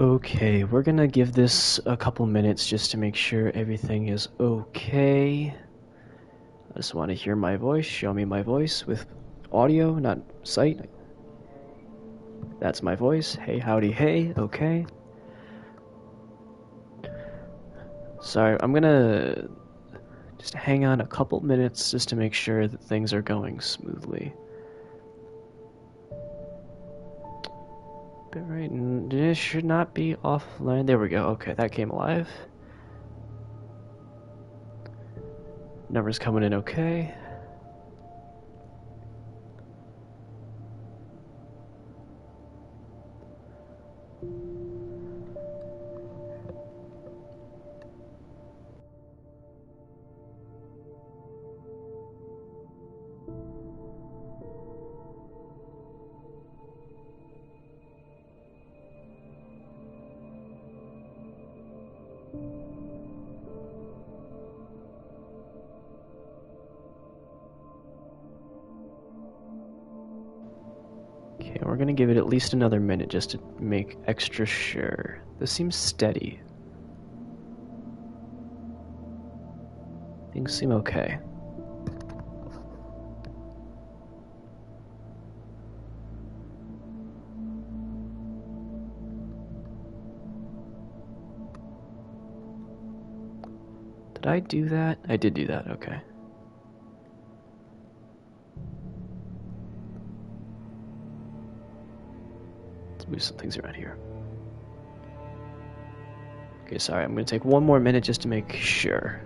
Okay, we're gonna give this a couple minutes just to make sure everything is okay. I just want to hear my voice, show me my voice with audio, not sight. That's my voice. Hey, howdy, hey, okay. Sorry, I'm gonna just hang on a couple minutes just to make sure that things are going smoothly. Right, this should not be offline. There we go. Okay, that came alive. Numbers coming in okay. Okay, we're gonna give it at least another minute just to make extra sure. This seems steady. Things seem okay. Did I do that? I did do that, okay. Let's move some things around here. Okay, sorry, I'm gonna take one more minute just to make sure.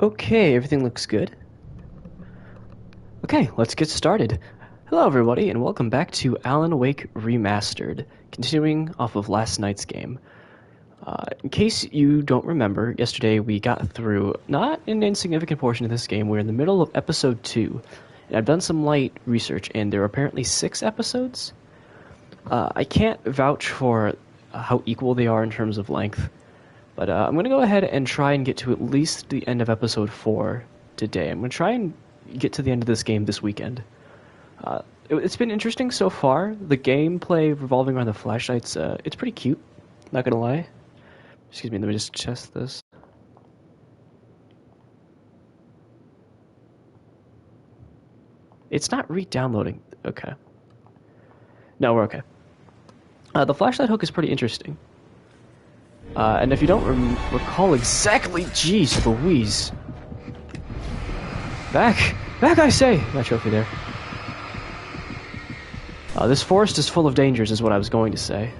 Okay, everything looks good. Okay, let's get started. Hello everybody, and welcome back to Alan Wake Remastered, continuing off of last night's game. In case you don't remember, yesterday we got through not an insignificant portion of this game. We're in the middle of episode 2, and I've done some light research, and there are apparently 6 episodes. I can't vouch for how equal they are in terms of length, but I'm going to go ahead and try and get to at least the end of episode 4 today. I'm going to try and get to the end of this game this weekend. It's been interesting so far. The gameplay revolving around the flashlights, it's pretty cute, not going to lie. Excuse me, let me just test this. It's not re-downloading. Okay. No, we're okay. The flashlight hook is pretty interesting. And if you don't recall exactly... Jeez Louise. Back! Back, I say! My trophy there. This forest is full of dangers, is what I was going to say.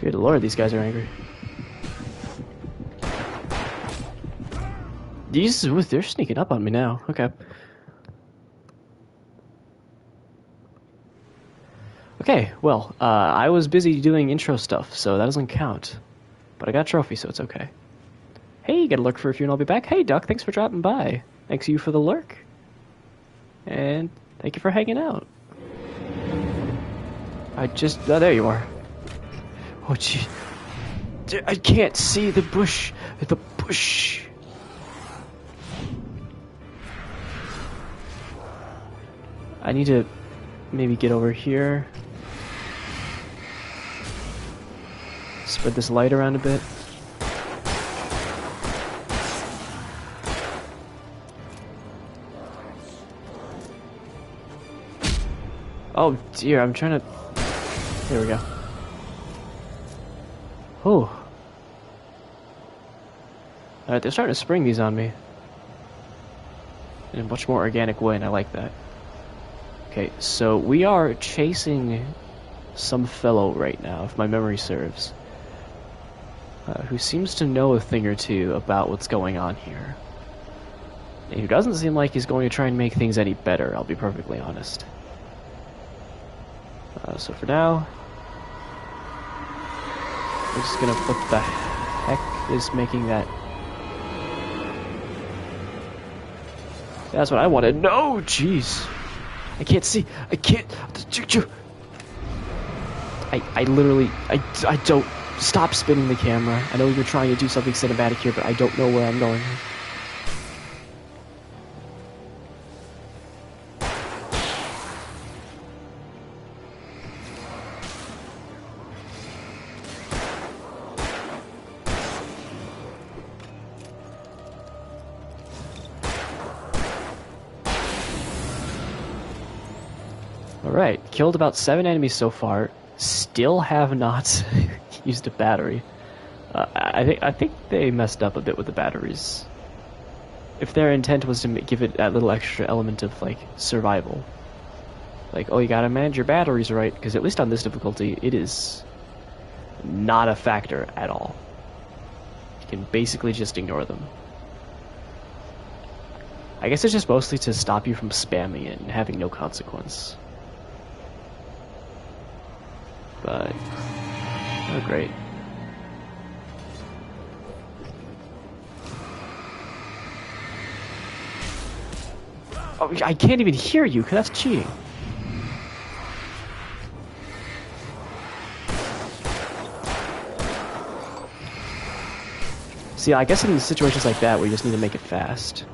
Good lord, these guys are angry. They're sneaking up on me now. Okay. Okay, well, I was busy doing intro stuff, so that doesn't count. But I got a trophy, so it's okay. Hey, you gotta lurk for a few and I'll be back. Hey, Duck, thanks for dropping by. Thanks to you for the lurk. And thank you for hanging out. Oh, there you are. Oh, gee. I can't see the bush. The bush. I need to maybe get over here. Spread this light around a bit. Oh dear, I'm trying to... There we go. Oh. Alright, they're starting to spring these on me. in a much more organic way, and I like that. Okay, so we are chasing some fellow right now, if my memory serves, who seems to know a thing or two about what's going on here. And who doesn't seem like he's going to try and make things any better, I'll be perfectly honest. So for now, we're just gonna... What the heck is making that? That's what I wanted. No, jeez. I can't see. I can't. I literally... I don't... Stop spinning the camera. I know you're trying to do something cinematic here, but I don't know where I'm going. Alright, killed about 7 enemies so far. Still have not used a battery. I think they messed up a bit with the batteries. If their intent was to give it that little extra element of, like, survival. Like, oh, you gotta manage your batteries right, because at least on this difficulty, it is not a factor at all. You can basically just ignore them. I guess it's just mostly to stop you from spamming it and having no consequence. But, oh great. Oh, I can't even hear you, because that's cheating. See, I guess in situations like that, we just need to make it fast.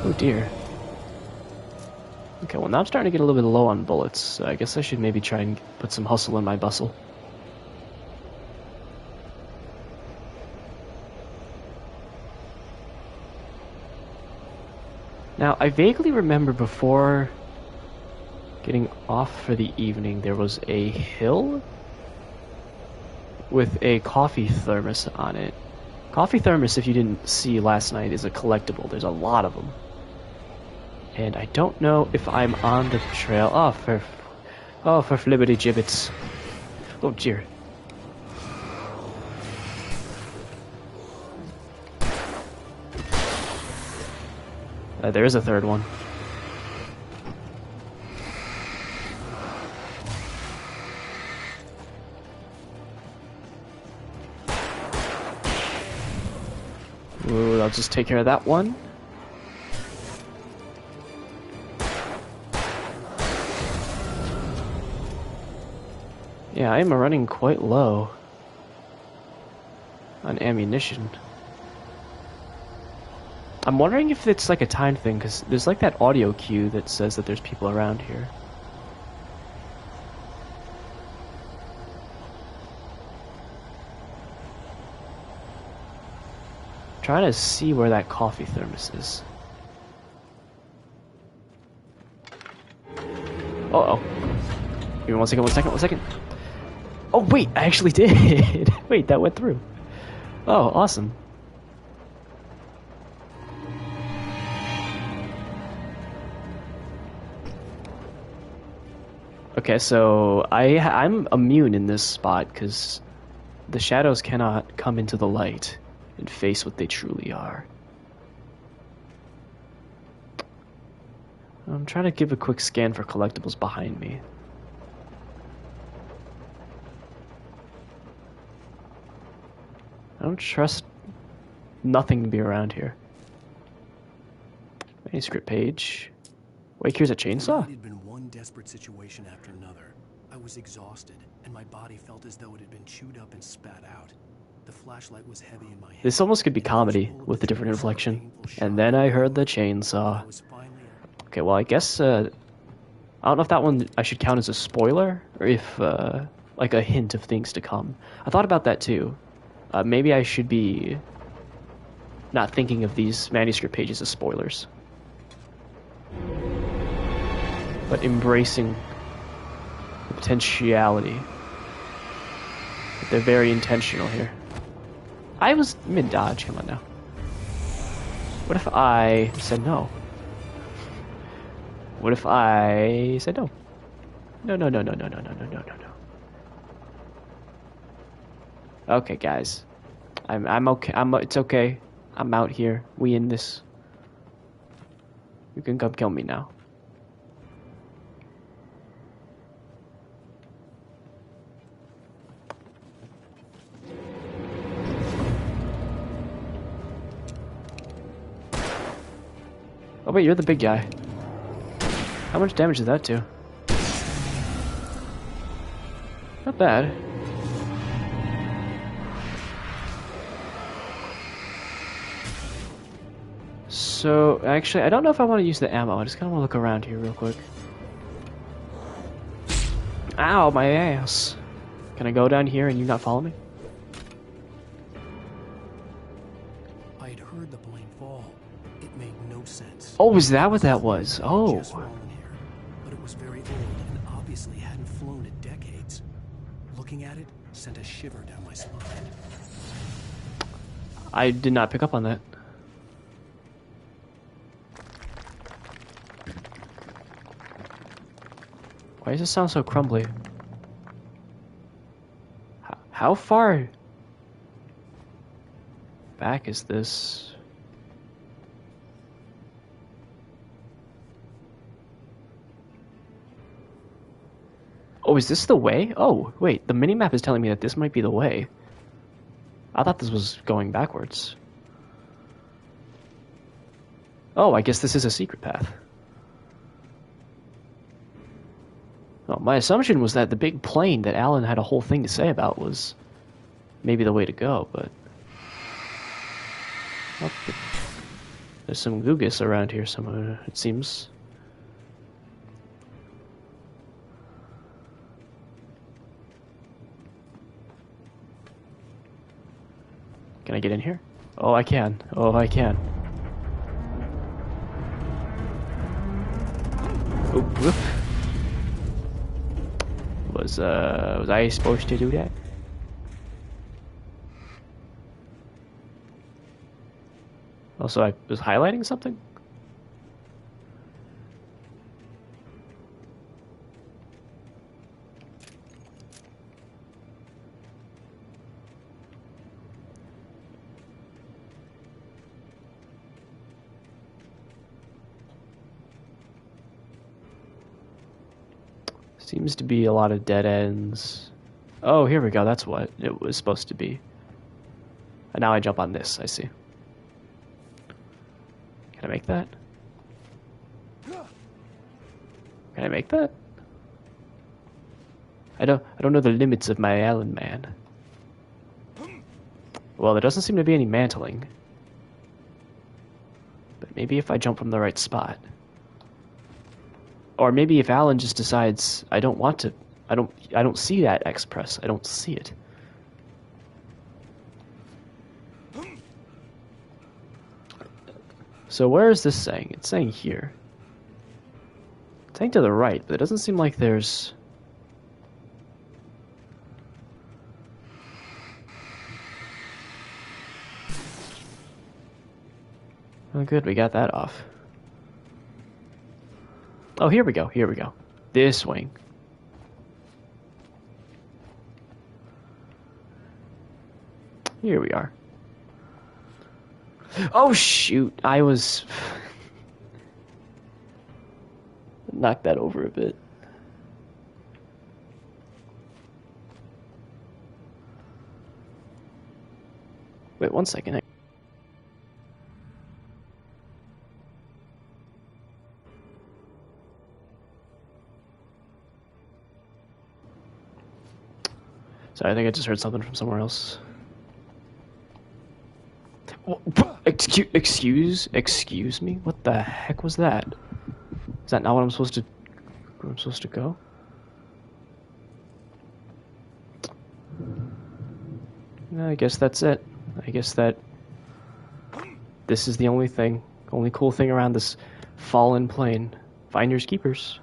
Oh dear. Okay, well now I'm starting to get a little bit low on bullets, so I guess I should maybe try and put some hustle in my bustle. Now, I vaguely remember before getting off for the evening, there was a hill with a coffee thermos on it. Coffee thermos, if you didn't see last night, is a collectible. There's a lot of them. And I don't know if I'm on the trail. Oh, for flibbity gibbets. Oh, dear. There is a third one. Ooh, I'll just take care of that one. Yeah, I am running quite low on ammunition. I'm wondering if it's like a time thing, because there's like that audio cue that says that there's people around here. I'm trying to see where that coffee thermos is. Uh-oh. Give me 1 second, 1 second, 1 second. Oh, wait, I actually did. Wait, that went through. Oh, awesome. Okay, so I'm immune in this spot because the shadows cannot come into the light and face what they truly are. I'm trying to give a quick scan for collectibles behind me. I don't trust nothing to be around here. Manuscript page. Wait, here's a chainsaw? It had been one desperate situation after another. I was exhausted, and my body felt as though it had been chewed up and spat out. The flashlight was heavy in my hand. This almost could be comedy with a different inflection. And then I heard the chainsaw. Okay, well I guess, I don't know if that one I should count as a spoiler, or if, like a hint of things to come. I thought about that too. Maybe I should be not thinking of these manuscript pages as spoilers, but embracing the potentiality. They're very intentional here. I was mid-dodge, come on now. What if I said no? What if I said no? No, no, no, no, no, no, no, no, no, no, no. Okay, guys. I'm okay. It's okay. I'm out here. We in this. You can come kill me now. Oh wait, you're the big guy. How much damage did that do? Not bad. So, actually, I don't know if I want to use the ammo. I just kind of want to look around here real quick. Ow, my ass. Can I go down here and you not follow me? I had heard the plane fall. It made no sense. Oh, is that what that was? Oh. Just fallen here, but it was very old and obviously hadn't flown in decades. Looking at it sent a shiver down my spine. I did not pick up on that. Why does it sound so crumbly? How far back is this? Oh, is this the way? Oh, wait, the minimap is telling me that this might be the way. I thought this was going backwards. Oh, I guess this is a secret path. Oh, my assumption was that the big plane that Alan had a whole thing to say about was maybe the way to go, but... Oh, there's some Gugus around here somewhere, it seems. Can I get in here? Oh, I can. Oh, I can. Oop, whoop. Was I supposed to do that? Also, I was highlighting something? Seems to be a lot of dead ends. Oh, here we go. That's what it was supposed to be. And now I jump on this. I see. Can I make that? Can I make that? I don't know the limits of my Allen man. Well, there doesn't seem to be any mantling. But maybe if I jump from the right spot. Or maybe if Alan just decides I don't want to, I don't see that X press. I don't see it. So where is this saying? It's saying here. It's saying to the right, but it doesn't seem like there's... Oh good, we got that off. Oh, here we go, here we go. This wing. Here we are. Oh shoot, I was... Knock that over a bit. Wait, 1 second. Sorry, I think I just heard something from somewhere else. Excuse me? What the heck was that? Is that not what I'm supposed to... where I'm supposed to go? I guess that's it. I guess that... this is the only cool thing around this fallen plane. Finders keepers.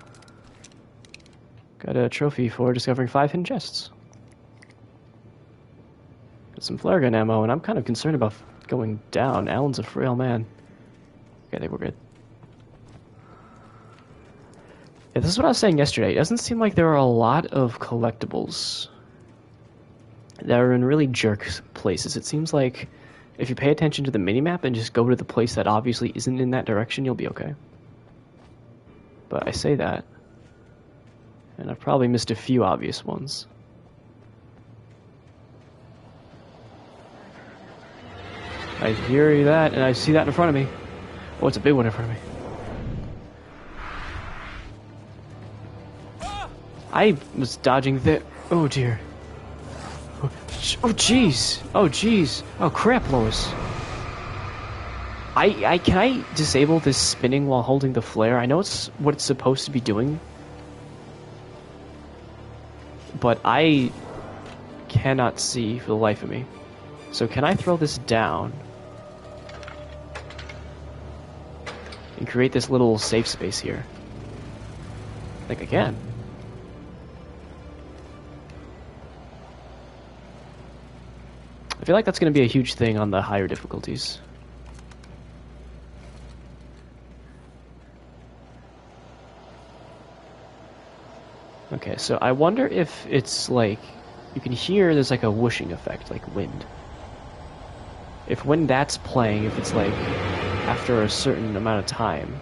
Got a trophy for discovering 5 hidden chests. some flare gun ammo, and I'm kind of concerned about going down. Alan's a frail man. Okay, I think we're good. Yeah, this is what I was saying yesterday. It doesn't seem like there are a lot of collectibles that are in really jerk places. It seems like if you pay attention to the minimap and just go to the place that obviously isn't in that direction, you'll be okay. But I say that, and I've probably missed a few obvious ones. I hear that, and I see that in front of me. Oh, it's a big one in front of me. I was dodging there. Oh dear. Oh jeez. Oh jeez. Oh crap, Lois. Can I disable this spinning while holding the flare? I know it's what it's supposed to be doing, but I cannot see for the life of me. So can I throw this down and create this little safe space here? I think I can. I feel like that's going to be a huge thing on the higher difficulties. Okay, so I wonder if it's like, you can hear there's like a whooshing effect, like wind. If when that's playing, if it's like after a certain amount of time,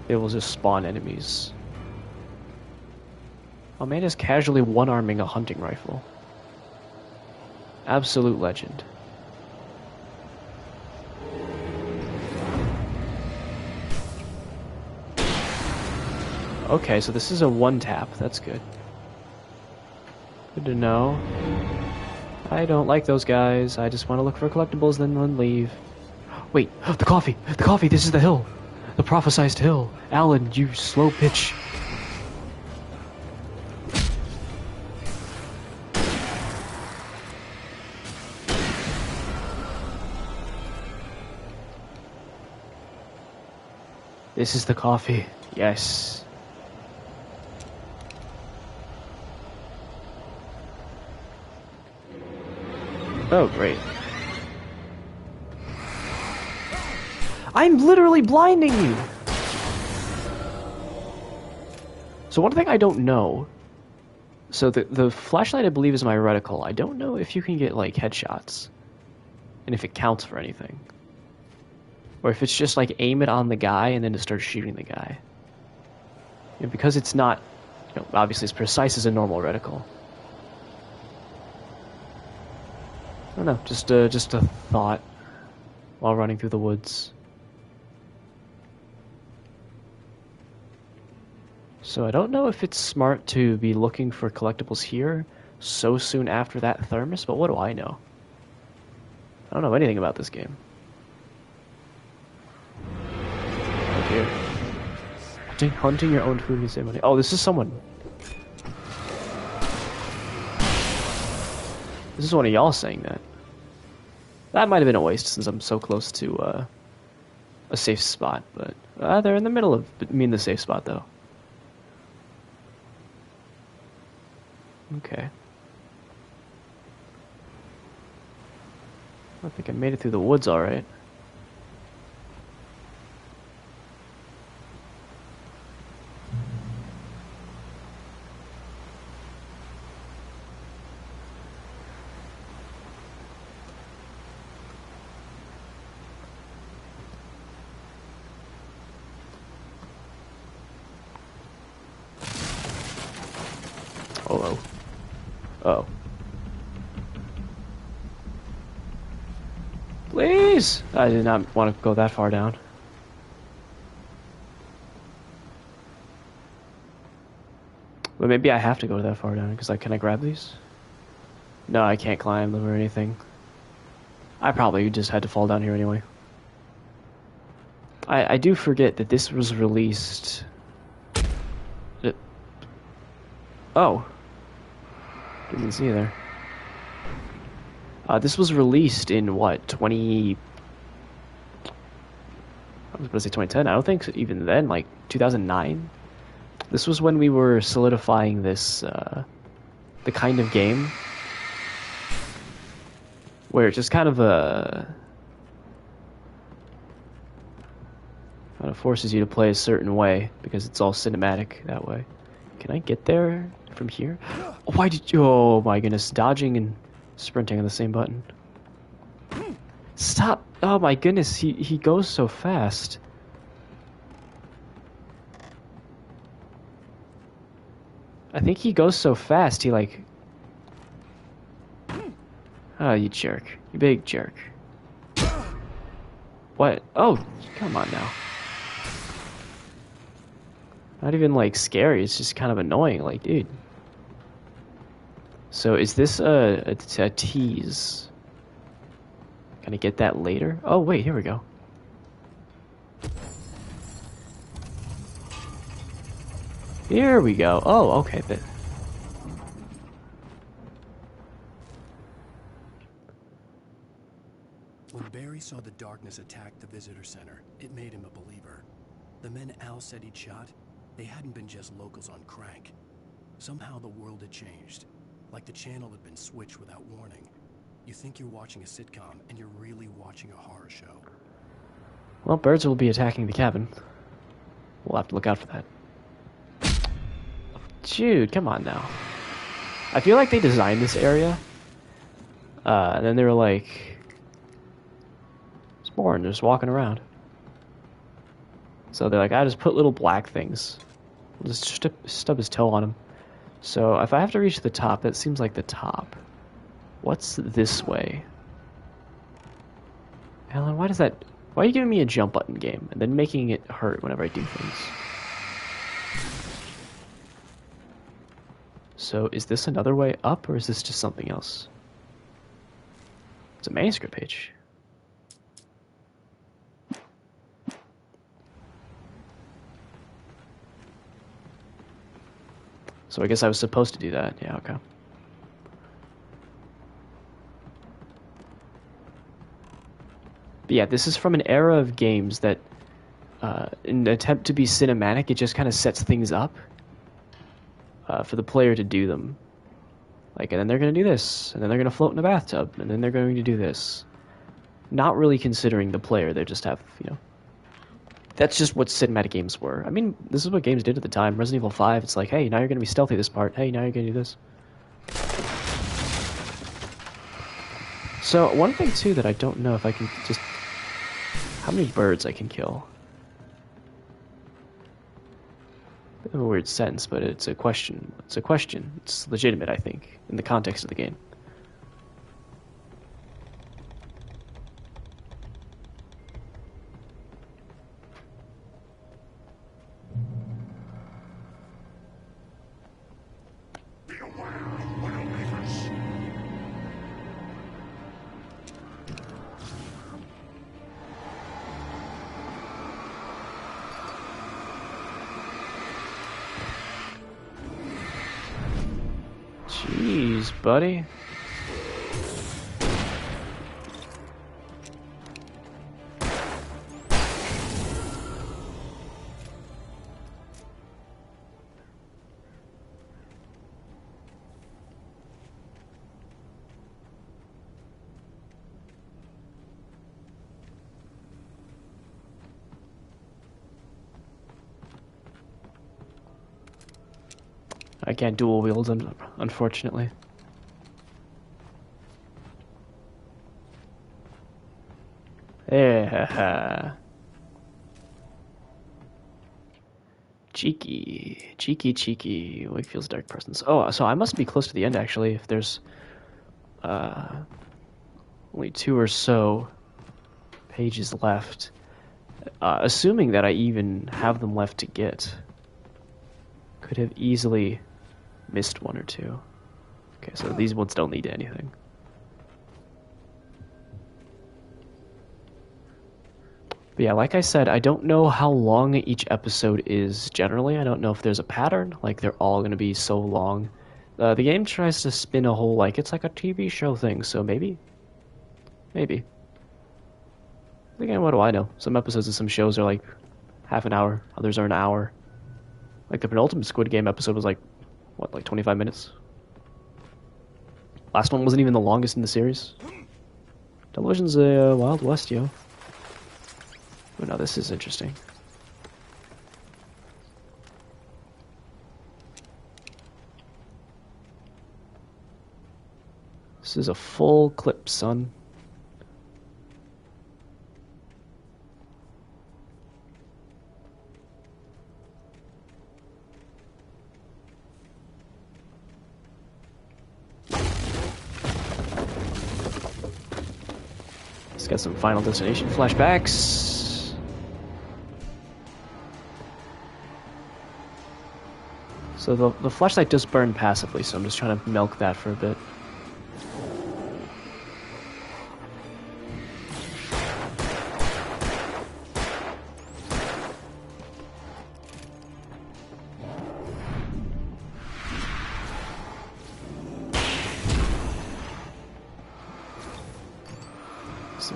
it will just spawn enemies. Oh man is casually one-arming a hunting rifle. Absolute legend. Okay, so this is a one-tap. That's good. Good to know. I don't like those guys. I just want to look for collectibles, then leave. Wait, the coffee! The coffee! This is the hill! The prophesized hill! Alan, you slow pitch. This is the coffee. Yes. Oh, great. I'm literally blinding you! So one thing I don't know... So the flashlight, I believe, is my reticle. I don't know if you can get, like, headshots. And if it counts for anything. Or if it's just like aim it on the guy and then to start shooting the guy. You know, because it's not, you know, obviously as precise as a normal reticle. I don't know, just a thought while running through the woods. So I don't know if it's smart to be looking for collectibles here so soon after that thermos, but what do I know? I don't know anything about this game. Here. Hunting your own food can save money. Oh, this is someone. This is one of y'all saying that. That might have been a waste since I'm so close to a safe spot, but they're in the middle of the safe spot though. Okay. I think I made it through the woods all right. Oh. Oh. Please! I did not want to go that far down. But maybe I have to go that far down, because can I grab these? No, I can't climb them or anything. I probably just had to fall down here anyway. I do forget that this was released... Oh. Didn't see there. This was released in what, 20... I was going to say 2010. I don't think even then, like 2009. This was when we were solidifying this, the kind of game where it just kind of forces you to play a certain way because it's all cinematic that way. Can I get there from here? Why did you? Oh my goodness! Dodging and sprinting on the same button. Stop! Oh my goodness! He goes so fast. I think he goes so fast. He like. Oh, you jerk! You big jerk! What? Oh, come on now. Not even like scary. It's just kind of annoying. Like, dude. So is this a tease? Can I get that later? Oh wait, here we go. Here we go. Oh, okay. But when Barry saw the darkness attack the visitor center, it made him a believer. The men Al said he'd shot, they hadn't been just locals on crank. Somehow the world had changed, like the channel had been switched without warning. You think you're watching a sitcom, and you're really watching a horror show. well, birds will be attacking the cabin. We'll have to look out for that. Dude, come on now. I feel like they designed this area, and then they were like, it's boring, just walking around. So they're like, I just put little black things. We'll just stub his toe on him. So if I have to reach the top, that seems like the top. What's this way? Alan, why are you giving me a jump button game and then making it hurt whenever I do things? So is this another way up, or is this just something else? It's a manuscript page. So I guess I was supposed to do that. Yeah, okay. But yeah, this is from an era of games that, in an attempt to be cinematic, it just kind of sets things up for the player to do them. Like, and then they're going to do this, and then they're going to float in a bathtub, and then they're going to do this. Not really considering the player, they just have, that's just what cinematic games were. I mean, this is what games did at the time. Resident Evil 5, it's like, hey, now you're going to be stealthy this part. Hey, now you're going to do this. So, one thing, too, that I don't know if I can just... How many birds I can kill? Bit of a weird sentence, but it's a question. It's a question. It's legitimate, I think, in the context of the game. Jeez, buddy. I can't dual wield, unfortunately. Yeah. Cheeky. Cheeky, cheeky. Wakefield's Dark Presence. Oh, so I must be close to the end, actually, if there's only 2 or so pages left. Assuming that I even have them left to get. Could have easily missed 1 or 2. Okay, so these ones don't lead to anything. But yeah, like I said, I don't know how long each episode is generally. I don't know if there's a pattern, like they're all going to be so long. The game tries to spin a whole, like, it's like a TV show thing, so maybe. Maybe. Again, what do I know? Some episodes of some shows are like half an hour, others are an hour. Like the penultimate Squid Game episode was like, what, like 25 minutes? Last one wasn't even the longest in the series. Television's a Wild West, yo. Oh, no, this is interesting. This is a full clip, son. Let's get some Final Destination flashbacks. So the flashlight does burn passively, so I'm just trying to milk that for a bit.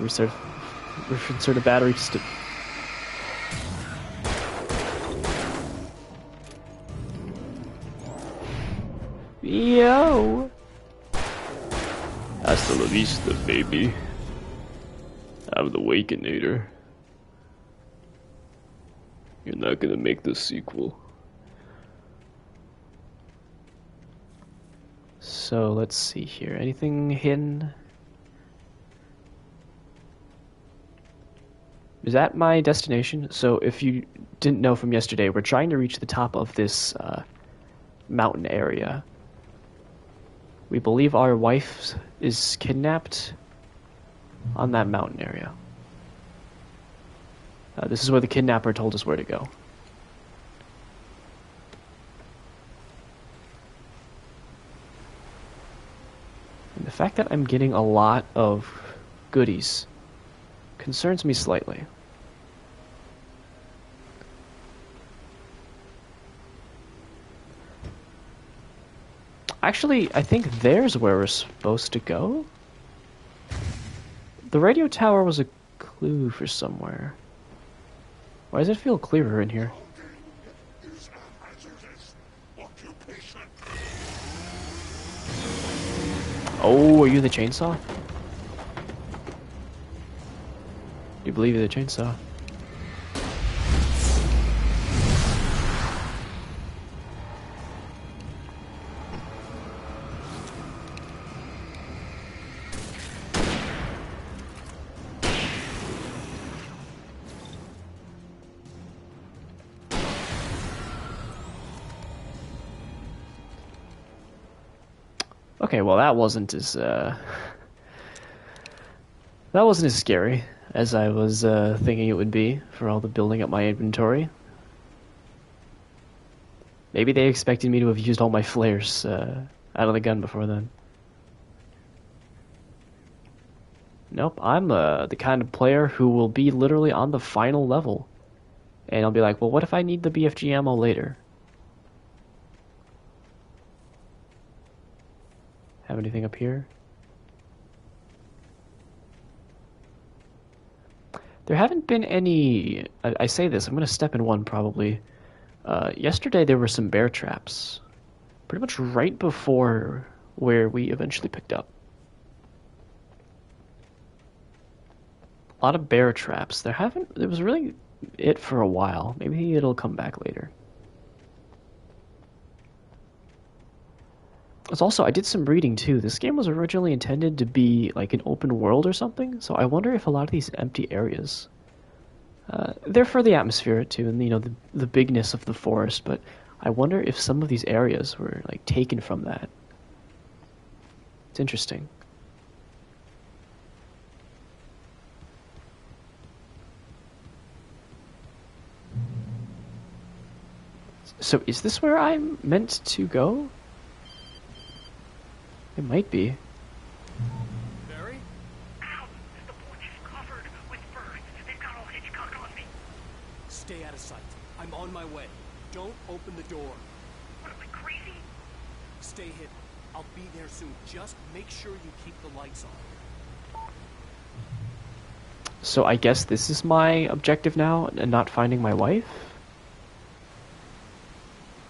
So reinsert a battery just to... Yo! Hasta la vista, baby. I'm the Wakenator. You're not gonna make the sequel. So let's see here. Anything hidden? Is that my destination? So if you didn't know from yesterday, we're trying to reach the top of this mountain area. We believe our wife is kidnapped on that mountain area. This is where the kidnapper told us where to go. And the fact that I'm getting a lot of goodies concerns me slightly. Actually, I think there's where we're supposed to go. The radio tower was a clue for somewhere. Why does it feel clearer in here? Oh, are you the chainsaw? You believe you're the chainsaw? Okay, well that wasn't as scary as I was thinking it would be for all the building up my inventory. Maybe they expected me to have used all my flares out of the gun before then. Nope, I'm the kind of player who will be literally on the final level. And I'll be like, well, what if I need the BFG ammo later? Have anything up here? There haven't been any... I say this, I'm going to step in one probably. Yesterday there were some bear traps. Pretty much right before where we eventually picked up. A lot of bear traps. There was really it for a while. Maybe it'll come back later. It's also, I did some reading too. This game was originally intended to be like an open world or something, so I wonder if a lot of these empty areas, they're for the atmosphere too, and the bigness of the forest, but I wonder if some of these areas were like taken from that. It's interesting. So is this where I'm meant to go? It might be. Barry? Ow! The porch is covered with birds. They've got all Hitchcock on me. Stay out of sight. I'm on my way. Don't open the door. What am I, crazy? Stay hidden. I'll be there soon. Just make sure you keep the lights on. So I guess this is my objective now, and not finding my wife?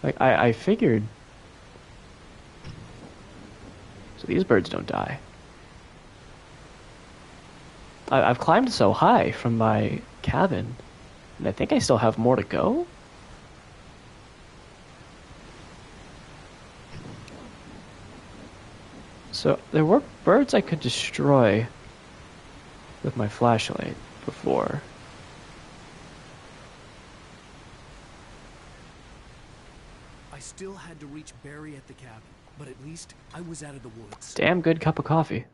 Like, I figured... So these birds don't die. I've climbed so high from my cabin, and I think I still have more to go. So there were birds I could destroy with my flashlight before. I still had to reach Barry at the cabin, but at least I was out of the woods. Damn good cup of coffee.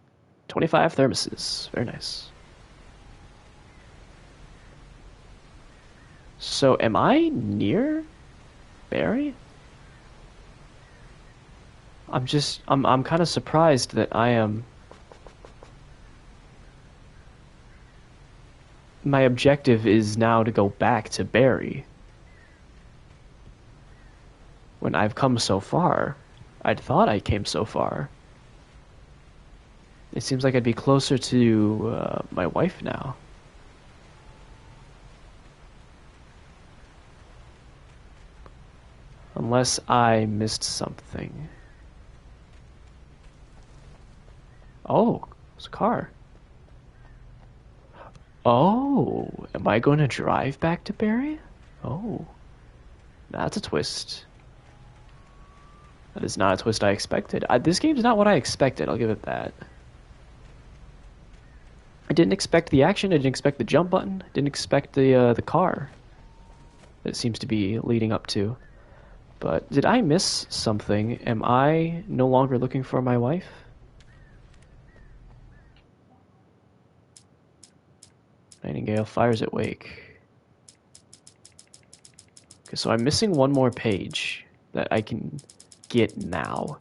25 thermoses. Very nice. So am I near Barry? I'm kind of surprised that I am. My objective is now to go back to Barry. When I've come so far. I'd thought I came so far. It seems like I'd be closer to my wife now. Unless I missed something. Oh, it's a car. Oh, am I going to drive back to Barry? Oh, that's a twist. That is not a twist I expected. This game's not what I expected, I'll give it that. I didn't expect the action, I didn't expect the jump button, I didn't expect the car that it seems to be leading up to. But did I miss something? Am I no longer looking for my wife? Nightingale fires at wake. Okay, so I'm missing one more page that I can get now.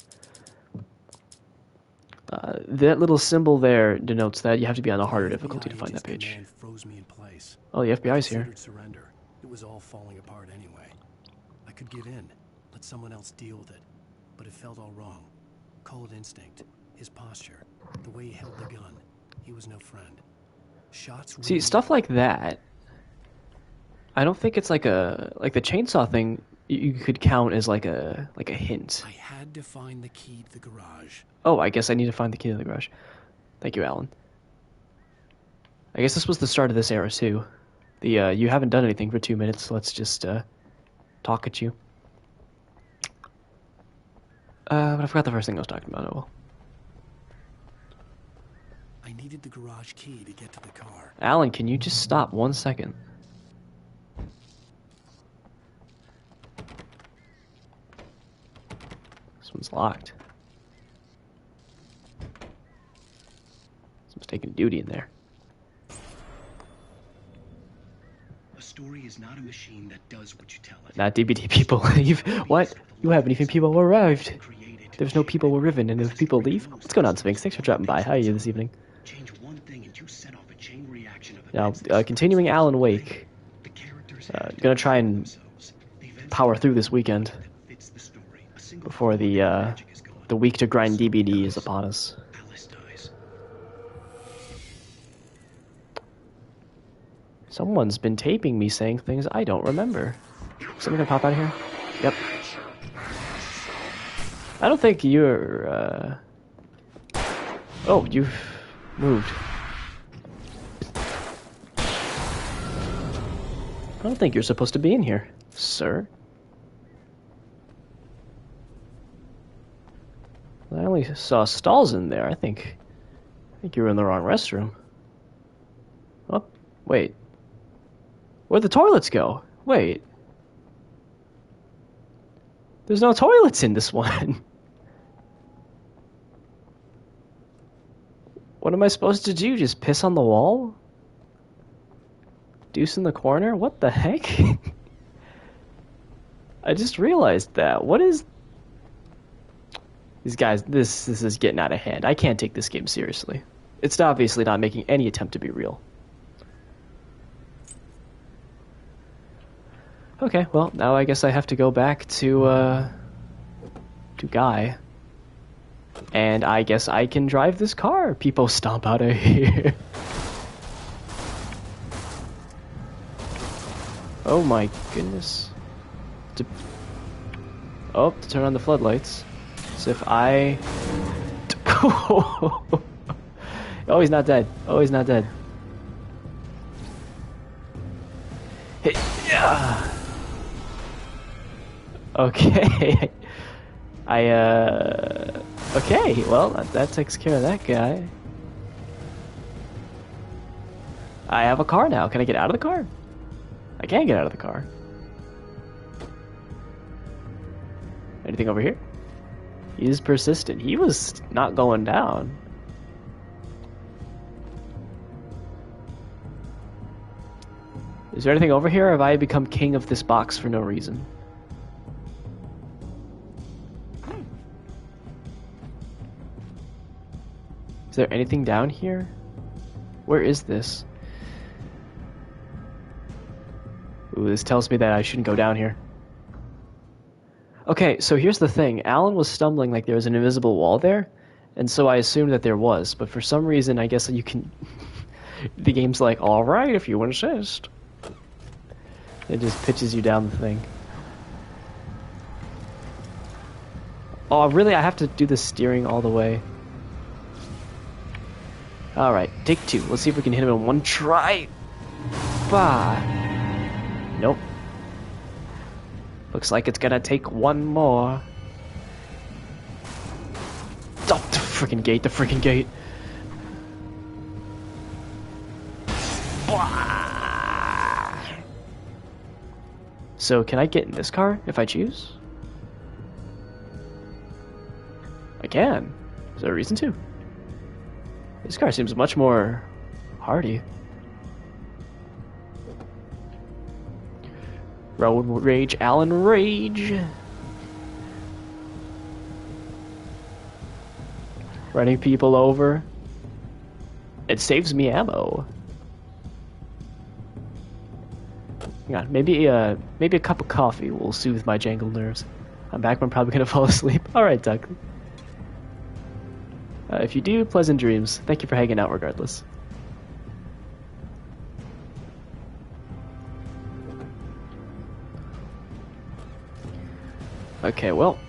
That little symbol there denotes that you have to be on a harder difficulty to find that page. Froze me in place. Oh, the FBI's here. Surrender. It was all falling apart anyway. I could give in, let someone else deal with it, but it felt all wrong. Call it instinct. His posture, the way he held the gun. He was no friend. Shots. See, stuff like that. I don't think it's like the chainsaw thing. You could count as like a hint. I had to find the key to the garage. Oh, I guess I need to find the key to the garage. Thank you, Alan. I guess this was the start of this era too. The you haven't done anything for 2 minutes. So let's just talk at you. But I forgot the first thing I was talking about. Oh well. I needed the garage key to get to the car. Alan, can you just stop 1 second? This one's locked. Someone's taking duty in there. A story is not a machine that does what you tell it. Not DBD people leave. What? You haven't even people arrived. There's no people arriven, and if people leave, what's going on, Sphinx? Thanks for dropping by. How are you this evening? Change one thing and you set off a chain reaction of Now, continuing Alan Wake. Gonna try and power through this weekend before the week to grind DBD is upon us. Someone's been taping me saying things I don't remember. Someone gonna pop out of here? Yep. I don't think you're, Oh, you've moved. I don't think you're supposed to be in here, sir. I only saw stalls in there. I think you were in the wrong restroom. Oh, wait. Where'd the toilets go? Wait. There's no toilets in this one. What am I supposed to do? Just piss on the wall? Deuce in the corner? What the heck? I just realized that. What is... These guys, this is getting out of hand. I can't take this game seriously. It's obviously not making any attempt to be real. Okay, well, now I guess I have to go back to Guy. And I guess I can drive this car. People stomp out of here. Oh my goodness. To turn on the floodlights. So if I... Oh, he's not dead. Oh, he's not dead. Yeah. Okay. Okay, well, that takes care of that guy. I have a car now. Can I get out of the car? I can't get out of the car. Anything over here? He is persistent. He was not going down. Is there anything over here, or have I become king of this box for no reason? Is there anything down here? Where is this? Ooh, this tells me that I shouldn't go down here. Okay, so here's the thing. Alan was stumbling like there was an invisible wall there, and so I assumed that there was, but for some reason I guess you can... the game's like, alright, if you insist. It just pitches you down the thing. Oh, really? I have to do the steering all the way. Alright, take two. Let's see if we can hit him in one try. Bah. Nope. Looks like it's gonna take one more. Oh, the freaking gate, the freaking gate. Bah. So, can I get in this car if I choose? I can. Is there a reason to? This car seems much more hardy. Road rage, Alan rage. Running people over. It saves me ammo. Hang on, maybe a cup of coffee will soothe my jangled nerves. I'm back, but I'm probably gonna fall asleep. All right, Doug. If you do, pleasant dreams. Thank you for hanging out regardless. Okay, well.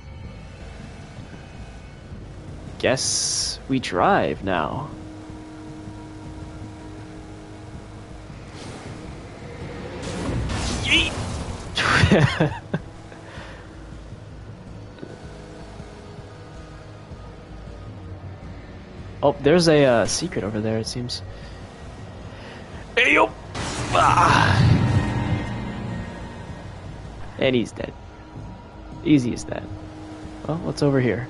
Guess we drive now. Yeet! Oh, there's a secret over there, it seems. Hey, yo! Ah! And he's dead. Easy as that. Well, what's over here?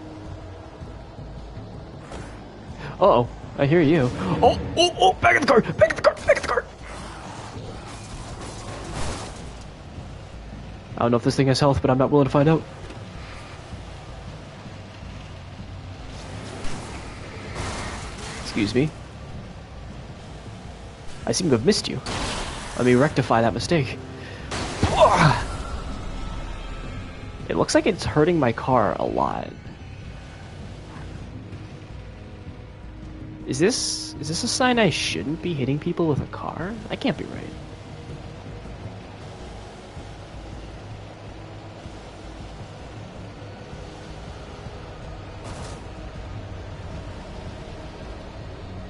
Uh-oh, I hear you. Oh, oh, oh, back in the car! Back in the car! Back in the car! I don't know if this thing has health, but I'm not willing to find out. Excuse me. I seem to have missed you. Let me rectify that mistake. It looks like it's hurting my car a lot. Is this a sign I shouldn't be hitting people with a car? That can't be right.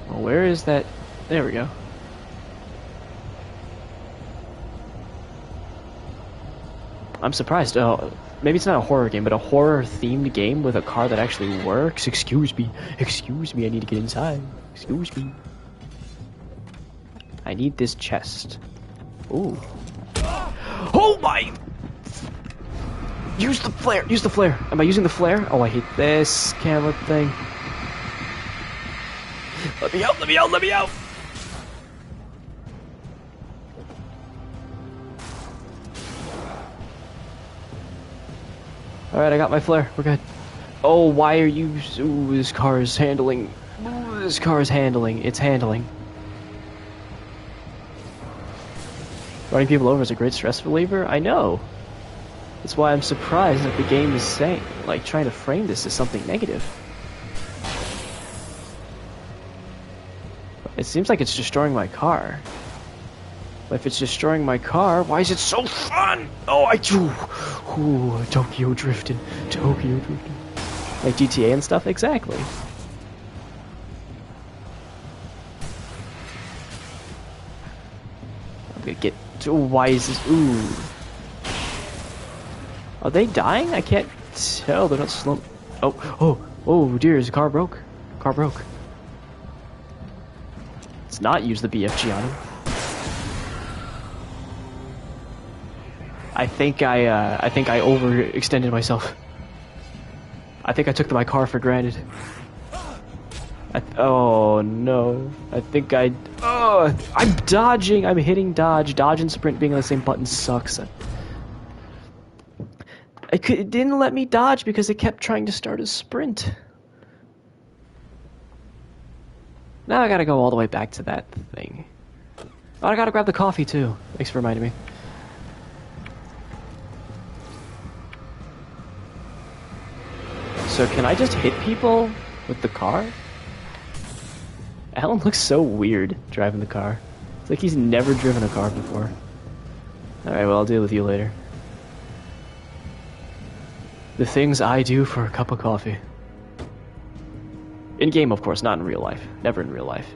Well, where is that? There we go. I'm surprised. Oh, maybe it's not a horror game, but a horror-themed game with a car that actually works. Excuse me. Excuse me, I need to get inside. Excuse me. I need this chest. Ooh. Oh my! Use the flare! Use the flare! Am I using the flare? Oh, I hate this camera thing. Let me out! Let me out! Let me out! Alright, I got my flare. We're good. Oh, why are you... Ooh, this car is handling... Ooh, this car is handling. It's handling. Running people over is a great stress reliever? I know. That's why I'm surprised that the game is saying... Like, trying to frame this as something negative. It seems like it's destroying my car. But if it's destroying my car, why is it so fun? Oh, I do. Ooh, Tokyo drifting. Tokyo drifting. Like GTA and stuff? Exactly. I'm gonna get Why is this? Ooh. Are they dying? I can't tell. They're not slow. Oh dear, his car broke. Car broke. Let's not use the BFG on him. I think I overextended myself. I think I took my car for granted. Oh no. I'm dodging. I'm hitting dodge. Dodge and sprint being on the same button sucks. It didn't let me dodge because it kept trying to start a sprint. Now I gotta go all the way back to that thing. Oh, I gotta grab the coffee too. Thanks for reminding me. So can I just hit people with the car? Alan looks so weird driving the car. It's like he's never driven a car before. Alright, well, I'll deal with you later. The things I do for a cup of coffee. In game, of course, not in real life. Never in real life.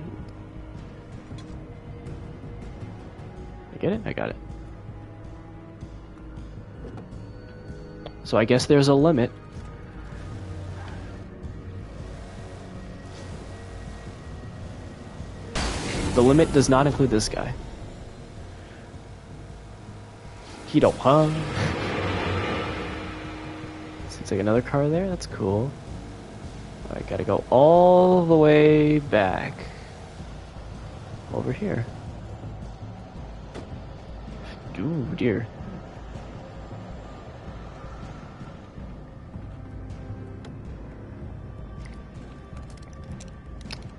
I get it? I got it. So I guess there's a limit. The limit does not include this guy. Keto, huh? Seems like another car there. That's cool. I gotta go all the way back. Over here. Ooh, dear.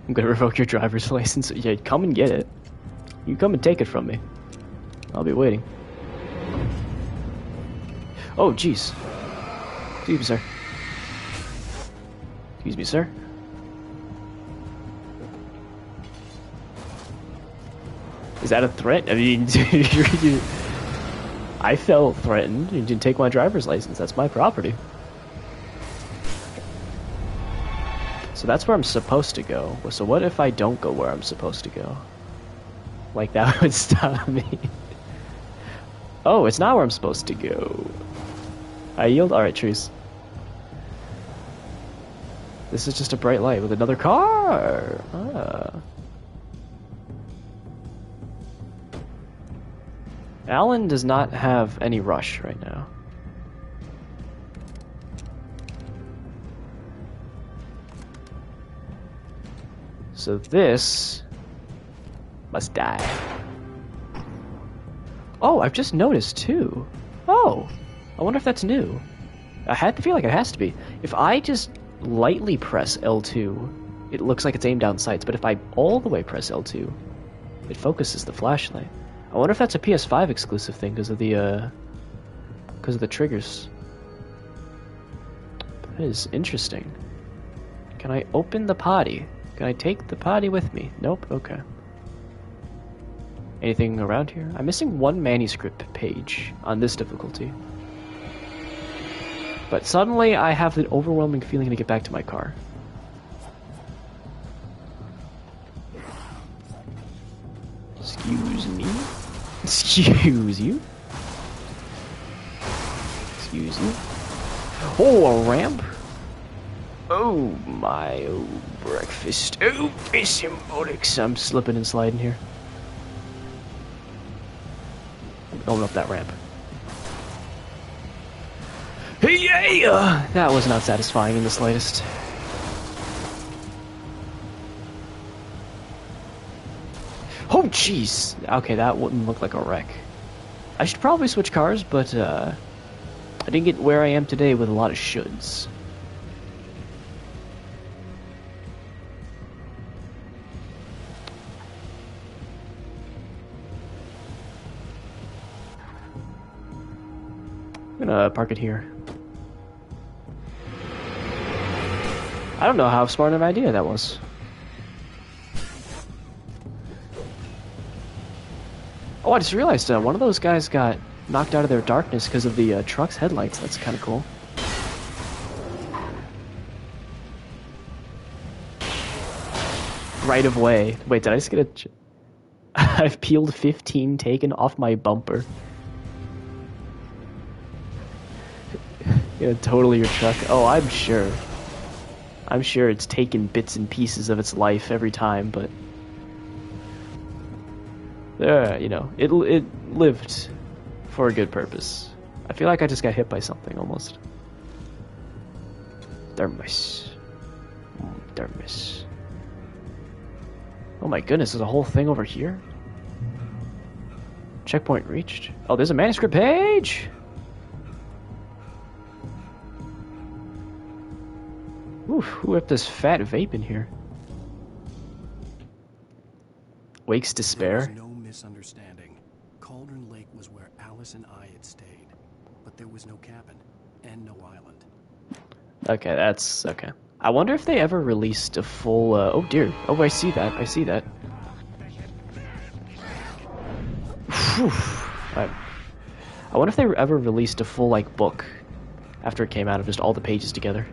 I'm gonna revoke your driver's license. Yeah, come and get it. You come and take it from me. I'll be waiting. Oh, jeez. Excuse me, sir. Excuse me, sir. Is that a threat? I mean, I felt threatened. You didn't take my driver's license. That's my property. So that's where I'm supposed to go. So what if I don't go where I'm supposed to go? Like, that would stop me. Oh, it's not where I'm supposed to go. I yield? Alright, trees. This is just a bright light with another car! Ah. Alan does not have any rush right now. So this must die. Oh, I've just noticed too. Oh, I wonder if that's new. I had to feel like it has to be. If I just lightly press L2, it looks like it's aimed down sights, but if I all the way press L2, it focuses the flashlight. I wonder if that's a PS5 exclusive thing because of the triggers. That is interesting. Can I open the potty? Can I take the potty with me? Nope, okay. Anything around here? I'm missing one manuscript page on this difficulty. But suddenly I have the overwhelming feeling to get back to my car. Excuse me? Excuse you? Excuse you? Oh, a ramp? Oh my, oh breakfast. Oh, symbolics. I'm slipping and sliding here. Going up that ramp. Hey, yeah! That was not satisfying in the slightest. Oh, jeez! Okay, that wouldn't look like a wreck. I should probably switch cars, but I didn't get where I am today with a lot of shoulds. I'm gonna park it here. I don't know how smart of an idea that was. Oh, I just realized one of those guys got knocked out of their darkness because of the truck's headlights. That's kind of cool. Right of way. Wait, did I just get a... I've peeled 15 taken off my bumper. Yeah, totally your truck. Oh, I'm sure. I'm sure it's taken bits and pieces of its life every time, but you know, it lived for a good purpose. I feel like I just got hit by something almost. Thermos. Thermos. Oh my goodness, there's a whole thing over here? Checkpoint reached. Oh, there's a manuscript page! Oof, who whipped this fat vape in here? Wake's despair. There was no misunderstanding. Cauldron Lake was where Alice and I had stayed. But there was no cabin, and no island. Okay, that's okay. I wonder if they ever released a full, oh dear. Oh, I see that. I see that. Whew. I wonder if they ever released a full, like, book after it came out of just all the pages together.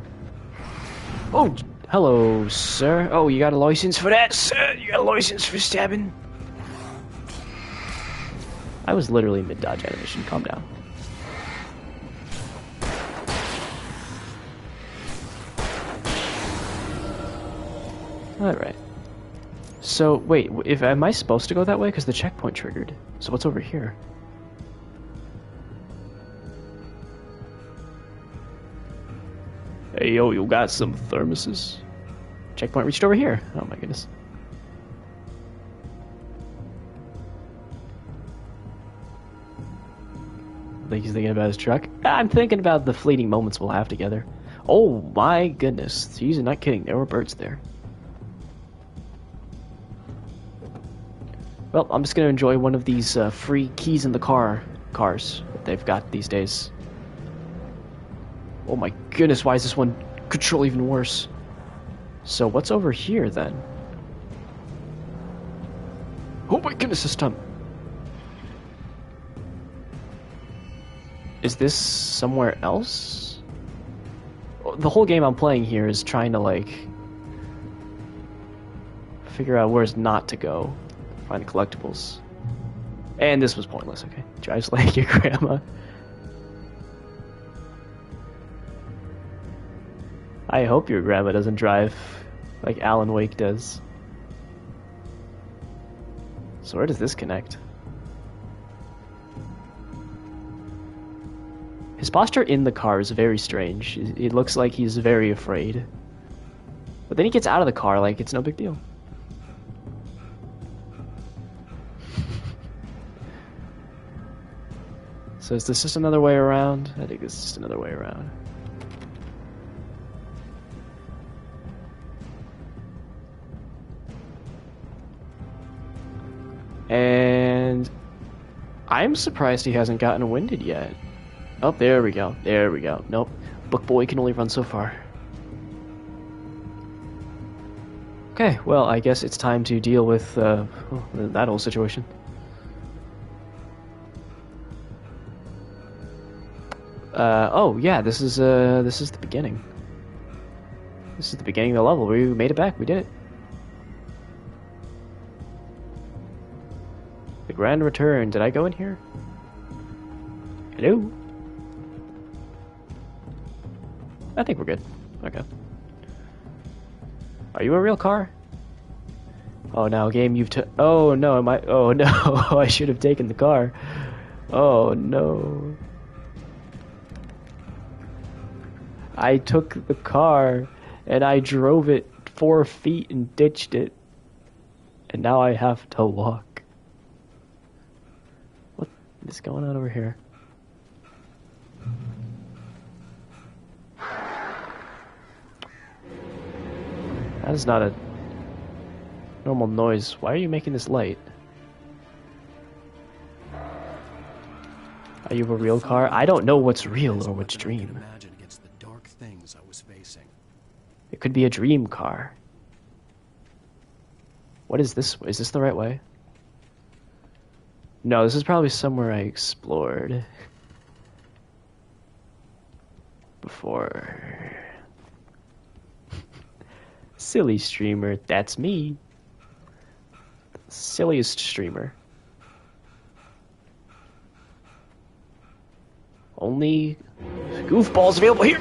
Oh, hello, sir. Oh, you got a license for that, sir? You got a license for stabbing? I was literally mid-dodge animation. Calm down. Alright. So, wait, am I supposed to go that way? Because the checkpoint triggered. So what's over here? Hey, yo, you got some thermoses? Checkpoint reached over here. Oh my goodness. I think he's thinking about his truck. I'm thinking about the fleeting moments we'll have together. Oh my goodness. He's not kidding. There were birds there. Well, I'm just going to enjoy one of these free keys in the cars that they've got these days. Oh my goodness, why is this one control even worse? So what's over here then? Oh my goodness, this time. Is this somewhere else? The whole game I'm playing here is trying to, like, figure out where's not to go. Find the collectibles. And this was pointless, okay. Drives like your grandma. I hope your grandma doesn't drive like Alan Wake does. So where does this connect? His posture in the car is very strange. It looks like he's very afraid. But then he gets out of the car like it's no big deal. So is this just another way around? I think this is just another way around. And I'm surprised he hasn't gotten winded yet. Oh, there we go. There we go. Nope. Book boy can only run so far. Okay, well, I guess it's time to deal with that whole situation. Oh yeah, this is the beginning. This is the beginning of the level. We made it back. We did it. The grand return. Did I go in here? Hello? I think we're good. Okay. Are you a real car? Oh, now game you've oh no, am I? Oh no, I should have taken the car. Oh no. I took the car and I drove it 4 feet and ditched it. And now I have to walk. What is going on over here? That is not a normal noise. Why are you making this light? Are you a real car? I don't know what's real or what's dream. Against the dark things I was facing. It could be a dream car. What is this? Is this the right way? No, this is probably somewhere I explored before. Silly streamer, that's me. Silliest streamer. Only goofballs available here.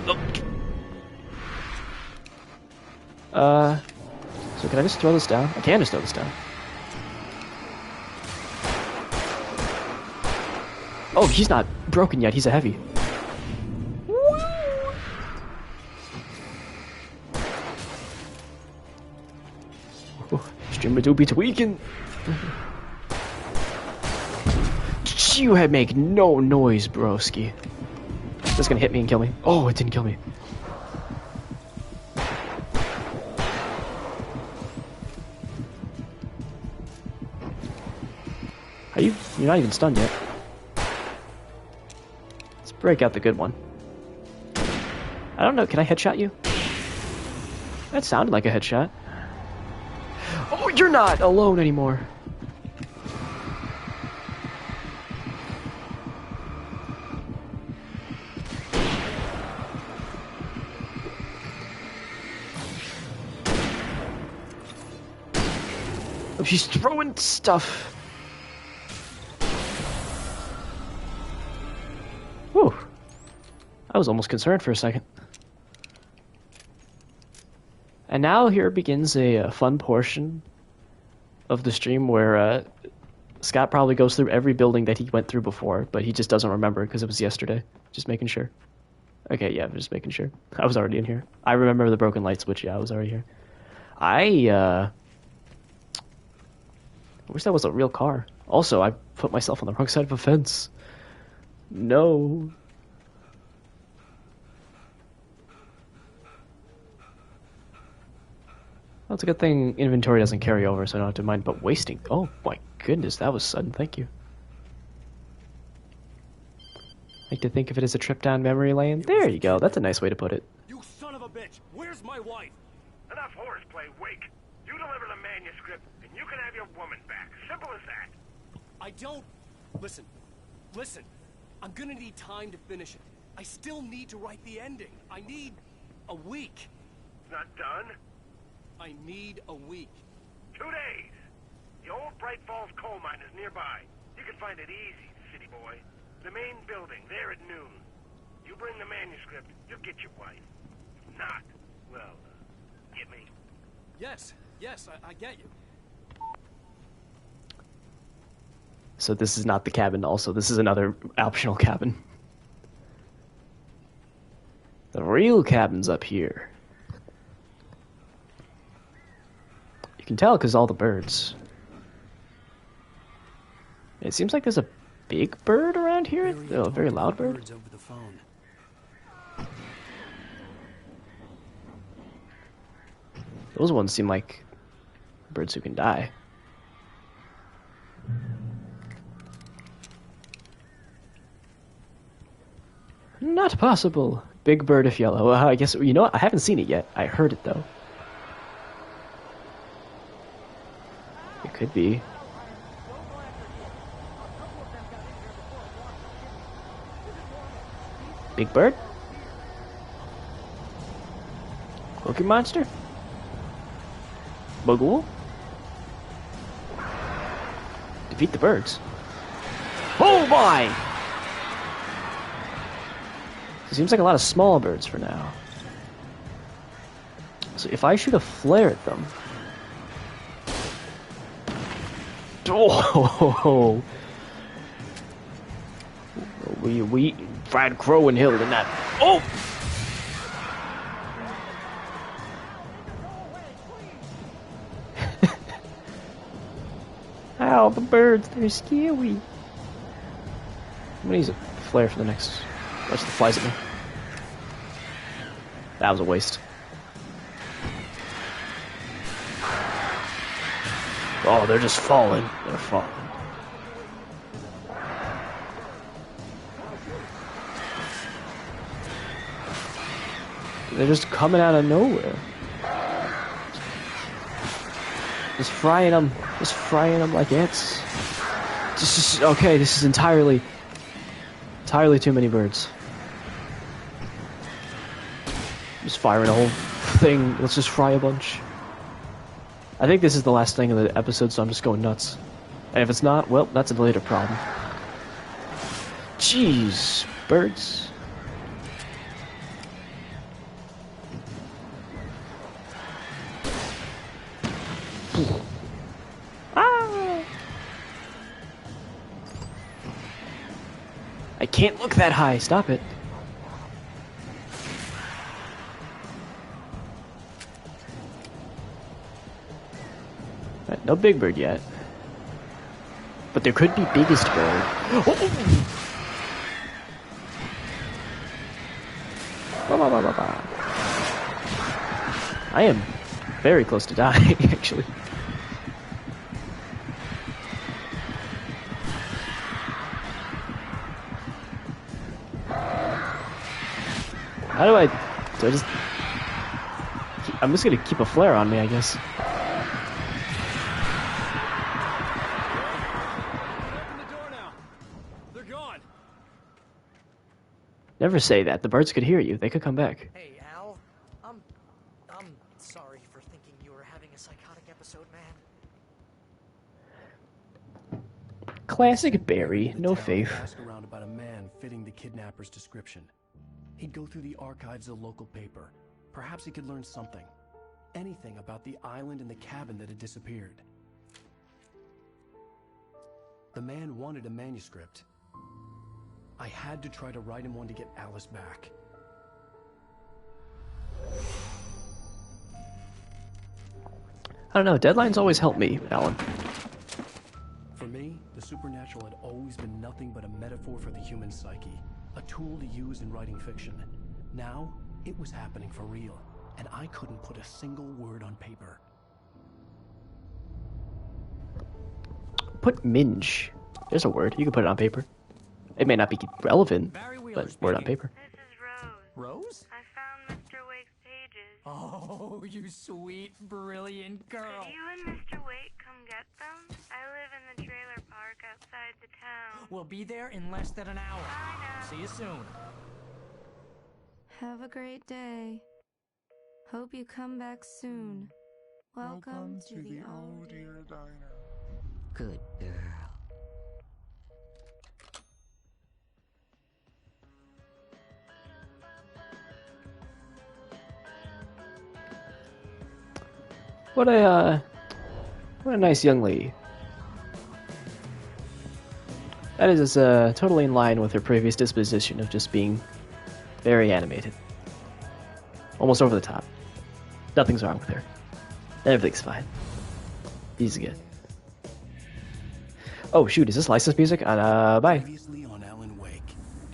So can I just throw this down? I can just throw this down. Oh, he's not broken yet. He's a heavy. Streamer do be tweaking. You had make no noise, broski. This gonna hit me and kill me. Oh, it didn't kill me. Are you? You're not even stunned yet. Let's break out the good one. I don't know. Can I headshot you? That sounded like a headshot. Oh, you're not alone anymore. Oh, she's throwing stuff. Whew. I was almost concerned for a second. And now here begins a fun portion of the stream where Scott probably goes through every building that he went through before, but he just doesn't remember because it was yesterday. Just making sure. Okay, yeah, just making sure. I was already in here. I remember the broken light switch. Yeah, I was already here. I wish that was a real car. Also, I put myself on the wrong side of a fence. No. Well, it's a good thing inventory doesn't carry over, so I don't have to mind. But wasting... Oh, my goodness, that was sudden. Thank you. I like to think of it as a trip down memory lane. There you go. That's a nice way to put it. You son of a bitch! Where's my wife? Enough horseplay, Wake. You deliver the manuscript, and you can have your woman back. Simple as that. I don't... Listen. I'm gonna need time to finish it. I still need to write the ending. I need a week. It's not done. I need a week. 2 days. The old Bright Falls coal mine is nearby. You can find it easy, city boy. The main building, there at noon. You bring the manuscript, you'll get your wife. If not, well, get me. Yes, I get you. So this is not the cabin also. This is another optional cabin. The real cabin's up here. You can tell because all the birds. It seems like there's a big bird around here. A very loud bird. Birds over the phone. Those ones seem like birds who can die. Not possible. Big bird if yellow. I guess, you know what? I haven't seen it yet. I heard it though. It could be. Big bird? Cookie monster? Buggle? Defeat the birds. Oh my! It seems like a lot of small birds for now. So if I shoot a flare at them... Oh! We fried crow and hill in that. Oh! Ow, the birds, they're scary. I'm gonna use a flare for the next. Watch the flies at me. That was a waste. Oh, they're just falling. They're falling. They're just coming out of nowhere. Just frying them. Just frying them like ants. Just okay, this is entirely too many birds. Just firing a whole thing. Let's just fry a bunch. I think this is the last thing of the episode, so I'm just going nuts. And if it's not, well, that's a later problem. Jeez, birds. Ah! I can't look that high. Stop it. Right, no big bird yet. But there could be biggest bird. Oh! I am very close to dying, actually. How do I just... I'm just gonna keep a flare on me, I guess. Never say that. The birds could hear you. They could come back. Hey, Al. I'm sorry for thinking you were having a psychotic episode, man. Classic Barry. No faith. Asked around about a man fitting the kidnapper's description. He'd go through the archives of the local paper. Perhaps he could learn something. Anything about the island and the cabin that had disappeared. The man wanted a manuscript. I had to try to write him one to get Alice back. I don't know. Deadlines always help me, Alan. For me, the supernatural had always been nothing but a metaphor for the human psyche. A tool to use in writing fiction. Now, it was happening for real. And I couldn't put a single word on paper. Put minge. There's a word. You can put it on paper. It may not be relevant, but word on paper. This is Rose. Rose? I found Mr. Wake's pages. Oh, you sweet, brilliant girl. Could you and Mr. Wake come get them? I live in the trailer park outside the town. We'll be there in less than an hour. I know. See you soon. Have a great day. Hope you come back soon. Welcome to the old dear diner. Good girl. What a nice young lady. That is totally in line with her previous disposition of just being very animated. Almost over the top. Nothing's wrong with her. Everything's fine. He's good. Oh shoot, is this licensed music? Bye. Previously on Alan Wake,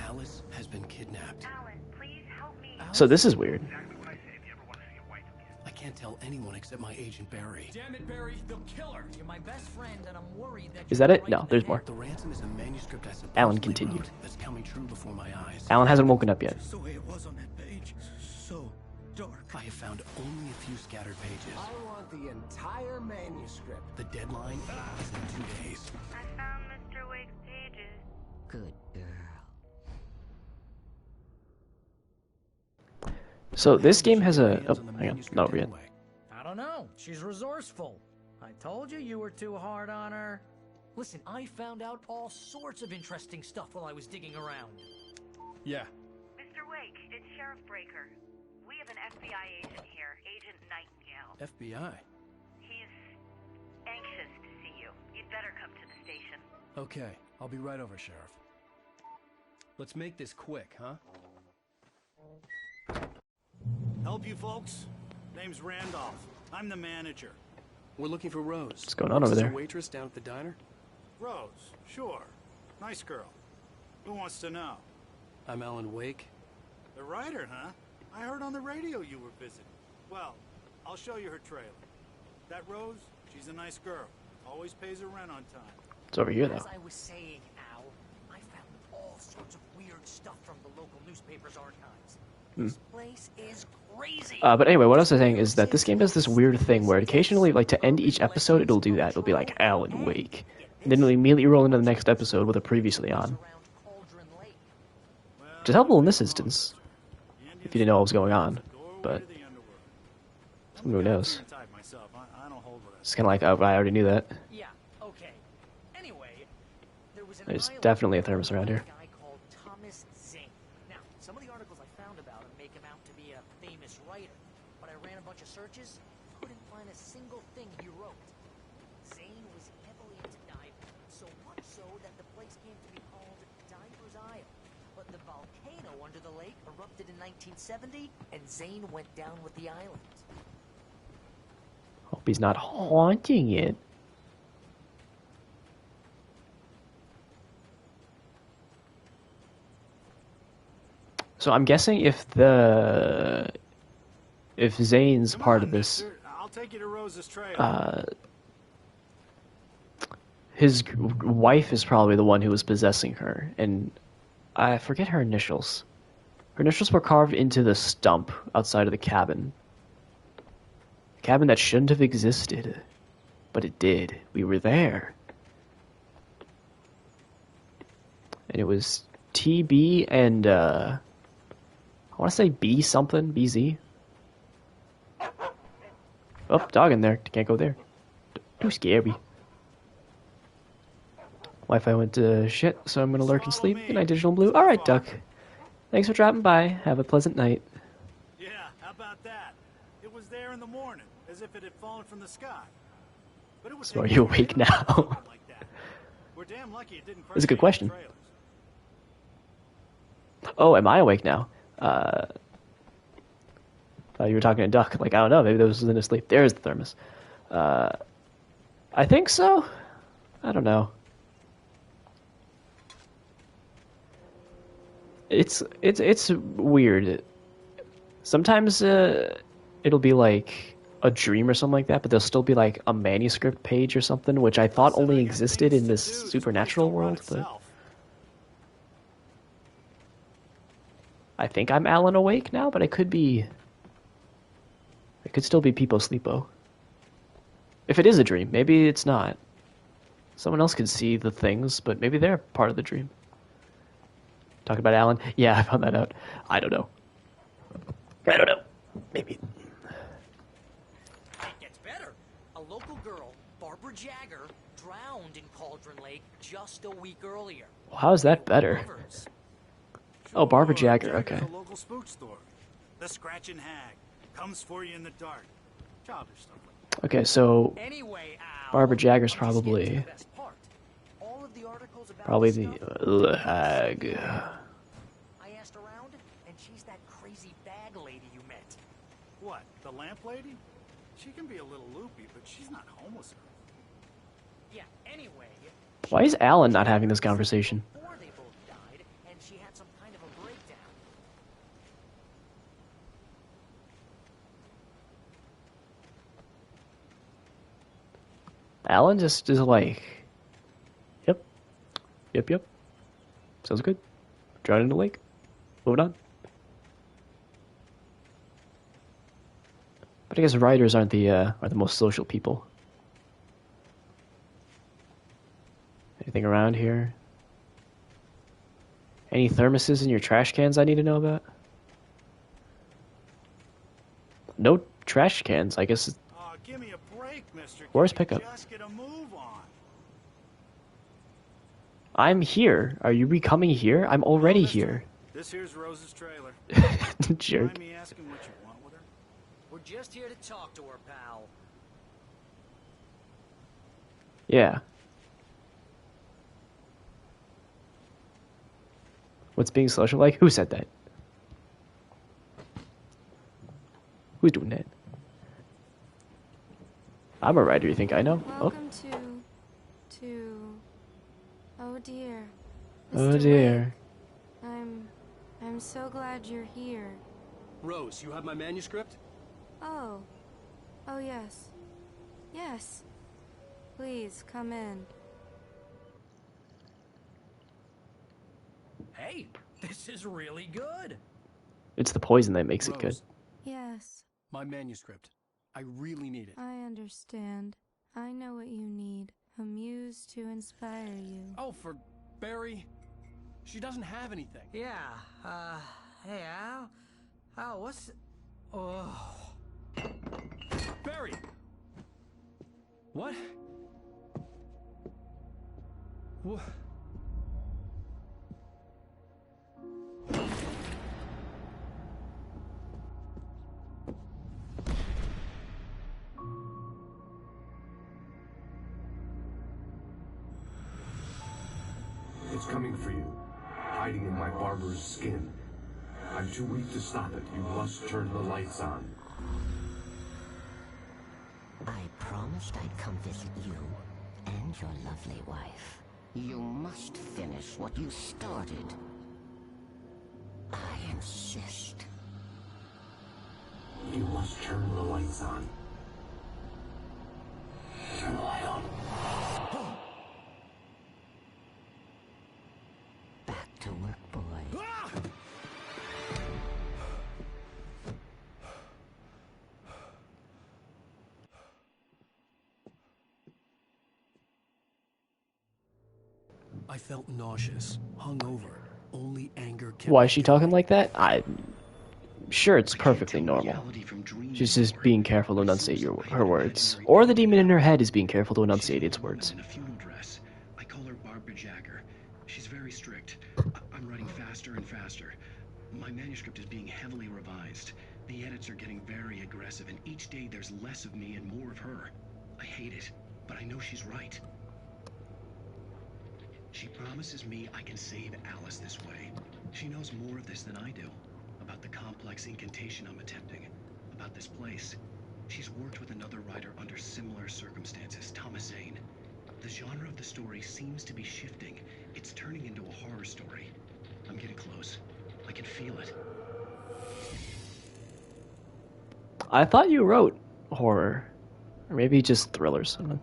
Alice has been kidnapped. Alan, please help me. So this is weird. Exactly what I say if you ever want to see a wife again. I can't tell anyone except my agent Barry. Damn it, Barry, they'll kill her. You're my best friend, and I'm worried that Is you're that it? right No, in the there's head. more. The ransom is a manuscript I supposedly Alan continued. wrote that's coming true before my eyes. Alan hasn't woken up yet. Just the way it was on that page. So dark. I have found only a few scattered pages. I want the entire manuscript. The deadline is in 2 days. I found Mr. Wake's pages. Good girl. So this game has a... Oh, Hands on the hang on. manuscript Not over yet. anyway. I don't know. She's resourceful. I told you were too hard on her. Listen, I found out all sorts of interesting stuff while I was digging around. Yeah. Mr. Wake, it's Sheriff Breaker. We have an FBI agent here, Agent Nightingale. FBI. He's anxious to see you. You'd better come to the station. Okay, I'll be right over, Sheriff. Let's make this quick, huh? Help you folks? Name's Randolph. I'm the manager. We're looking for Rose. What's going on over Is this there? a waitress down at the diner? Rose, sure. Nice girl. Who wants to know? I'm Alan Wake. The writer, huh? I heard on the radio you were visiting. Well, I'll show you her trailer. That Rose, she's a nice girl. Always pays her rent on time. It's over here, As though. I was saying, Al, I found all sorts of weird stuff from the local newspaper's archives. This place is crazy. But anyway, what I was saying is that this game does this weird thing where occasionally, like, to end each episode, it'll do that. It'll be like, Alan Wake. And then it'll immediately roll into the next episode with it previously on. Around Cauldron Lake. Which is helpful in this instance, if you didn't know what was going on. But who knows? Myself. I don't hold It's kind of like, oh, I already knew that. Yeah, okay. Anyway, there was an There's island definitely a thermos around here. by a guy called Thomas Zane. Now, some of the articles I found about him make him out to be a famous writer, but I ran a bunch of searches, couldn't find a single thing he wrote. Zane was heavily into diving, so much so that the place came to be called Diver's Isle. But the volcano under the lake erupted in 1970, and Zane went down with the island. Hope he's not haunting it. So I'm guessing if Zane's part of this, I'll take you to Rose's trailer. his wife is probably the one who was possessing her, and I forget her initials. Her initials were carved into the stump outside of the cabin. A cabin that shouldn't have existed, but it did. We were there. And it was TB and, I want to say B something, BZ. Oh, dog in there. Can't go there. Too scary. Wi-Fi went to shit, so I'm gonna lurk and sleep. Good night, Digital Blue. Alright, Duck. Thanks for dropping by. Have a pleasant night. Yeah, how about that? It was there in the morning, as if it had fallen from the sky. But it was So are you awake now? like that. We're damn lucky it didn't crush That's a good any question. trailers. Oh, am I awake now? Thought you were talking to Duck. Like, I don't know, maybe that was in his sleep. There's the thermos. I think so? I don't know. It's weird. Sometimes it'll be like a dream or something like that, but there'll still be like a manuscript page or something, which I thought only existed in this supernatural world, but I think I'm Alan awake now, but I could be... It could still be Peepo Sleepo. If it is a dream, maybe it's not. Someone else could see the things, but maybe they're part of the dream. Talking about Alan? Yeah, I found that out. I don't know. I don't know. Maybe. It gets better. A local girl, Barbara Jagger, drowned in Cauldron Lake just a week earlier. Well, how is that better? Rivers. Oh, Barbara Jagger, Jagger's okay. a local spook store. The Scratching Hag comes for you in the dark. Childish stuff like that. Okay, so Anyway, Al, Barbara Jagger's I'm just getting to probably the best part. All of the articles about probably this the stuff- hag. I asked around, and she's that crazy bag lady you met. What, the lamp lady? She can be a little loopy, but she's not homeless. Yeah, anyway. Why is Alan not having this conversation? Before they both died, and she had some kind of a breakdown. Alan just is like, yep, yep. Sounds good. Drown in the lake. Moving on. But I guess writers aren't the most social people. Anything around here? Any thermoses in your trash cans I need to know about? No trash cans. I guess. Oh, give me a break, mister. Where's Can you pickup? Just get a move on. I'm here. Are you coming here? I'm already Mister, here. This here's Rose's trailer. Jerk. Mind me asking what you want with her? We're just here to talk to her, pal. Yeah. What's being social like? Who said that? Who's doing that? I'm a writer, you think I know? Oh, Welcome to... Oh dear. oh Mr. dear. Wake, I'm so glad you're here. Rose, you have my manuscript? Oh. Oh yes. Yes. Please, come in. Hey, this is really good. It's the poison that makes it good. Rose, Yes, my manuscript. I really need it. I understand. I know what you need. A muse to inspire you. Oh, for Barry? She doesn't have anything. Yeah, hey, Al? Al, what's... Oh... Barry! What? What? It's coming for you, hiding in my barber's skin. I'm too weak to stop it. You must turn the lights on. I promised I'd come visit you and your lovely wife. You must finish what you started. I insist. You must turn the lights on. Turn the light on. Back to work, boy. I felt nauseous, hungover. Only anger kept Why me is she going. talking like that? I'm sure it's perfectly normal. She's just being careful to enunciate her words. Or the demon in her head is being careful to enunciate its words. In a funeral dress. I call her Barbara Jagger. She's very strict. I'm writing faster and faster. My manuscript is being heavily revised. The edits are getting very aggressive, and each day there's less of me and more of her. I hate it, but I know she's right. She promises me I can save Alice this way. She knows more of this than I do. About the complex incantation I'm attempting. About this place. She's worked with another writer under similar circumstances, Thomas Zane. The genre of the story seems to be shifting. It's turning into a horror story. I'm getting close. I can feel it. I thought you wrote horror. Or maybe just thrillers. I don't know.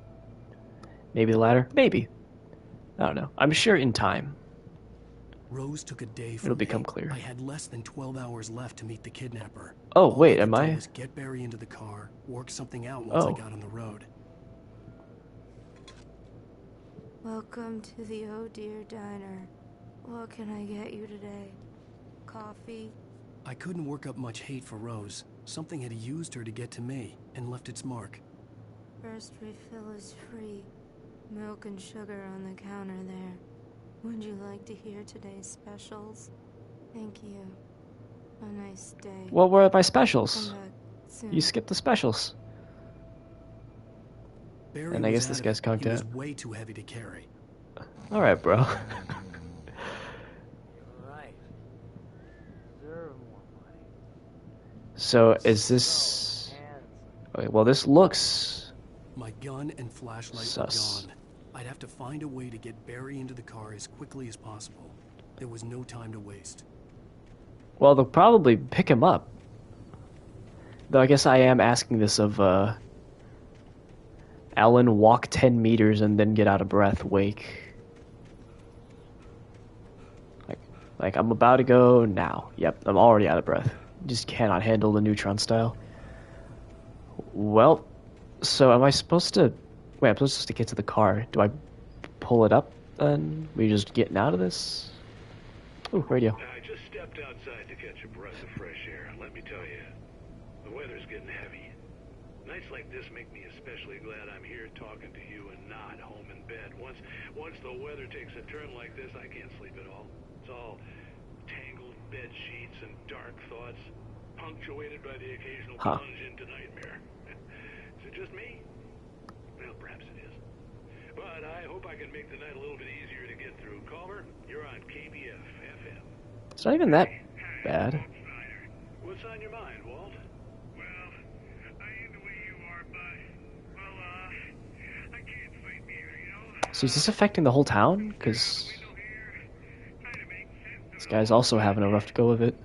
Maybe the latter? Maybe. I don't know. I'm sure in time. Rose took a day from It'll become me. clear. I had less than 12 hours left to meet the kidnapper. Oh, All wait, I am could do I? was get Barry into the car, work something out once I Oh. got on the road. Welcome to the Oh Dear Diner. What can I get you today? Coffee? I couldn't work up much hate for Rose. Something had used her to get to me and left its mark. First refill is free. Milk and sugar on the counter there. Would you like to hear today's specials? Thank you. A nice day. What were my specials? Come back soon. You skipped the specials. Barry And I guess was this adamant guy's conked he was out. way too heavy to carry. Alright, bro. Right. Deserve more money. So, is this... Okay, well, this looks... My gun and flashlight Sus. were gone. I'd have to find a way to get Barry into the car as quickly as possible. There was no time to waste. Well, they'll probably pick him up. Though I guess I am asking this of, Alan, walk 10 meters and then get out of breath, wake. Like, I'm about to go now. Yep, I'm already out of breath. Just cannot handle the neutron style. Well, so am I supposed to... Wait, I'm supposed to get to the car. Do I pull it up then? We just getting out of this? Ooh, radio. I just stepped outside to catch a breath of fresh air. Let me tell you, the weather's getting heavy. Nights like this make me especially glad I'm here talking to you and not home in bed. Once the weather takes a turn like this, I can't sleep at all. It's all tangled bed sheets and dark thoughts, punctuated by the occasional plunge into nightmare. Is it just me? Well, perhaps it is. But I hope I can make the night a little bit easier to get through. Caller, you're on KBF FM. It's not even that bad. What's on your mind, Walt? Well, I ain't the way you are, but, well, I can't sleep here, you know? So is this affecting the whole town? Because this guy's also having a rough go of it.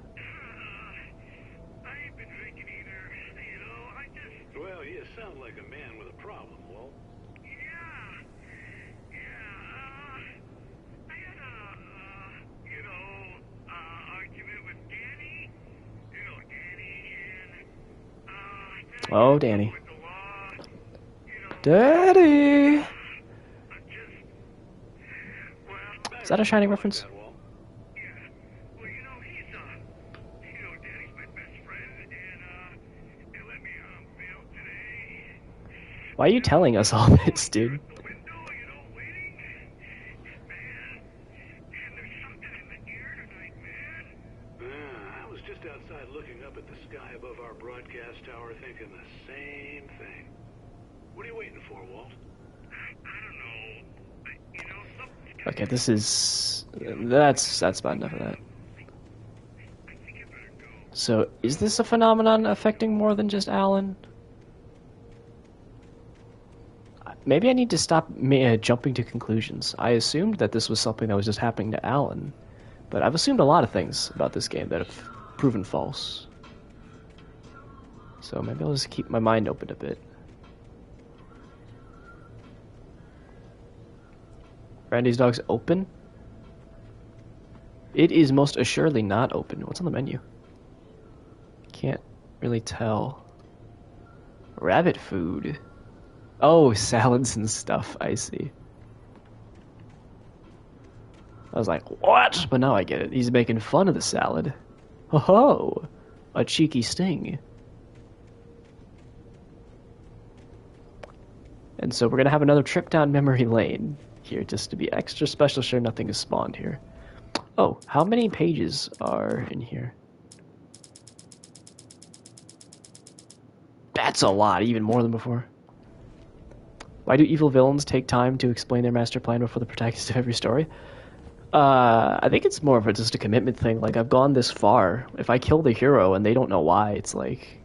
I ain't been drinking either, you know, I just... Well, you sound like a man with a problem, Walt. I had a, argument with Danny. You know, Danny, and, Oh, Danny. Daddy! Is that a Shining reference? Why are you telling us all this, dude? I was just outside looking up at the sky above our broadcast tower thinking the same thing. What are you waiting for, Walt? Okay, this is... That's about enough of that. So, is this a phenomenon affecting more than just Alan? Maybe I need to stop jumping to conclusions. I assumed that this was something that was just happening to Alan, but I've assumed a lot of things about this game that have proven false. So maybe I'll just keep my mind open a bit. Randy's dog's open? It is most assuredly not open. What's on the menu? Can't really tell. Rabbit food. Oh, salads and stuff. I see. I was like, what? But now I get it. He's making fun of the salad. Ho-ho! A cheeky sting. And so we're going to have another trip down memory lane here, just to be extra special sure nothing is spawned here. Oh, how many pages are in here? That's a lot, even more than before. Why do evil villains take time to explain their master plan before the protagonist of every story? I think it's more of just a commitment thing. Like, I've gone this far. If I kill the hero and they don't know why, it's like...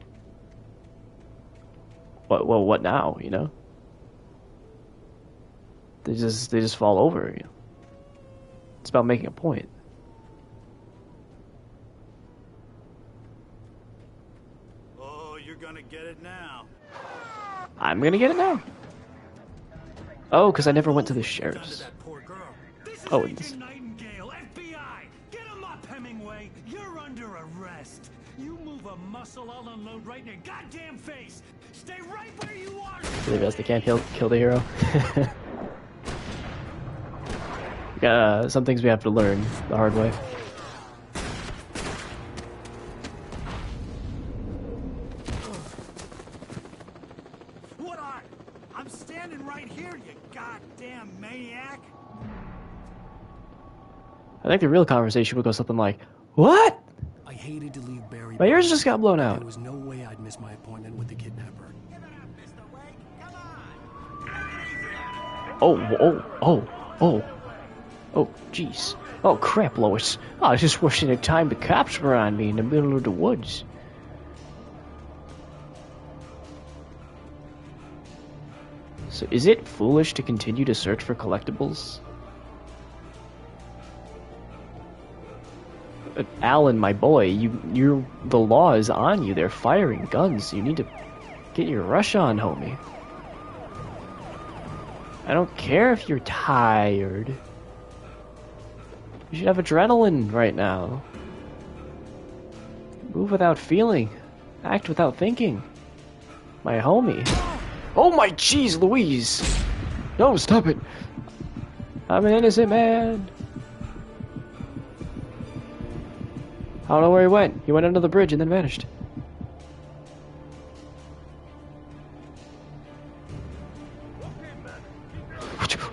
what now, you know? They just fall over, you know? It's about making a point. Oh, you're gonna get it now. I'm gonna get it now. Oh, because I never went to the sheriff's. Oh, it's... Nightingale, FBI! Get him up, Hemingway! You're under arrest! You move a muscle, I'll unload right in your goddamn face! Stay right where you are! Really best they can't kill the hero. Some things we have to learn the hard way. What are? I'm standing right here, you goddamn maniac! I think the real conversation would go something like, "What? I hated to leave Barry. My ears just got blown out." There was no way I'd miss my appointment with the kidnapper. Oh, jeez. Oh, crap, Lois. I was just wishing the time the cops were on me in the middle of the woods. So, is it foolish to continue to search for collectibles? Alan, my boy, the law is on you. They're firing guns. You need to get your rush on, homie. I don't care if you're tired. You should have adrenaline right now. Move without feeling. Act without thinking. My homie. Oh my jeez Louise! No, stop it! I'm an innocent man. I don't know where he went. He went under the bridge and then vanished.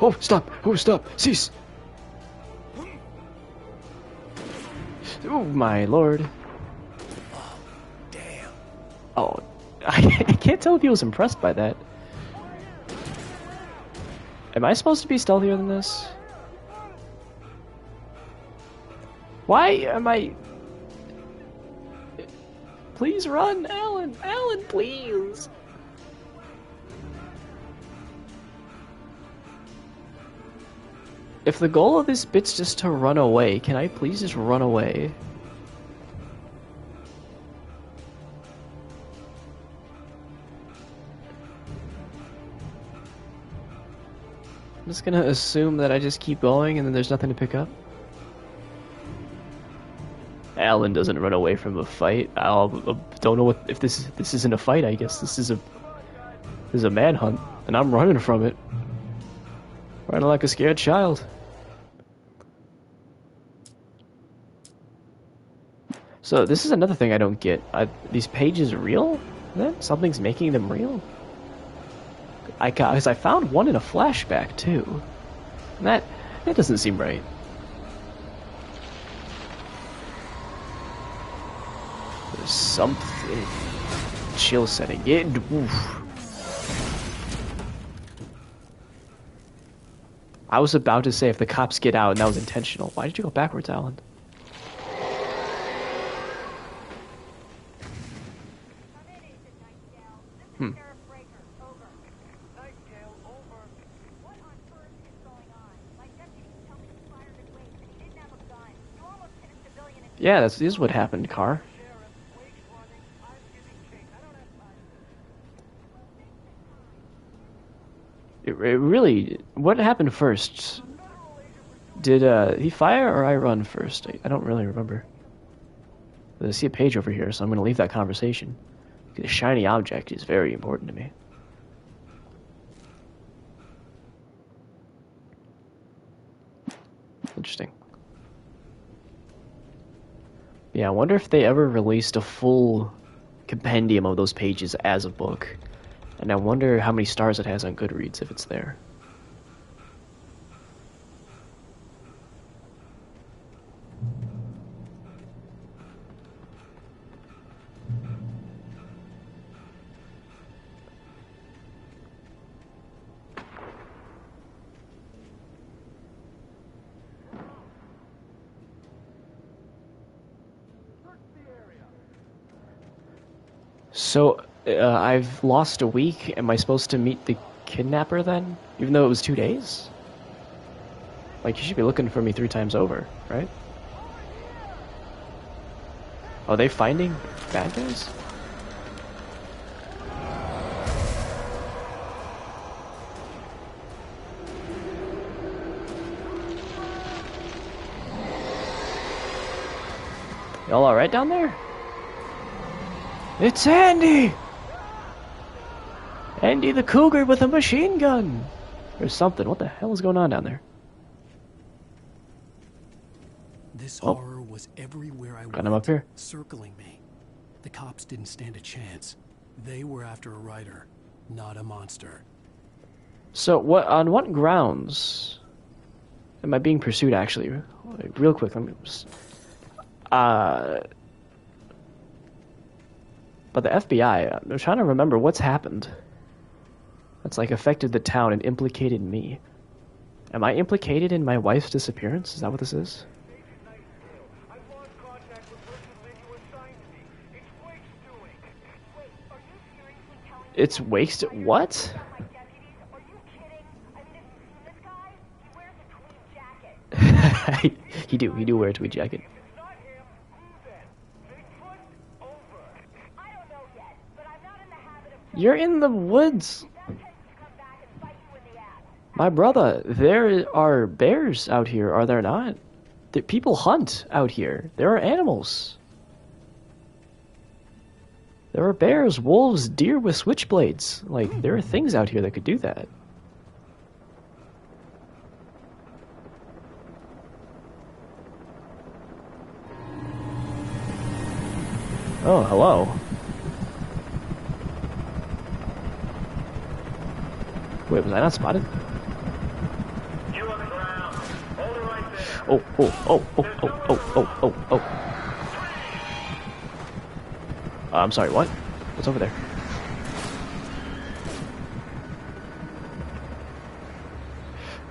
Oh, stop! Oh, stop! Cease! Oh, my lord. Oh, damn. Oh, I can't tell if he was impressed by that. Am I supposed to be stealthier than this? Why am I... Please run, Alan! Alan, please! If the goal of this bit's just to run away, can I please just run away? I'm just gonna assume that I just keep going and then there's nothing to pick up. Alan doesn't run away from a fight. I don't know if this isn't a fight. I guess this is a manhunt, and I'm running from it, running like a scared child. So this is another thing I don't get. These pages real? Then something's making them real. Because I found one in a flashback too. And that doesn't seem right. There's something. Chill setting. Oof. I was about to say if the cops get out and that was intentional. Why did you go backwards, Alan? Hmm. Yeah, this is what happened, Car. It really... What happened first? Did he fire or I run first? I don't really remember. I see a page over here, so I'm going to leave that conversation. The shiny object is very important to me. Interesting. Yeah, I wonder if they ever released a full compendium of those pages as a book. And I wonder how many stars it has on Goodreads if it's there. So, I've lost a week. Am I supposed to meet the kidnapper then? Even though it was 2 days? Like, you should be looking for me 3 times over, right? Are they finding bad guys? Y'all alright down there? It's Andy! Andy the Cougar with a machine gun! Or something. What the hell is going on down there? This horror was everywhere I went, up here. circling me. The cops didn't stand a chance. They were after a writer, not a monster. So, on what grounds am I being pursued, actually? Like, real quick, let me just... But the FBI, I'm trying to remember what's happened that's, like, affected the town and implicated me. Am I implicated in my wife's disappearance? Is that what this is? It's Wake's... What? He do wear a tweed jacket. You're in the woods. My brother, there are bears out here, are there not? People hunt out here. There are animals. There are bears, wolves, deer with switchblades. Like, there are things out here that could do that. Oh, hello. Wait, was I not spotted? You on the ground. Hold it right there. Oh. I'm sorry, what? What's over there?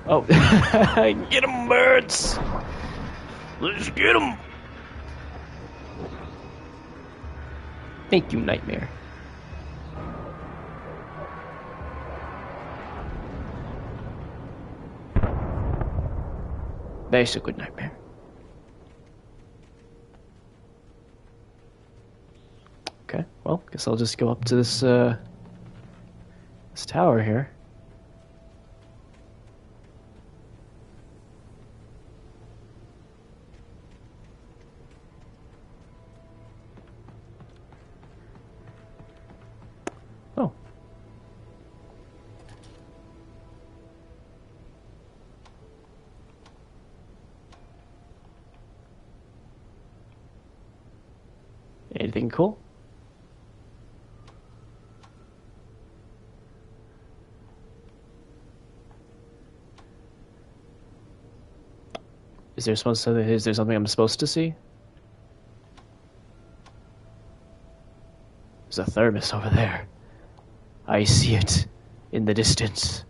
Oh. Get 'em, birds! Let's get 'em! Thank you, Nightmare. That's a good nightmare. Okay, well, guess I'll just go up to this tower here. Oh. Anything cool? Is there something I'm supposed to see? There's a thermos over there. I see it in the distance.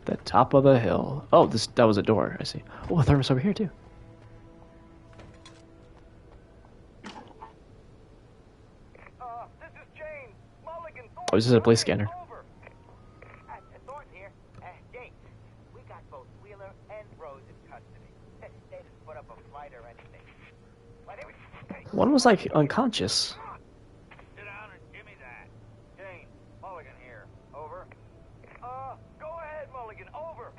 The top of the hill. Oh, that was a door. I see. Oh, a thermos over here too. This is Jane. Mulligan. Oh, this is a police scanner. Thornton here. Jane, we got both Wheeler and Rose in custody. They didn't put up a fight or anything. But it was... One was like unconscious. Sit down and give me that. Jane, Mulligan here. Over. Go ahead, Mulligan. Over.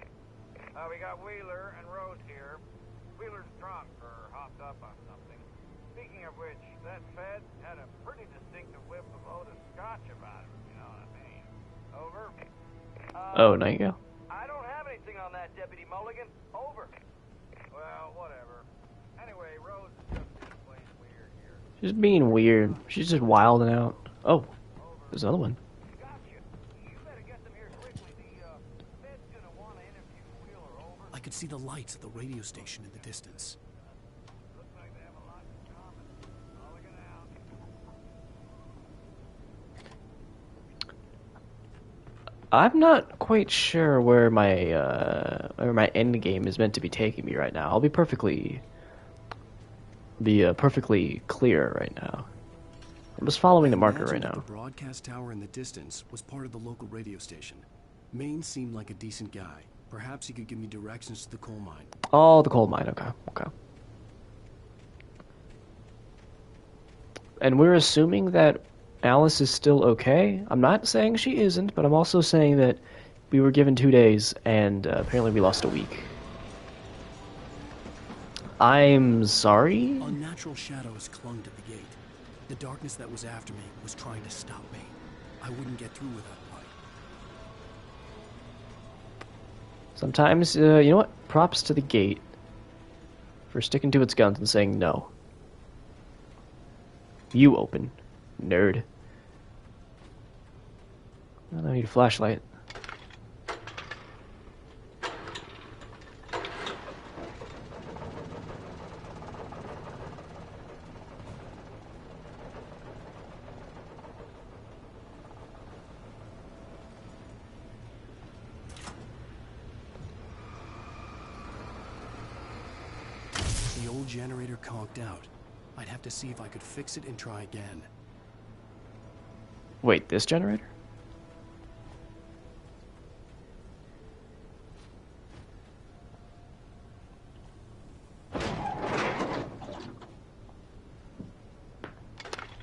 We got Wheeler and Rose here. Wheeler's drunk or hopped up on something. Speaking of which, that Fed had a pretty distinctive whiff of Otis Scotch about him, you know what I mean? Over. Oh, now you go. I don't have anything on that, Deputy Mulligan. Over. Well, whatever. Anyway, Rose is just being plain weird here. She's being weird. She's just wilding out. Oh, there's another one. I could see the lights at the radio station in the distance. I'm not quite sure where my end game is meant to be taking me right now. I'll be perfectly clear right now. I'm just following the marker right now. The broadcast tower in the distance was part of the local radio station. Maine seemed like a decent guy. Perhaps he could give me directions to the coal mine. Oh, the coal mine. Okay. And we're assuming that Alice is still okay. I'm not saying she isn't, but I'm also saying that we were given 2 days, and apparently we lost a week. I'm sorry? Unnatural shadows clung to the gate. The darkness that was after me was trying to stop me. I wouldn't get through without light. Sometimes, you know what? Props to the gate for sticking to its guns and saying no. You open, nerd. I need a flashlight. The old generator conked out. I'd have to see if I could fix it and try again. Wait, this generator?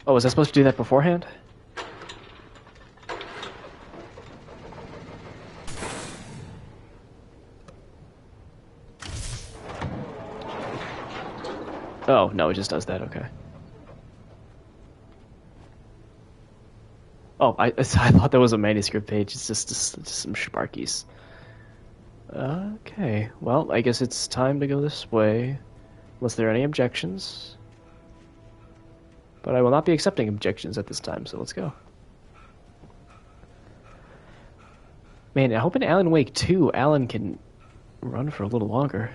Oh, was I supposed to do that beforehand? Oh, no, it just does that, okay. Oh, I thought that was a manuscript page. It's just some Sparkies. Okay, well, I guess it's time to go this way. Unless there are any objections. But I will not be accepting objections at this time, so let's go. Man, I hope in Alan Wake 2, Alan can run for a little longer.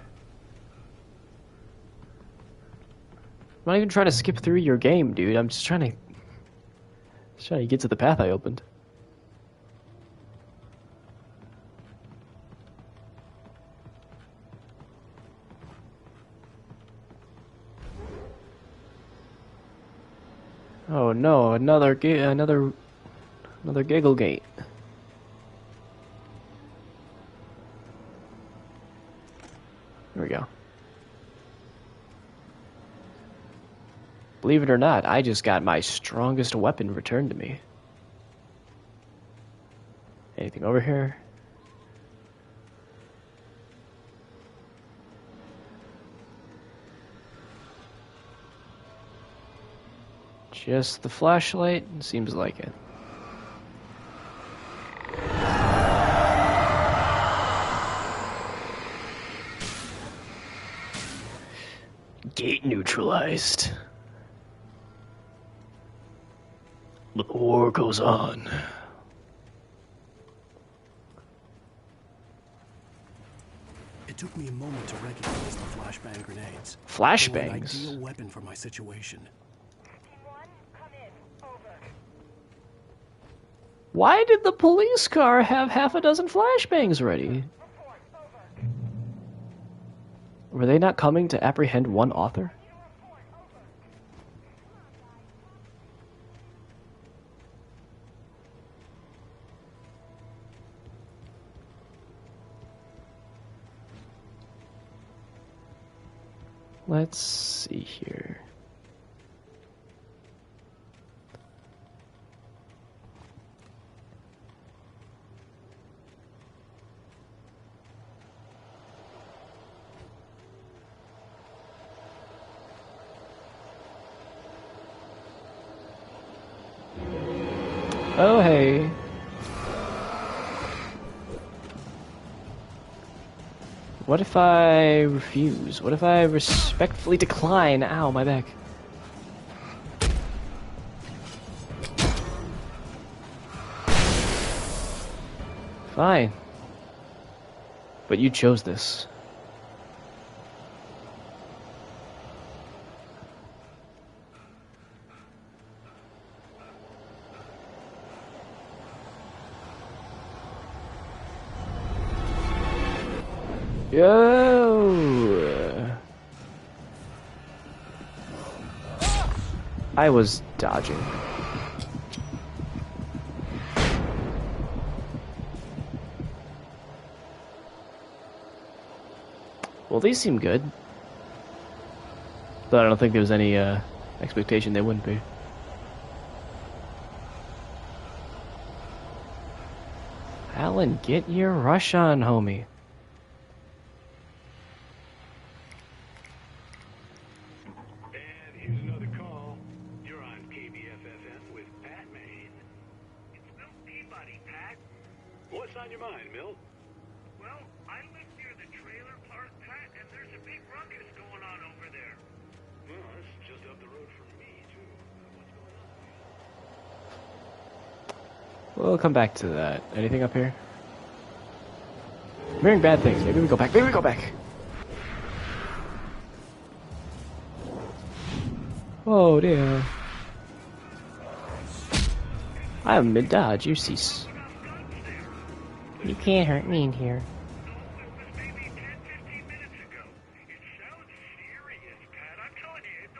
I'm not even trying to skip through your game, dude. I'm just trying to get to the path I opened. Oh no, another giggle gate. There we go. Believe it or not, I just got my strongest weapon returned to me. Anything over here? Just the flashlight? Seems like it. Gate neutralized. The war goes on. took me a moment to recognize the flashbang grenades. Flashbangs? They were an ideal weapon for my situation. Why did the police car have half a dozen flashbangs ready? Were they not coming to apprehend one author? Let's see here. Oh, hey. What if I refuse? What if I respectfully decline? Ow, my back. Fine. But you chose this. Yo! I was dodging. Well, these seem good. But I don't think there was any expectation they wouldn't be. Alan, get your rush on, homie. We'll come back to that. Anything up here? I'm hearing bad things. Maybe we go back. Maybe we go back. Oh dear. I'm mid-dodge. You cease. You can't hurt me in here.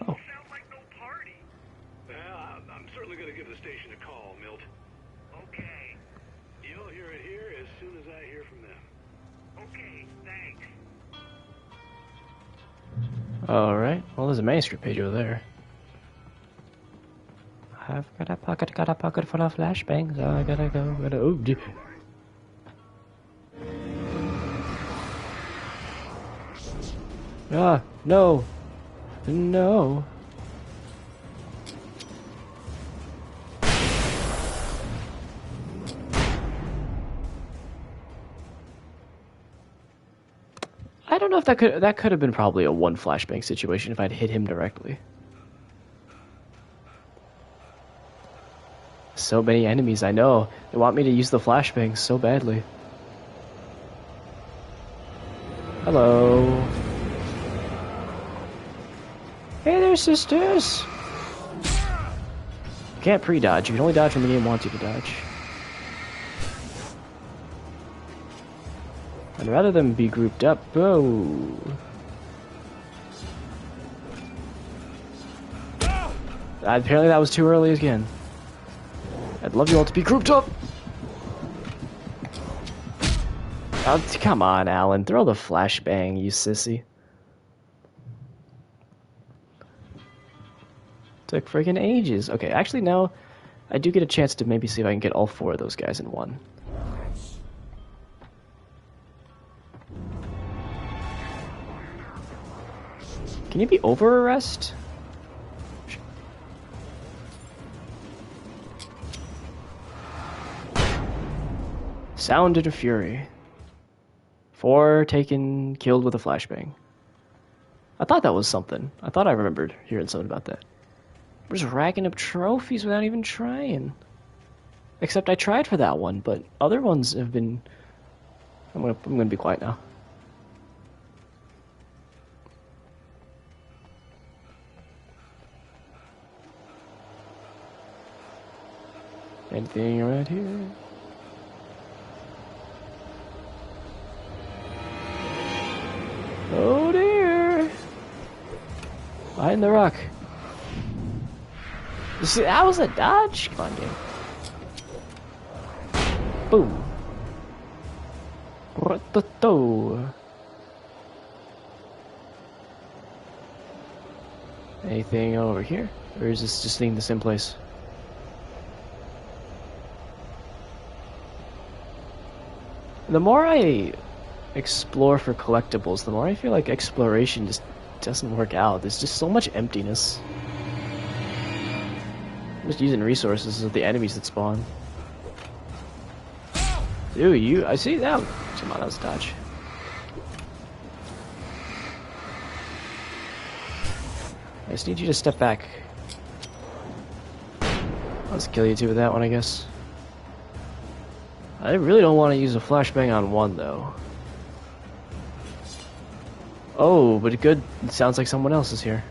Oh. I'm certainly going to give the station a call, Milt. Okay. You'll hear it here as soon as I hear from them. Okay, thanks. Alright. Well, there's a manuscript page over there. I've got a pocket full of flashbangs. I gotta go. Oh, dear. Ah, no. No. I don't know if that could have been probably a one flashbang situation if I'd hit him directly. So many enemies, I know. They want me to use the flashbang so badly. Hello. Hey there, sisters! You can't pre-dodge. You can only dodge when the game wants you to dodge. And rather than be grouped up, oh. Apparently that was too early again. I'd love you all to be grouped up! Oh, come on, Alan. Throw the flashbang, you sissy. Took friggin' ages. Okay, actually, no. I do get a chance to maybe see if I can get all four of those guys in one. Can you be over arrest? Sounded of fury. 4 taken, killed with a flashbang. I thought that was something. I thought I remembered hearing something about that. We're just racking up trophies without even trying. Except I tried for that one, but other ones have been... I'm gonna be quiet now. Anything around here? Oh dear! Behind the rock. You see, that was a dodge? Come on, game. Boom. Rototo. Anything over here? Or is this just staying the same place? The more I explore for collectibles, the more I feel like exploration just doesn't work out. There's just so much emptiness. I'm just using resources of the enemies that spawn. Dude, I see that. Come on, that was a dodge. I just need you to step back. I'll just kill you two with that one, I guess. I really don't want to use a flashbang on one, though. Oh, but good. It sounds like someone else is here.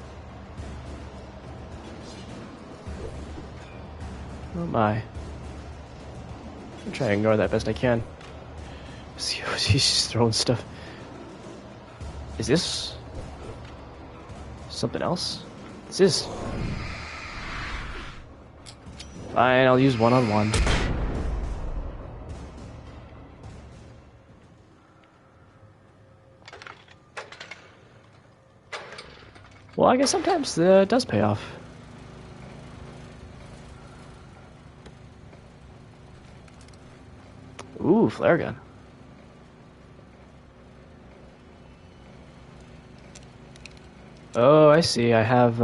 Oh my. I'm trying to ignore that best I can. He's just throwing stuff. Is this something else? What's this? Fine, I'll use one-on-one. Well, I guess sometimes it does pay off. Ooh, flare gun. Oh, I see. I have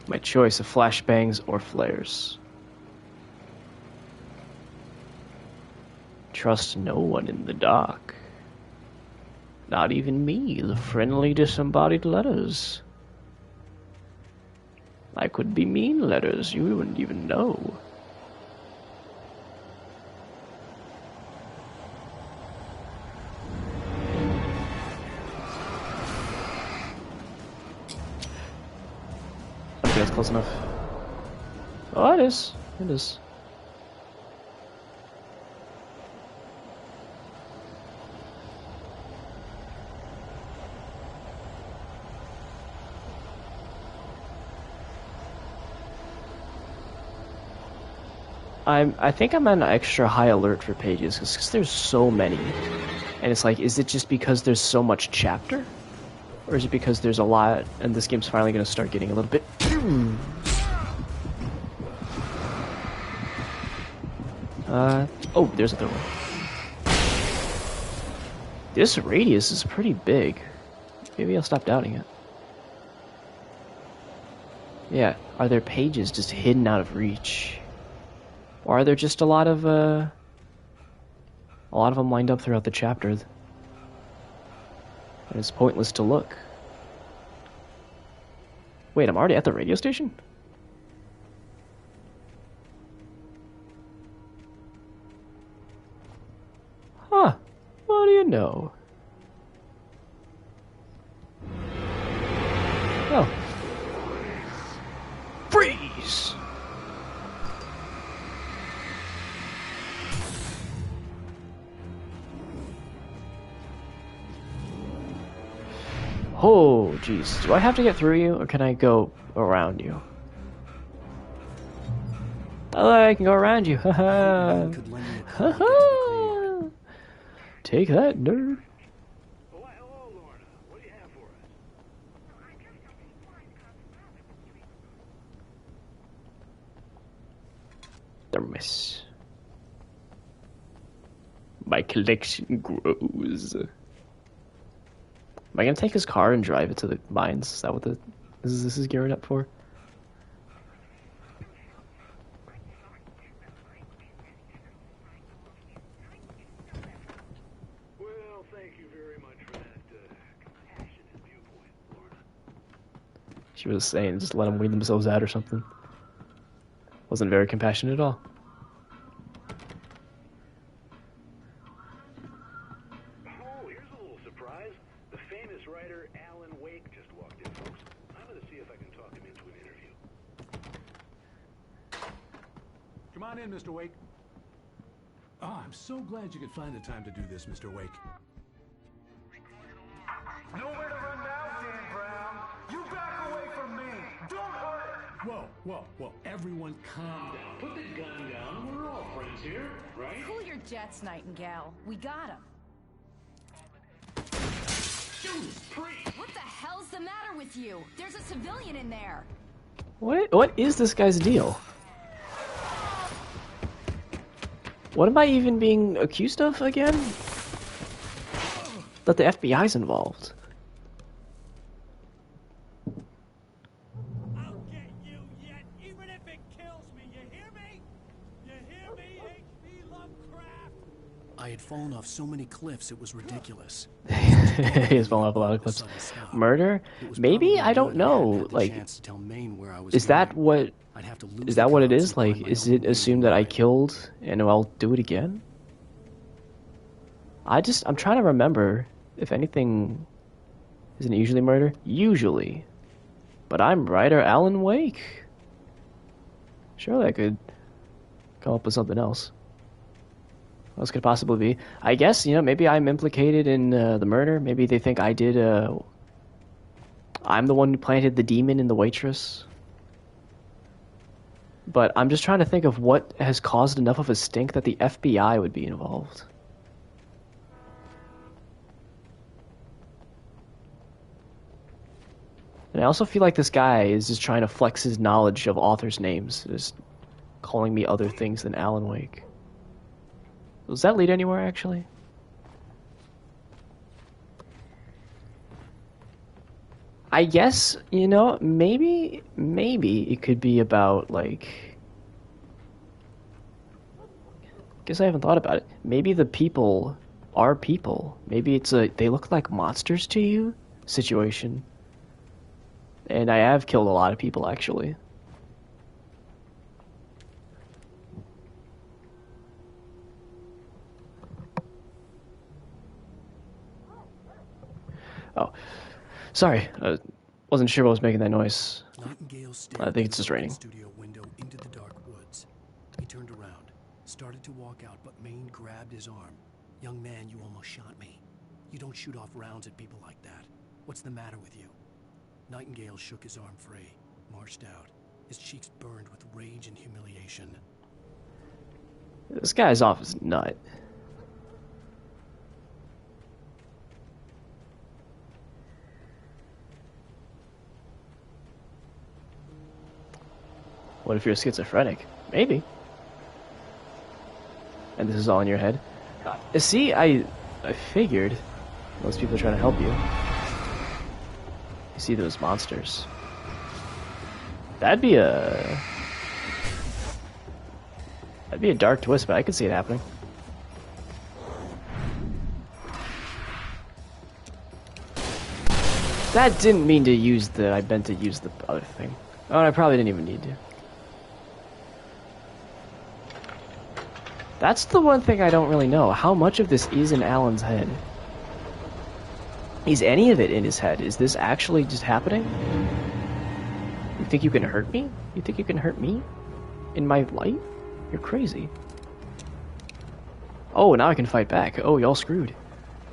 my choice of flashbangs or flares. Trust no one in the dark. Not even me, the friendly disembodied letters. I could be mean letters, you wouldn't even know. I think that's close enough. Oh, it is. It is. I think I'm on extra high alert for pages because there's so many, and it's like, is it just because there's so much chapter, or is it because there's a lot and this game's finally going to start getting a little bit? Oh, there's a third one. This radius is pretty big. Maybe I'll stop doubting it. Yeah, are there pages just hidden out of reach? Or are there just a lot of them lined up throughout the chapter? And it's pointless to look. Wait, I'm already at the radio station? Huh. What do you know? Oh. Freeze! Oh, jeez. Do I have to get through you, or can I go around you? Oh, I can go around you. Haha. Haha. Take that, nerd. Thermos. My collection grows. Am I gonna take his car and drive it to the mines? Is that what this is gearing up for? Well, thank you very much for that compassionate viewpoint, Lorna. She was saying just let them weed themselves out or something. Wasn't very compassionate at all. Oh, here's a little surprise. The famous writer Alan Wake just walked in, folks. I'm gonna see if I can talk him into an interview. Come on in, Mr. Wake. Oh, I'm so glad you could find the time to do this, Mr. Wake. Nowhere to run now, Dan Brown. You back away from me. Don't hurt it. Whoa. Everyone calm down. Put the gun down. We're all friends here, right? Cool your jets, Nightingale. We got him. Judas Priest! What the hell's the matter with you? There's a civilian in there. What is this guy's deal? What am I even being accused of again? That the FBI's involved. I'll get you yet, even if it kills me. You hear me? You hear me, H.P. Lovecraft? I had fallen off so many cliffs it was ridiculous. He has fallen off a lot of cliffs. Murder? Maybe? I don't know. Like, is that what it is? Like, is it assumed that I killed and I'll do it again? I'm trying to remember if anything. Isn't it usually murder? Usually. But I'm writer Alan Wake. Surely I could come up with something else. What else could it possibly be? I guess, maybe I'm implicated in the murder. Maybe they think I did, I'm the one who planted the demon in the waitress. But I'm just trying to think of what has caused enough of a stink that the FBI would be involved. And I also feel like this guy is just trying to flex his knowledge of authors' names, just calling me other things than Alan Wake. Does that lead anywhere, actually? I guess, maybe it could be about, like... Guess I haven't thought about it. Maybe the people are people. Maybe it's a they look like monsters to you situation. And I have killed a lot of people, actually. Oh, sorry. Wasn't sure what was making that noise. I think it's just raining. Studio window into the dark woods. He turned around, started to walk out, but Maine grabbed his arm. Young man, you almost shot me. You don't shoot off rounds at people like that. What's the matter with you? Nightingale shook his arm free, marched out. His cheeks burned with rage and humiliation. This guy's off his nut. What if you're schizophrenic? Maybe. And this is all in your head? See, I figured those people are trying to help you. You see those monsters. That'd be a dark twist, but I could see it happening. That didn't mean to use the... I meant to use the other thing. Oh, and I probably didn't even need to. That's the one thing I don't really know. How much of this is in Alan's head? Is any of it in his head? Is this actually just happening? You think you can hurt me? You think you can hurt me? In my light? You're crazy. Oh, now I can fight back. Oh, y'all screwed.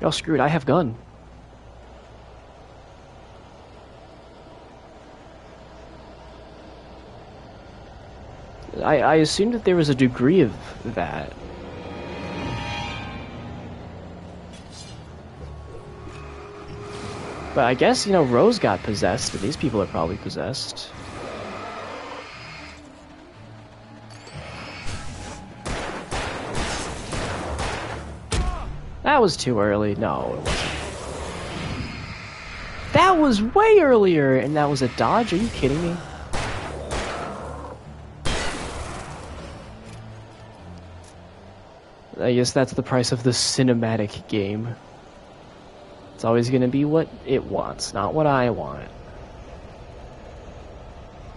Y'all screwed. I have gun. I assumed that there was a degree of that. But I guess, Rose got possessed, but these people are probably possessed. That was too early. No, it wasn't. That was way earlier, and that was a dodge? Are you kidding me? I guess that's the price of the cinematic game. It's always going to be what it wants, not what I want.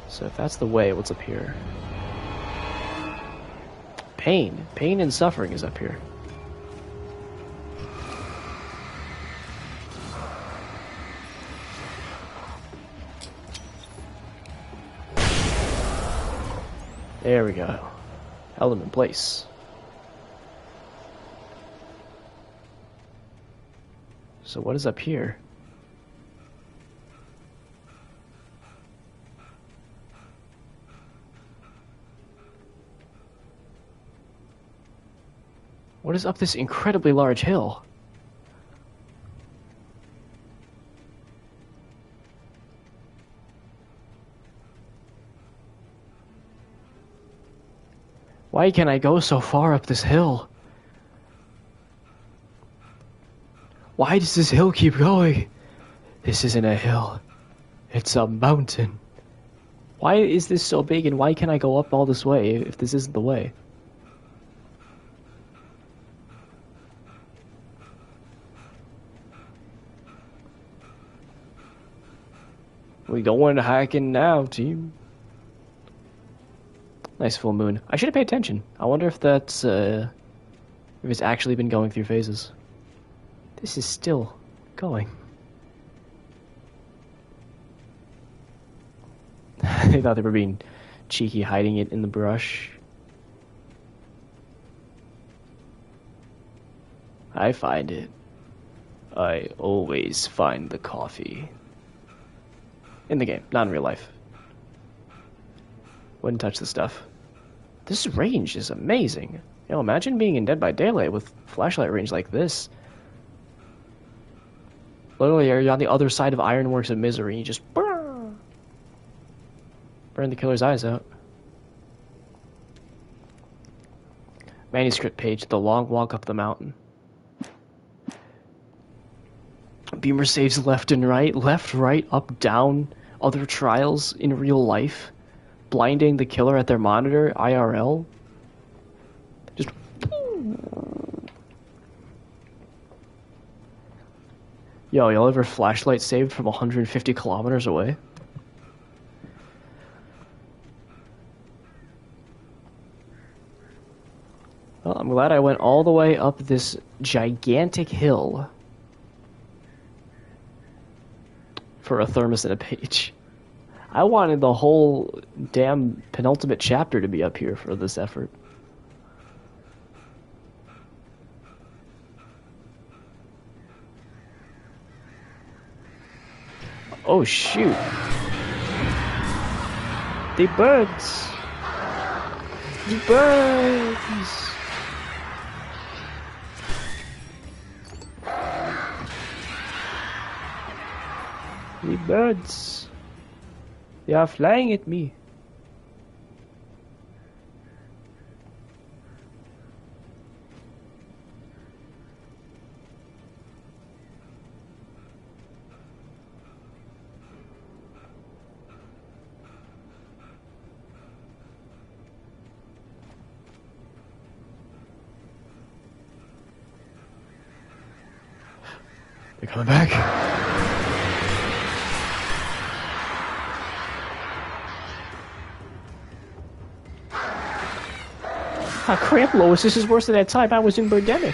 So if that's the way, what's up here? Pain. Pain and suffering is up here. There we go. held him in place. So what is up here? What is up this incredibly large hill? Why can I go so far up this hill? Why does this hill keep going? This isn't a hill. It's a mountain. Why is this so big and why can I go up all this way if this isn't the way? We going hiking now, team. Nice full moon. I should have paid attention. I wonder if that's, if it's actually been going through phases. This is still going. They thought they were being cheeky, hiding it in the brush. I find it. I always find the coffee. In the game, not in real life. Wouldn't touch the stuff. This range is amazing. You know, imagine being in Dead by Daylight with flashlight range like this. Literally, you're on the other side of Ironworks of Misery, and you just burn the killer's eyes out. Manuscript page, The Long Walk Up the Mountain. Beamer saves left and right, left, right, up, down, other trials in real life. Blinding the killer at their monitor, IRL. Just... Yo, y'all ever flashlight saved from 150 kilometers away? Well, I'm glad I went all the way up this gigantic hill for a thermos and a page. I wanted the whole damn penultimate chapter to be up here for this effort. Oh shoot. The birds. The birds. The birds. They are flying at me. They're coming back. Ah, crap, Lois, this is worse than that time I was in Birdemic.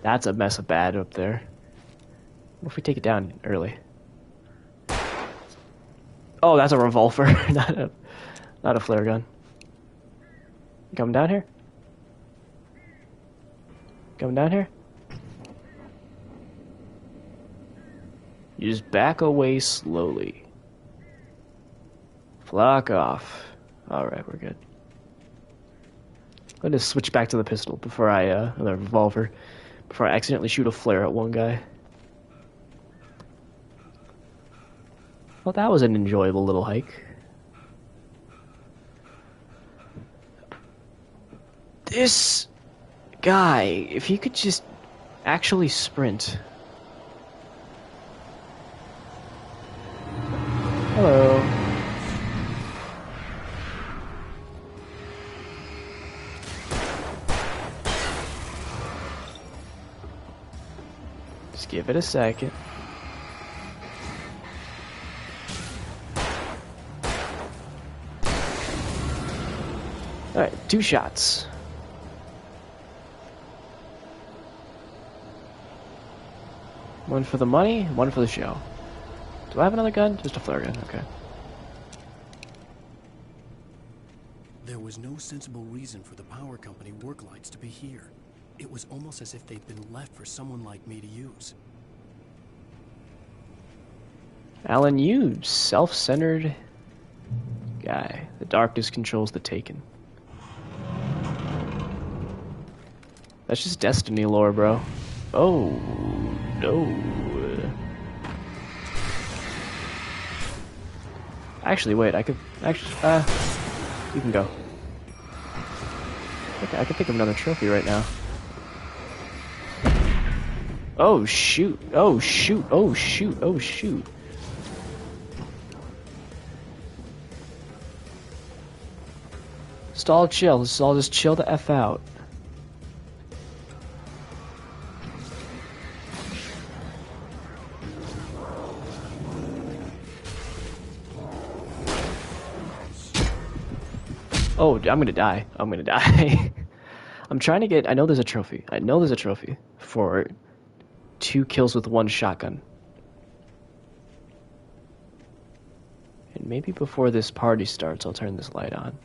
That's a mess of bad up there. What if we take it down early? Oh, that's a revolver, not a flare gun. You coming down here? Coming down here? You just back away slowly. Flock off. Alright, we're good. I'm gonna switch back to the pistol before the revolver, before I accidentally shoot a flare at one guy. Well, that was an enjoyable little hike. This guy, if he could just actually sprint. Hello. Just give it a second. Alright, 2 shots. One for the money, one for the show. Do I have another gun? Just a flare gun, okay. There was no sensible reason for the power company work lights to be here. It was almost as if they'd been left for someone like me to use. Alan, you self-centered guy. The darkness controls the taken. That's just Destiny lore, bro. Oh, no. Actually, wait, I could... Actually, you can go. Okay, I can think of another trophy right now. Oh, shoot. Oh, shoot. Oh, shoot. Oh, shoot. Let's all chill. Let's all just chill the F out. Oh, I'm gonna die. I'm gonna die. I'm trying to get... I know there's a trophy. I know there's a trophy for 2 kills with 1 shotgun. And maybe before this party starts, I'll turn this light on.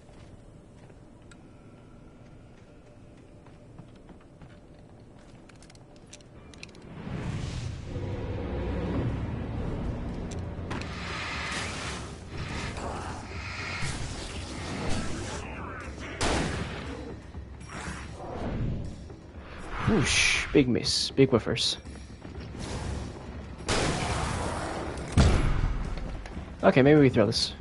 Whoosh, big miss, big whiffers. Okay, maybe we throw this.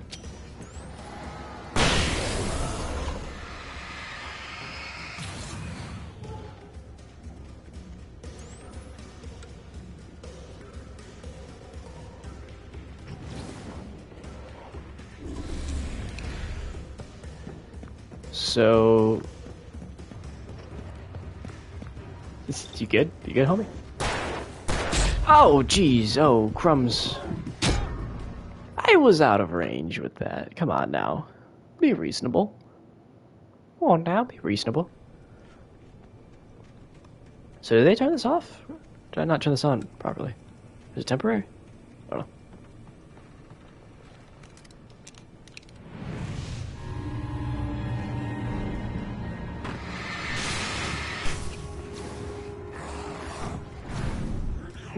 So... You good? You good, homie? Oh, jeez. Oh, crumbs. I was out of range with that. Come on now. Be reasonable. Come on now, be reasonable. So did they turn this off? Did I not turn this on properly? Is it temporary? I don't know.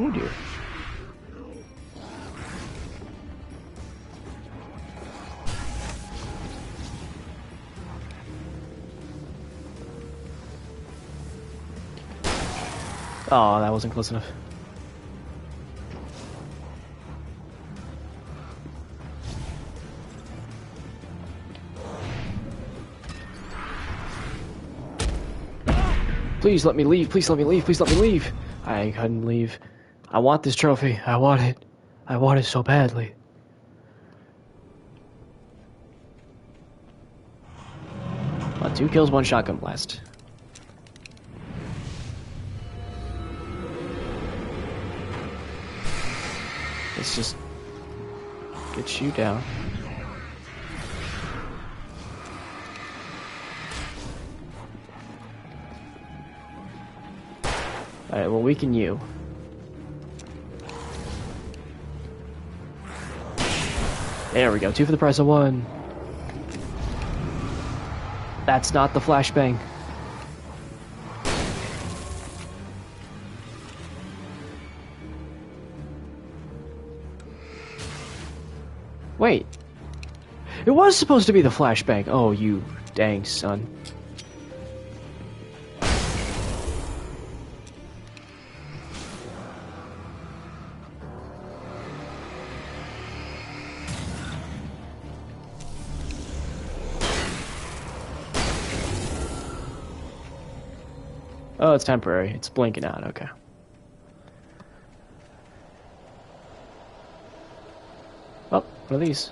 Oh dear. Oh, that wasn't close enough. Please let me leave, please let me leave, please let me leave. I couldn't leave. I want this trophy. I want it. I want it so badly. Well, 2 kills, 1 shotgun blast. Let's just get you down. Alright, we'll weaken you. There we go, 2 for the price of 1. That's not the flashbang. Wait. It was supposed to be the flashbang. Oh, you dang son. Oh, it's temporary. It's blinking out. Okay. Oh, one of these.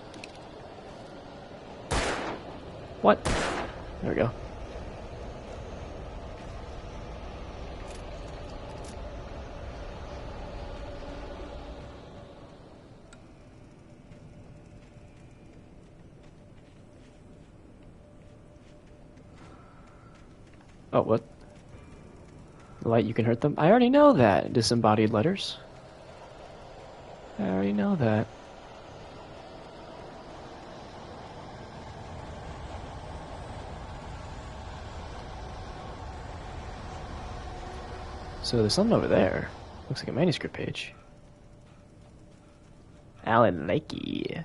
What? There we go. Oh, what? The light, you can hurt them? I already know that. Disembodied letters. I already know that. So there's something over there. Looks like a manuscript page. Alan Lakey.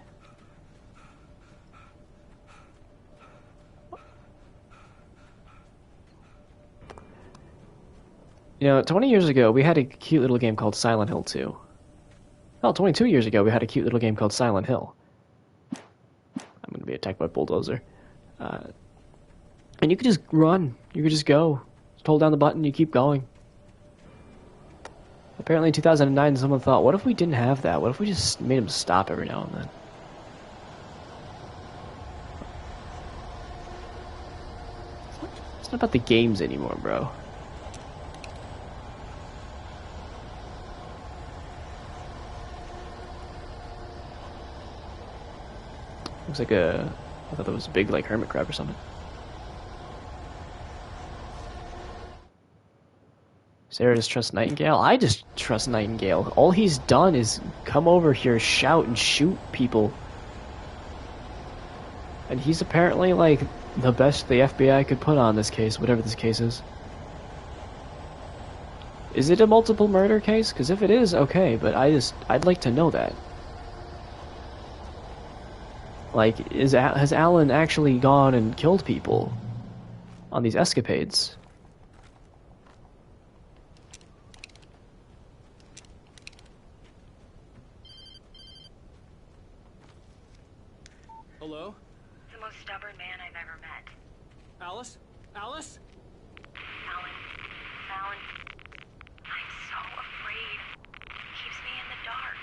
You know, 20 years ago, we had a cute little game called Silent Hill 2. Well, 22 years ago, we had a cute little game called Silent Hill. I'm going to be attacked by a bulldozer. And you could just run. You could just go. Just hold down the button, you keep going. Apparently in 2009, someone thought, what if we didn't have that? What if we just made him stop every now and then? It's not about the games anymore, bro. Looks like a... I thought that was a big, like, hermit crab or something. Sarah just trusts Nightingale? I just trust Nightingale. All he's done is come over here, shout, and shoot people. And he's apparently, like, the best the FBI could put on this case, whatever this case is. Is it a multiple murder case? Because if it is, okay, but I'd like to know that. Like, has Alan actually gone and killed people on these escapades? Hello? The most stubborn man I've ever met. Alice? Alice? Alan, I'm so afraid. It keeps me in the dark.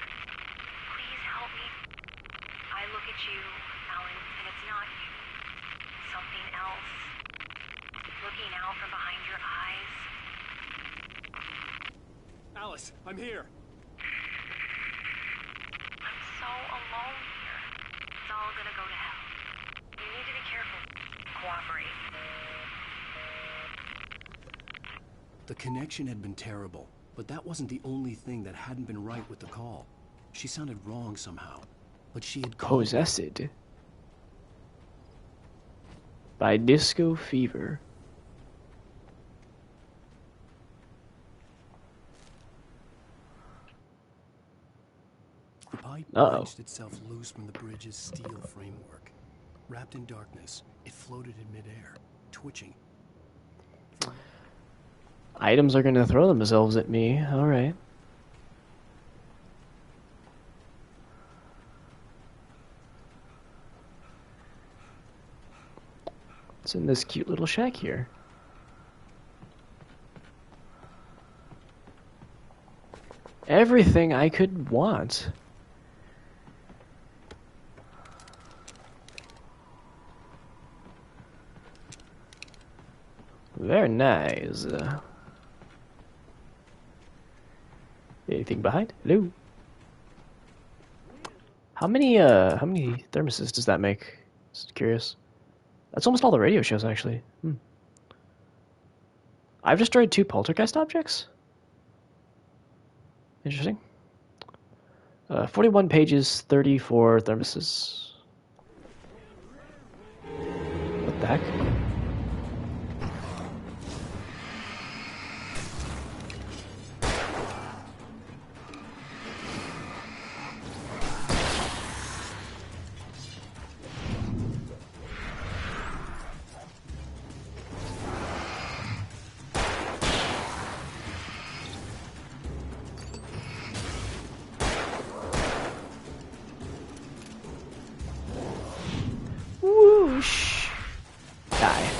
Please help me. I look at you, Alan, and it's not you. It's something else. Looking out from behind your eyes. Alice, I'm here. I'm so alone here. It's all gonna go to hell. You need to be careful. Cooperate. The connection had been terrible, but that wasn't the only thing that hadn't been right with the call. She sounded wrong somehow, but she had called. Possessed by Disco Fever. The pipe Uh-oh. wrenched itself loose from the bridge's steel framework. Wrapped in darkness, it floated in midair, twitching. Items are gonna throw themselves at me. Alright. What's in this cute little shack here? Everything I could want. Very nice. Anything behind? Hello. How many thermoses does that make? Just curious. That's almost all the radio shows, actually. I've destroyed 2 poltergeist objects? Interesting. 41 pages, 34 thermoses. What the heck? Whoosh! Die.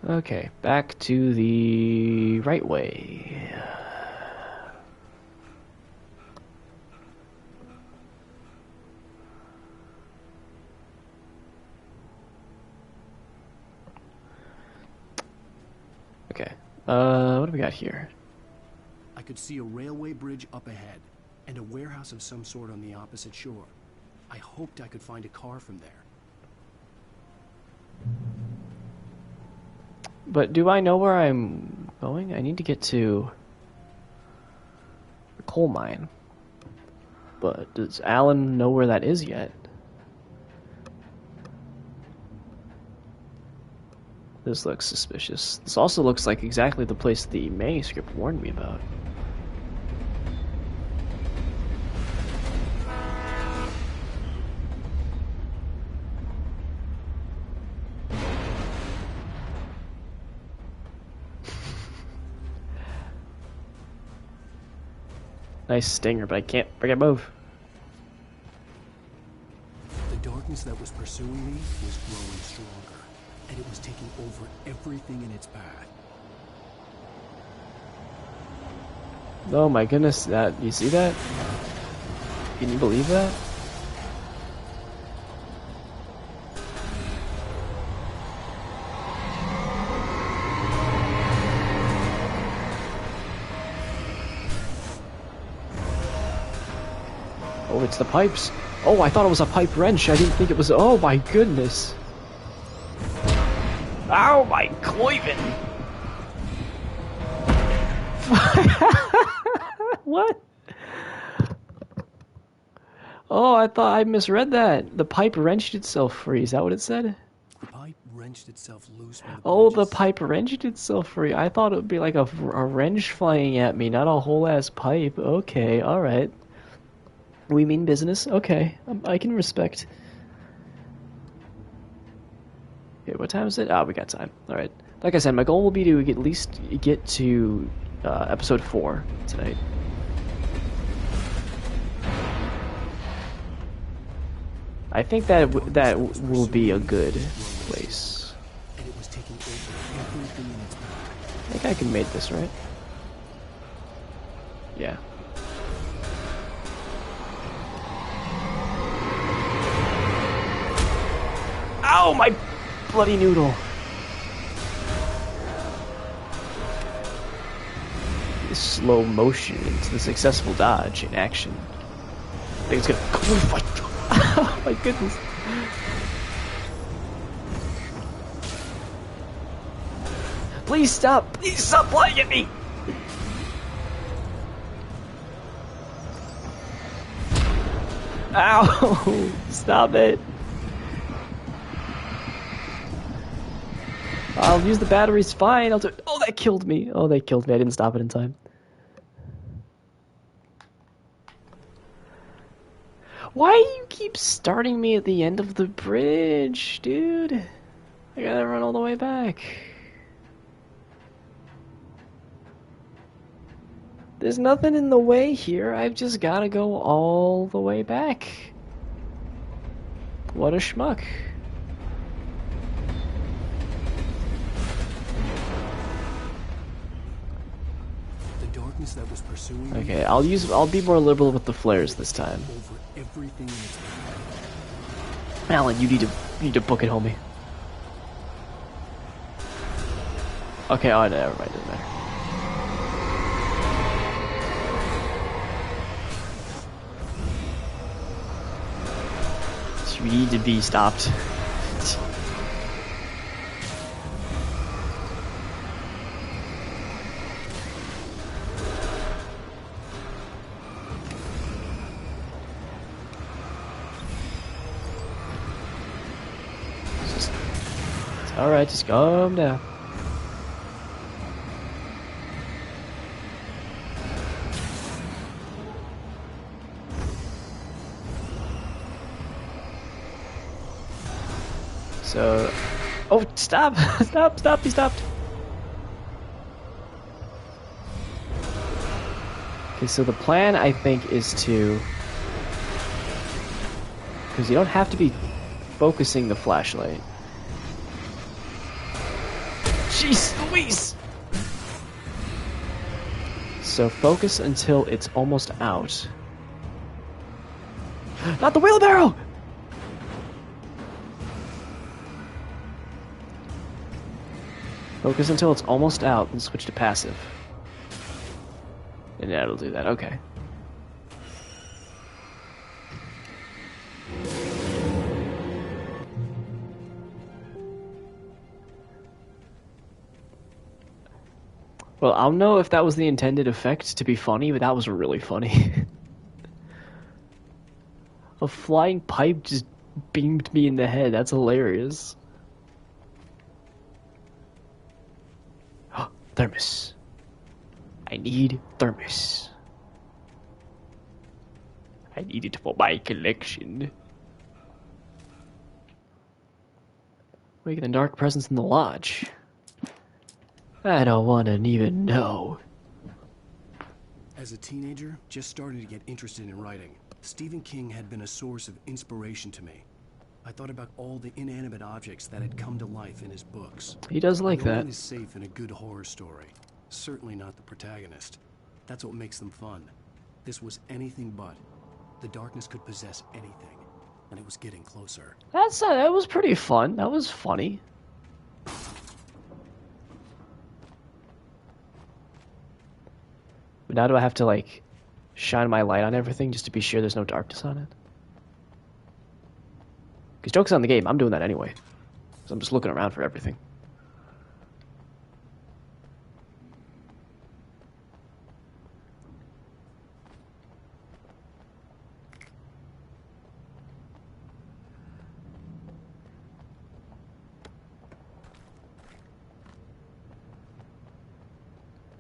Okay, back to the right way. Okay, what do we got here? I could see a railway bridge up ahead, and a warehouse of some sort on the opposite shore. I hoped I could find a car from there. But do I know where I'm going? I need to get to the coal mine. But does Alan know where that is yet? This looks suspicious. This also looks like exactly the place the manuscript warned me about. Nice stinger, but I can't move. The darkness that was pursuing me was growing stronger, and it was taking over everything in its path. Oh my goodness, you see that? Can you believe that? Oh, it's the pipes. Oh, I thought it was a pipe wrench. I didn't think it was. Oh my goodness. Ow, my cloven. What? Oh, I thought I misread that. The pipe wrenched itself free. Is that what it said? The pipe wrenched itself loose. Oh, the pipe wrenched itself free. I thought it would be like a wrench flying at me, not a whole ass pipe. Okay, alright. We mean business? Okay, I can respect. Okay, what time is it? Ah, we got time. Alright. Like I said, my goal will be to at least get to episode 4 tonight. I think that will be a good place. And it was taking over everything in its path. I think I can make this, right? Yeah. Ow, my bloody noodle. Slow motion into the successful dodge in action. I think it's gonna. Oh my goodness. Please stop! Please stop playing at me! Ow! Stop it! I'll use the batteries, fine, I'll do it. Oh, that killed me! Oh, they killed me, I didn't stop it in time. Why do you keep starting me at the end of the bridge, dude? I gotta run all the way back. There's nothing in the way here, I've just gotta go all the way back. What a schmuck. The darkness that was pursuing Okay, I'll be more liberal with the flares this time. over everything in its path. Alan, you need to book it, homie. Okay, oh, never mind, doesn't matter. You need to be stopped. Alright, just calm down. So, oh, stop! Stop! He stopped! Okay, so the plan, I think, is to... Because you don't have to be focusing the flashlight. Jeez Louise! So focus until it's almost out. Not the wheelbarrow! Focus until it's almost out and switch to passive. And that'll do that, okay. Well, I don't know if that was the intended effect to be funny, but that was really funny. A flying pipe just beamed me in the head. That's hilarious. Thermos. I need thermos. I need it for my collection. Waking the dark presence in the lodge. I don't want to even know. As a teenager, just starting to get interested in writing, Stephen King had been a source of inspiration to me. I thought about all the inanimate objects that had come to life in his books. He does like no that. one is safe in a good horror story. Certainly not the protagonist. That's what makes them fun. This was anything but. The darkness could possess anything, and it was getting closer. That was pretty fun. That was funny. But now do I have to, like, shine my light on everything just to be sure there's no darkness on it? Because joke's on the game, I'm doing that anyway. So I'm just looking around for everything.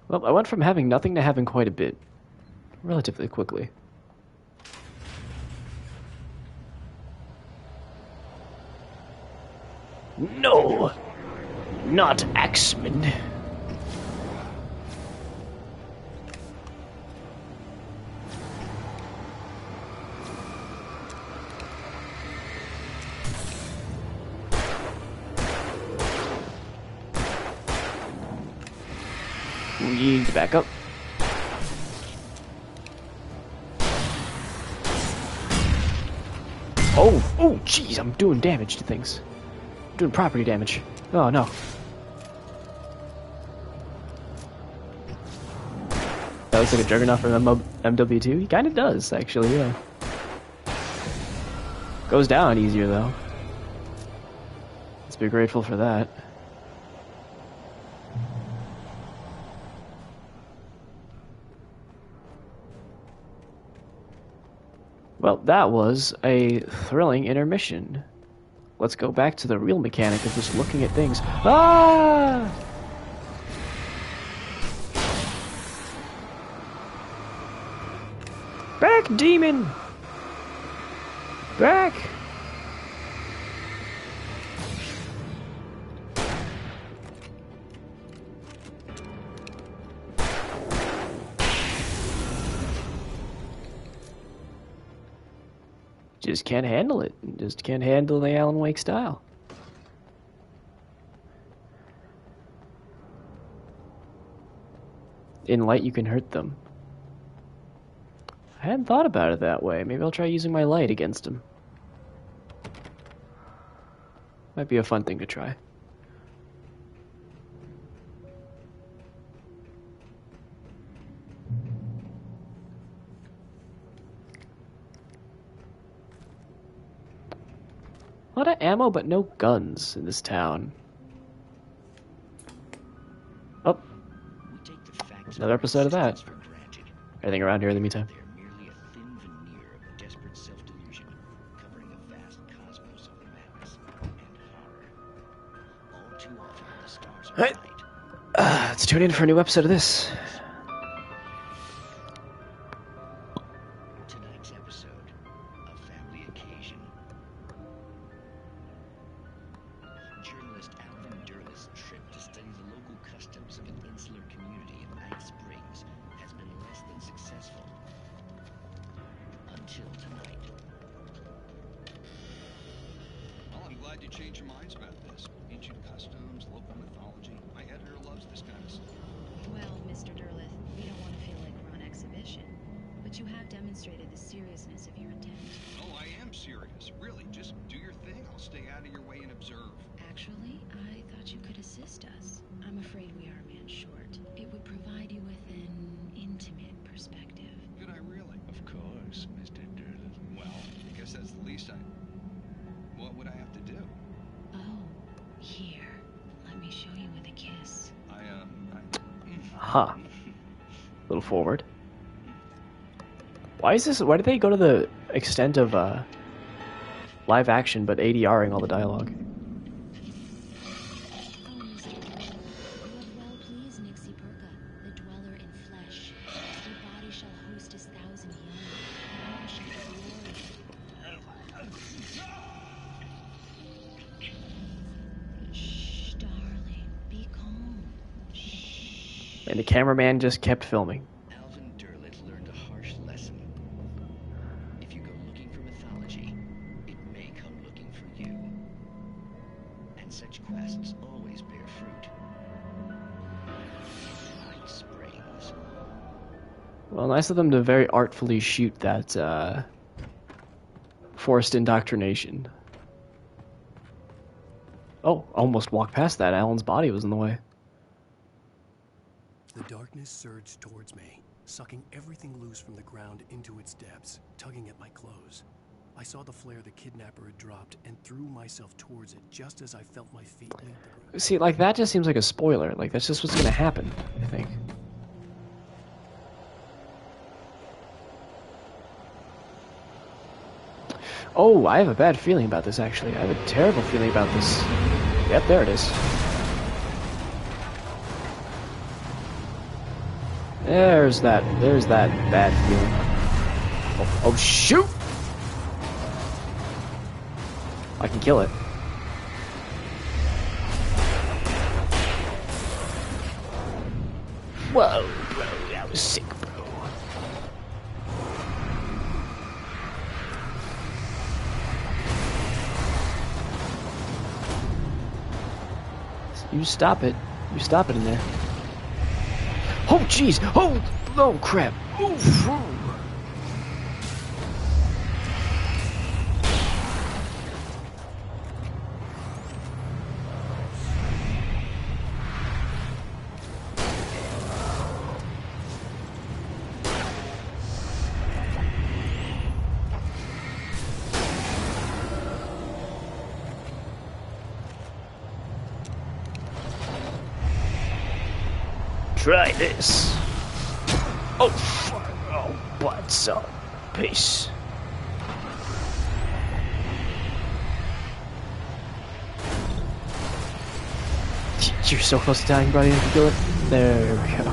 Well, I went from having nothing to having quite a bit, relatively quickly. No! Not Axeman. We need to back up. Oh, jeez, I'm doing damage to things. I'm doing property damage. Oh, no. That looks like a Juggernaut from MW2. He kind of does, actually, yeah. Goes down easier, though. Let's be grateful for that. Well, that was a thrilling intermission. Let's go back to the real mechanic of just looking at things. Ah! Back, demon! Back! Just can't handle it. Just can't handle the Alan Wake style. In light, you can hurt them. I hadn't thought about it that way. Maybe I'll try using my light against him. Might be a fun thing to try. A lot of ammo, but no guns in this town. Oh. There's another episode of that. Anything around here in the meantime? Merely a thin veneer of desperate self-delusion, covering a vast cosmos of madness and horror. All too often, the stars are Alright. Let's tune in for a new episode of this. Tonight's episode, A Family Occasion. Journalist Alvin Durlis' trip to study the local customs of an insular community in Night Springs has been less than successful. Until tonight. Well, I'm glad you changed your minds about this. Ancient customs, local mythology. My editor loves this kind of stuff. Well, Mr. Durlith, we don't want to feel like we're on exhibition, but you have demonstrated the seriousness of your intent. Oh, I am serious. Really, just do your thing. I'll stay out of your way and observe. Actually, I thought you could assist us. I'm afraid we are a man short. It would provide you with an intimate perspective. Could I really? Of course, Mr. Durlis. Well, I guess that's the least I... What would I have to do? Oh, here. Let me show you with a kiss. Huh. A little forward. Why is this? Why did they go to the extent of live action but ADRing all the dialogue? And the cameraman just kept filming. Alvin Derleth learned a harsh lesson. If you go looking for mythology, it may come looking for you. And such quests always bear fruit. Night springs. Well, nice of them to very artfully shoot that forced indoctrination. Oh, almost walked past that. Alan's body was in the way. The darkness surged towards me, sucking everything loose from the ground into its depths, tugging at my clothes. I saw the flare the kidnapper had dropped and threw myself towards it just as I felt my feet leave the ground. See, like, that just seems like a spoiler. Like, that's just what's gonna happen, I think. Oh, I have a bad feeling about this, actually. I have a terrible feeling about this. Yep, there it is. There's that bad feeling. Oh, shoot! I can kill it. Whoa, bro, that was sick, bro. You stop it. You stop it in there. Oh, jeez! Oh, crap! Oof. Try this. Oh, fuck. Oh, what's up? Peace. You're so close to dying, buddy. Do it. There we go.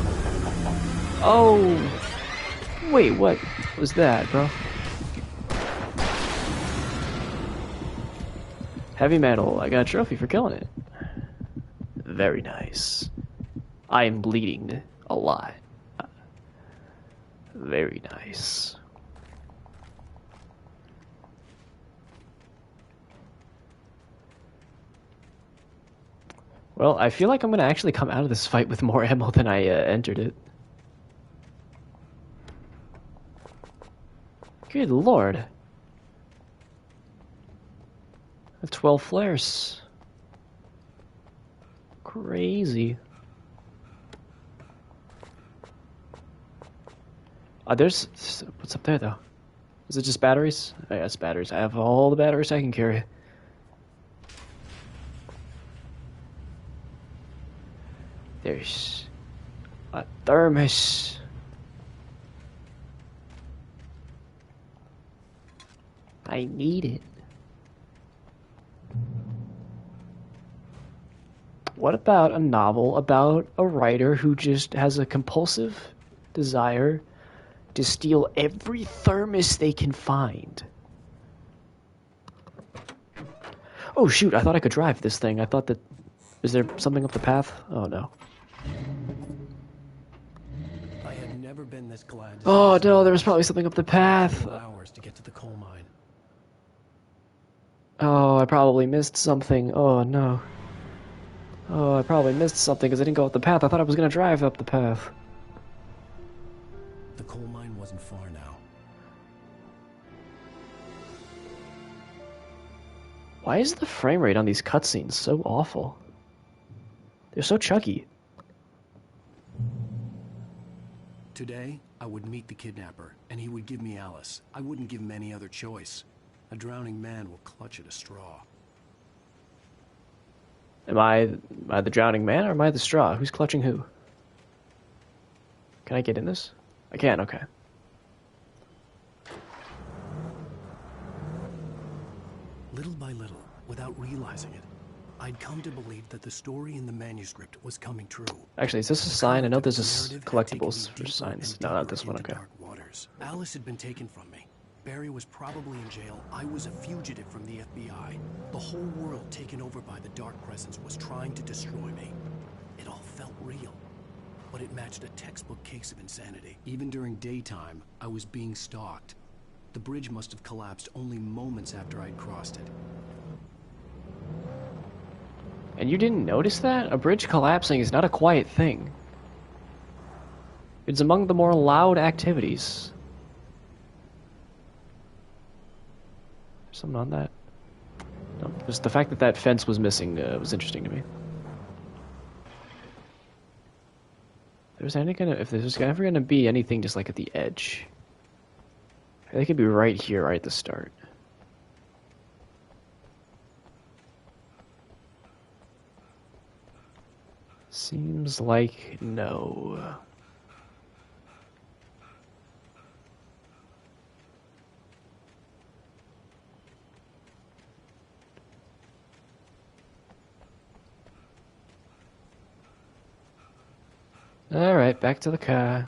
Oh. Wait, what was that, bro? Heavy metal. I got a trophy for killing it. Very nice. I am bleeding a lot. Very nice. Well, I feel like I'm gonna actually come out of this fight with more ammo than I entered it. Good lord. 12 flares. Crazy. There's... What's up there, though? Is it just batteries? Oh, yeah, it's batteries. I have all the batteries I can carry. There's... a thermos. I need it. What about a novel about a writer who just has a compulsive desire to steal every thermos they can find? Oh shoot, I thought I could drive this thing. I thought that... Is there something up the path? Oh no. I had never been this glad. Oh no, there was probably something up the path. Hours to get to the coal mine. Oh, I probably missed something. Oh no. Oh, I probably missed something because I didn't go up the path. I thought I was going to drive up the path. The coal mine wasn't far now. Why is the frame rate on these cutscenes so awful? They're so chuggy. Today, I would meet the kidnapper, and he would give me Alice. I wouldn't give him any other choice. A drowning man will clutch at a straw. Am I the drowning man or am I the straw? Who's clutching who? Can I get in this? I can, okay. Little by little, without realizing it, I'd come to believe that the story in the manuscript was coming true. Actually, is this a sign? I know there's a collectibles for signs. No, not this one, okay. Alice had been taken from me. Barry was probably in jail. I was a fugitive from the FBI. The whole world taken over by the Dark Presence was trying to destroy me. It all felt real, but it matched a textbook case of insanity. Even during daytime, I was being stalked. The bridge must have collapsed only moments after I'd crossed it. And you didn't notice that? A bridge collapsing is not a quiet thing. It's among the more loud activities. Something on that? No, just the fact that that fence was missing was interesting to me. If there's ever gonna be anything just like at the edge, they could be right here, right at the start. Seems like no. Alright, back to the car.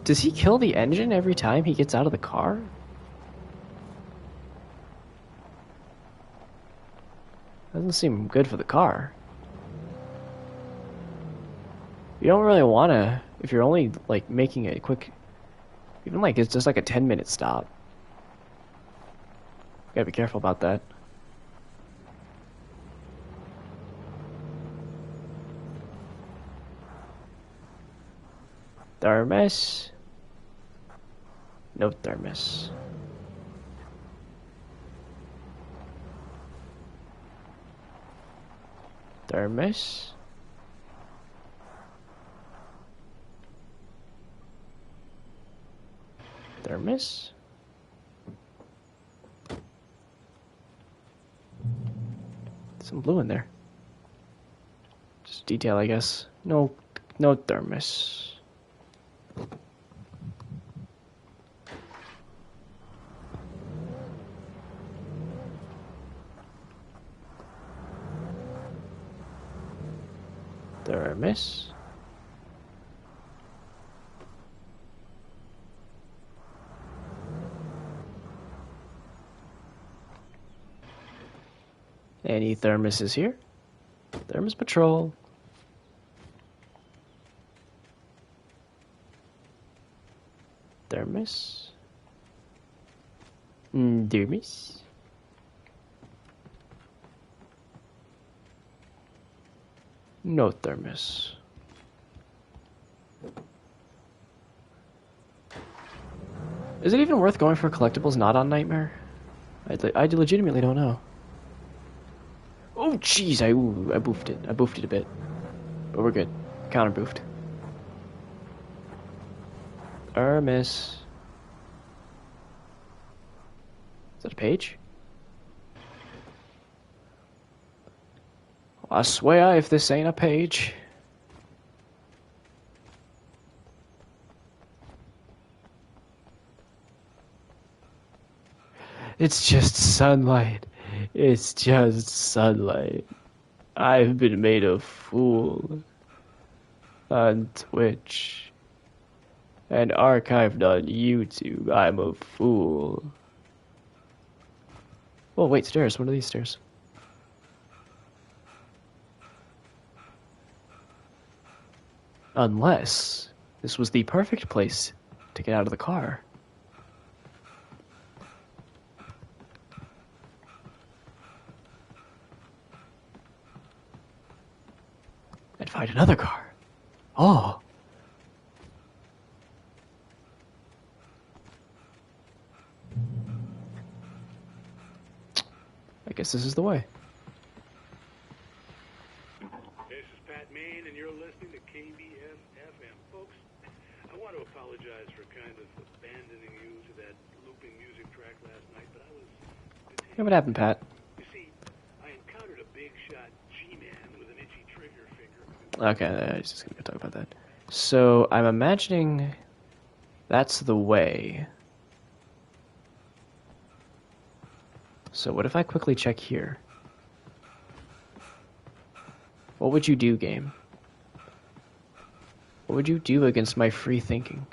Does he kill the engine every time he gets out of the car? Doesn't seem good for the car. You don't really want to, if you're only like making a quick, even like it's just like a 10-minute stop. Gotta be careful about that. Thermos. No thermos. Thermos. Thermos. Some blue in there. Just detail, I guess. No thermos. Thermos. Any thermoses here? Thermos patrol. Thermos. Thermos. No thermos. Is it even worth going for collectibles not on Nightmare? I legitimately don't know. Oh jeez, I boofed it. I boofed it a bit. But we're good. Counter boofed. Miss. Is that a page? I swear if this ain't a page. It's just sunlight. It's just sunlight. I've been made a fool. On Twitch. And archived on YouTube. I'm a fool. Oh, wait, stairs. What are these stairs? Unless this was the perfect place to get out of the car. And find another car. Oh. I guess this is the way. This is Pat Main, and you're listening to KBF FM. Folks, I want to apologize for kind of abandoning you to that Luke swooping music track last night, but I was Yeah, what happened, Pat? You see, I encountered a big shot G-man with an itchy trigger finger. Okay, I was just gonna go talk about that. So I'm imagining that's the way. So what if I quickly check here? What would you do, game? What would you do against my free thinking?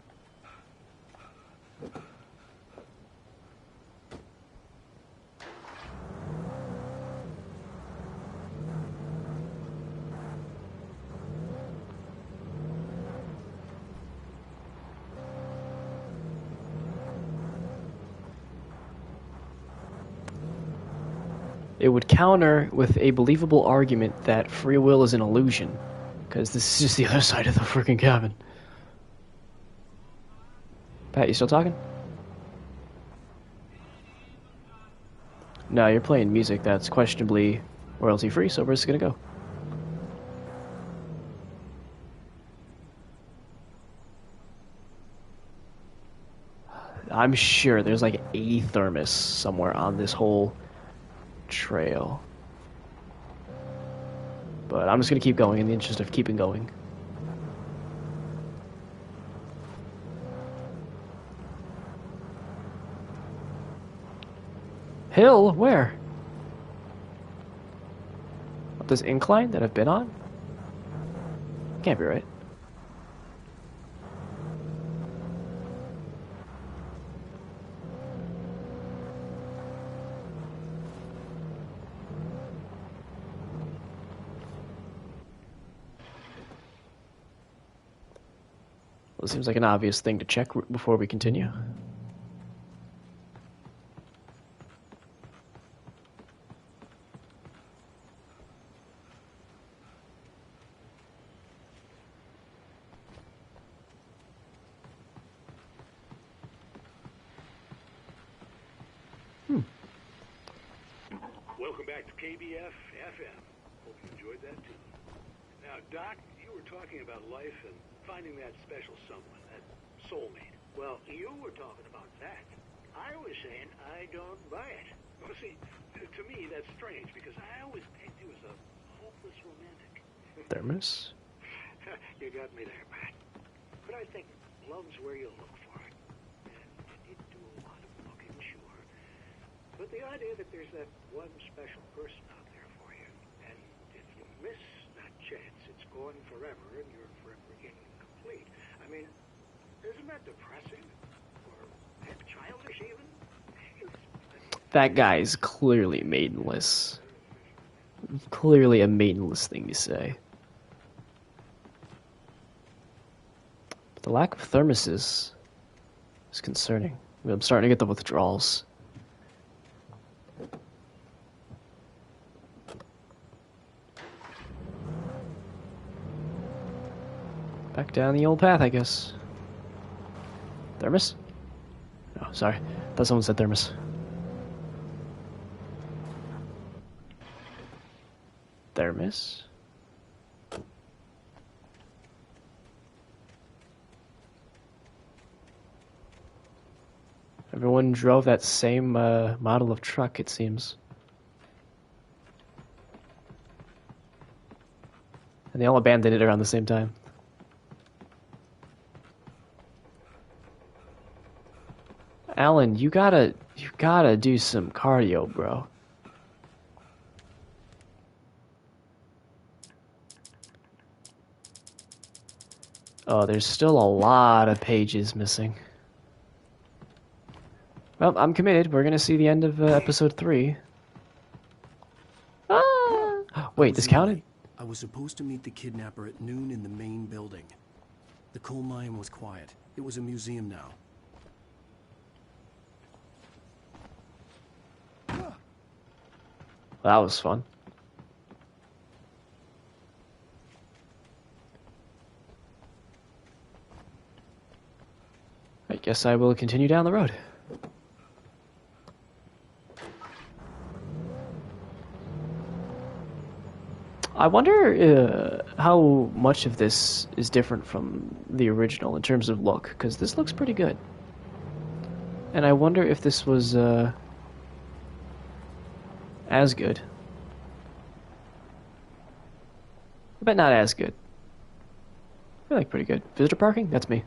It would counter with a believable argument that free will is an illusion, because this is just the other side of the freaking cabin. Pat, you still talking? No, you're playing music that's questionably royalty-free, so where's it gonna go? I'm sure there's like a thermos somewhere on this whole trail. But I'm just gonna keep going in the interest of keeping going. Hill? Where? Up this incline that I've been on? Can't be right. Well, it seems like an obvious thing to check before we continue. Welcome back to KBF FM. Hope you enjoyed that too. Now, Doc, you were talking about life and finding that special someone, that soulmate. Well, you were talking about that. I was saying I don't buy it. Well, see, to me that's strange because I always pegged you as a hopeless romantic. Thermos? You got me there, Pat. But I think love's where you look for it. And you need to do a lot of looking, sure. But the idea that there's that one special person out there for you, and if you miss that chance, it's gone forever, and you're forever incomplete. I mean, isn't that depressing? Or childish, even? That guy is clearly maidenless. Clearly a maidenless thing to say. But the lack of thermoses is concerning. I'm starting to get the withdrawals. Back down the old path, I guess. Thermos? No, sorry. I thought someone said thermos. Thermos? Everyone drove that same model of truck, it seems. And they all abandoned it around the same time. Alan, you gotta do some cardio, bro. Oh, there's still a lot of pages missing. Well, I'm committed. We're gonna see the end of episode 3. Ah! Wait, this counted? I was supposed to meet the kidnapper at noon in the main building. The coal mine was quiet. It was a museum now. That was fun. I guess I will continue down the road. I wonder how much of this is different from the original in terms of look, because this looks pretty good. And I wonder if this was, as good. I bet not as good. I feel like pretty good. Visitor parking? That's me.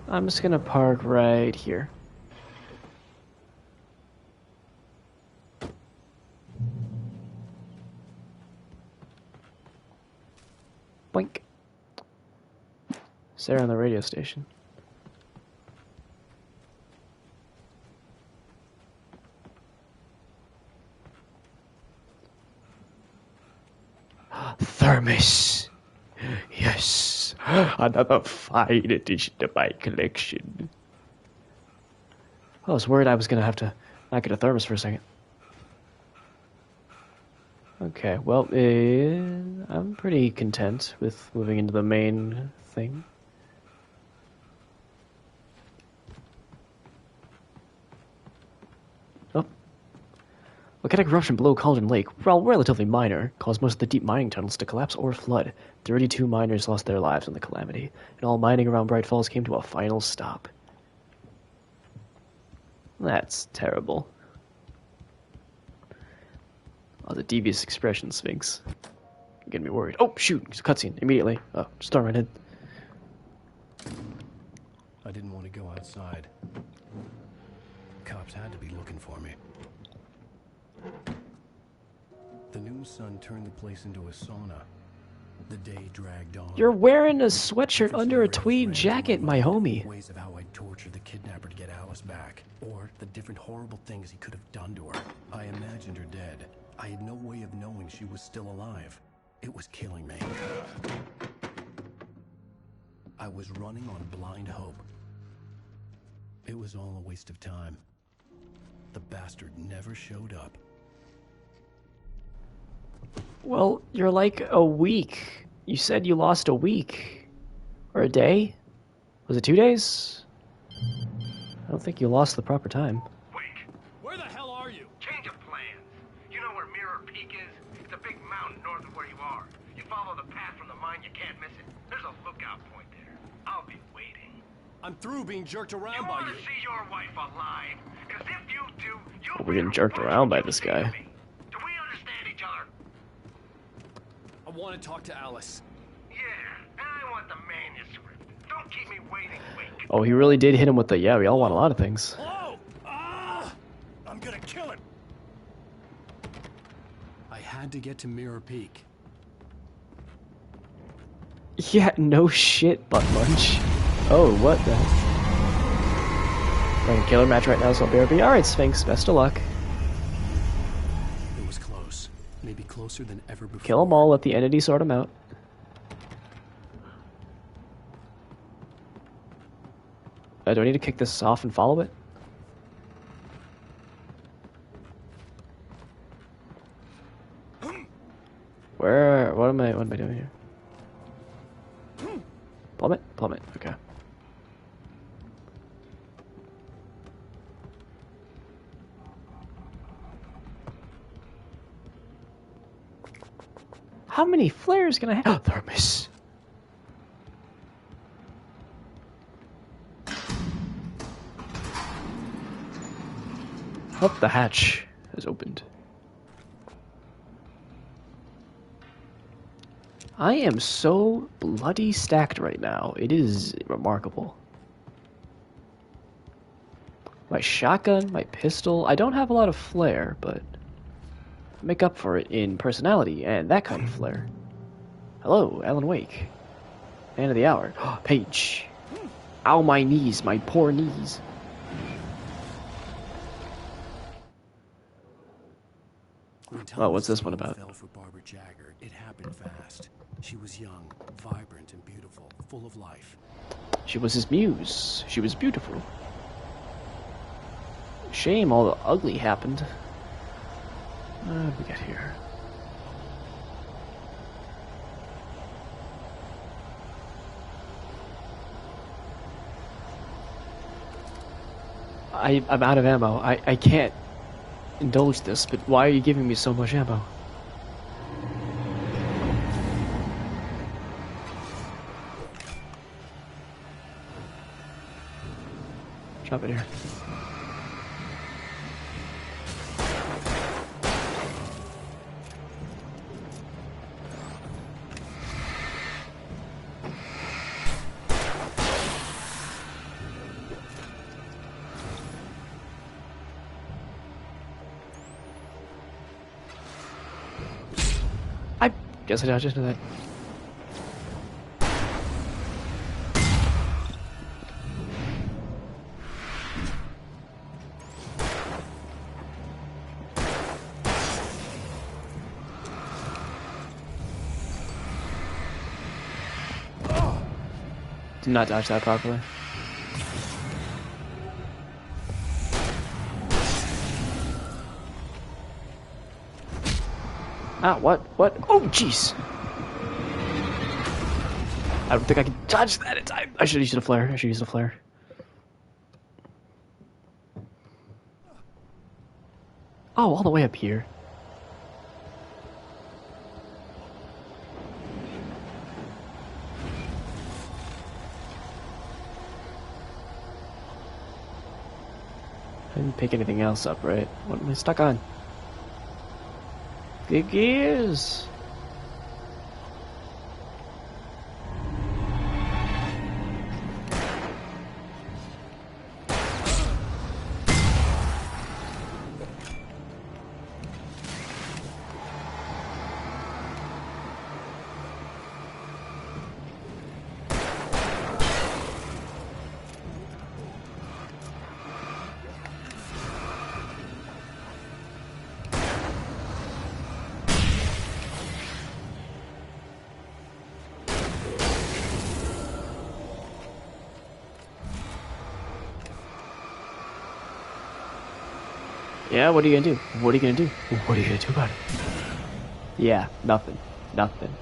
I'm just gonna park right here. Boink. Sarah on the radio station. Thermos. Yes. Another fine addition to my collection. I was worried I was going to have to not get a thermos for a second. Okay, well, I'm pretty content with moving into the main thing. Oh. Volcanic eruption below Cauldron Lake, while relatively minor, caused most of the deep mining tunnels to collapse or flood. 32 miners lost their lives in the calamity, and all mining around Bright Falls came to a final stop. That's terrible. Oh, the devious expression, Sphinx. You're getting me worried. Oh, shoot! It's a cutscene. Immediately. Oh, storm right in. I didn't want to go outside. Cops had to be looking for me. The noon sun turned the place into a sauna. The day dragged on. You're wearing a sweatshirt under a tweed jacket, my homie. Ways of how I'd torture the kidnapper to get Alice back, or the different horrible things he could have done to her. I imagined her dead. I had no way of knowing she was still alive. It was killing me. I was running on blind hope. It was all a waste of time. The bastard never showed up. Well, you're like a week. You said you lost a week. Or a day? Was it 2 days? I don't think you lost the proper time. Where the hell are you? Change of plans. You know where Mirror Peak is? It's a big mountain north of where you are. You follow the path from the mine, you can't miss it. There's a lookout point there. I'll be waiting. I'm through being jerked around by You want you. to see your wife alive? Because if you do, you'll We're getting jerked around by this guy. Do we understand each other? I want to talk to Alice. Yeah, and I want the manuscript. Don't keep me waiting, Wink. Oh, he really did hit him with the, yeah, we all want a lot of things. Hello? I'm gonna kill him. I had to get to Mirror Peak. Yeah, no shit, butt munch. Oh, what the? Playing a killer match right now, so I'll BRB. Alright, Sphinx, best of luck. It was close. Maybe closer than ever before. Kill them all, let the entity sort them out. Do I need to kick this off and follow it? What am I doing here? Plummet? Plummet, okay. How many flares can I have? Oh, thermos. Oh, the hatch has opened. I am so bloody stacked right now. It is remarkable. My shotgun, my pistol. I don't have a lot of flair, but I make up for it in personality and that kind of flair. Hello, Alan Wake. Man of the hour. Paige. Ow, my knees, my poor knees. Oh, what's this one about? Fell for Barbara Jagger. It happened fast. She was young, vibrant, and beautiful, full of life. She was his muse. She was beautiful. Shame all the ugly happened. What did we get here? I'm out of ammo. I can't indulge this, but why are you giving me so much ammo? Jump in here. I guess I dodged into that. Did not dodge that properly. Ah, what? What? Oh, jeez. I don't think I can dodge that in time. I should have used a flare. I should use a flare. Oh, all the way up here. I didn't pick anything else up, right? What am I stuck on? The gears! Yeah, what are you gonna do? What are you gonna do? What are you gonna do about it? Yeah, nothing. Nothing.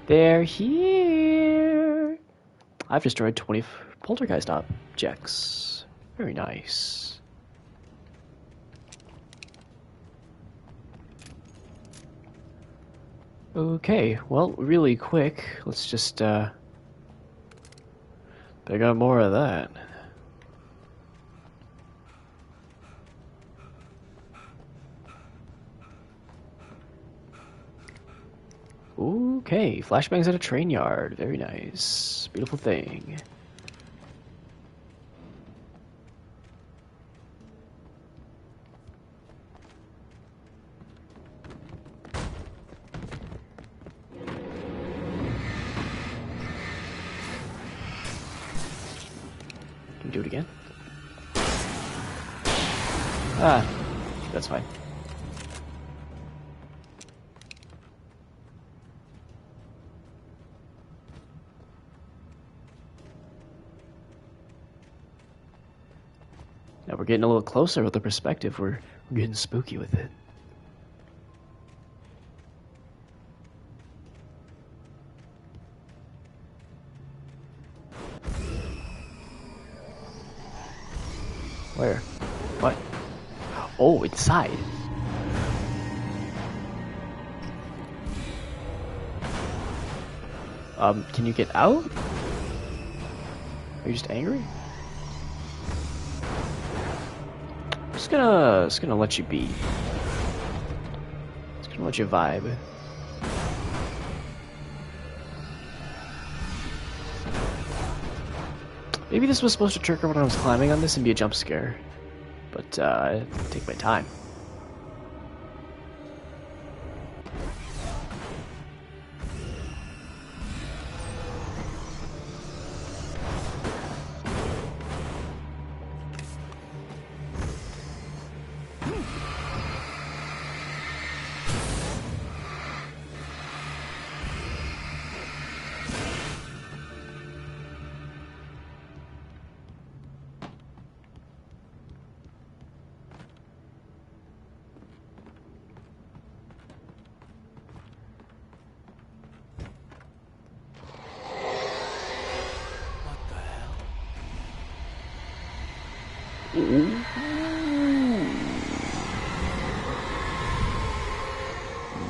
They're here! I've destroyed 20 poltergeist objects. Very nice. Okay, well, really quick, let's just, pick up more of that. Okay, flashbangs at a train yard. Very nice. Beautiful thing. Can you do it again? Ah, that's fine. Now we're getting a little closer with the perspective. We're getting spooky with it. Where? What? Oh, inside. Can you get out? Are you just angry? Just gonna let you be. Just gonna let you vibe. Maybe this was supposed to trigger when I was climbing on this and be a jump scare. But, take my time.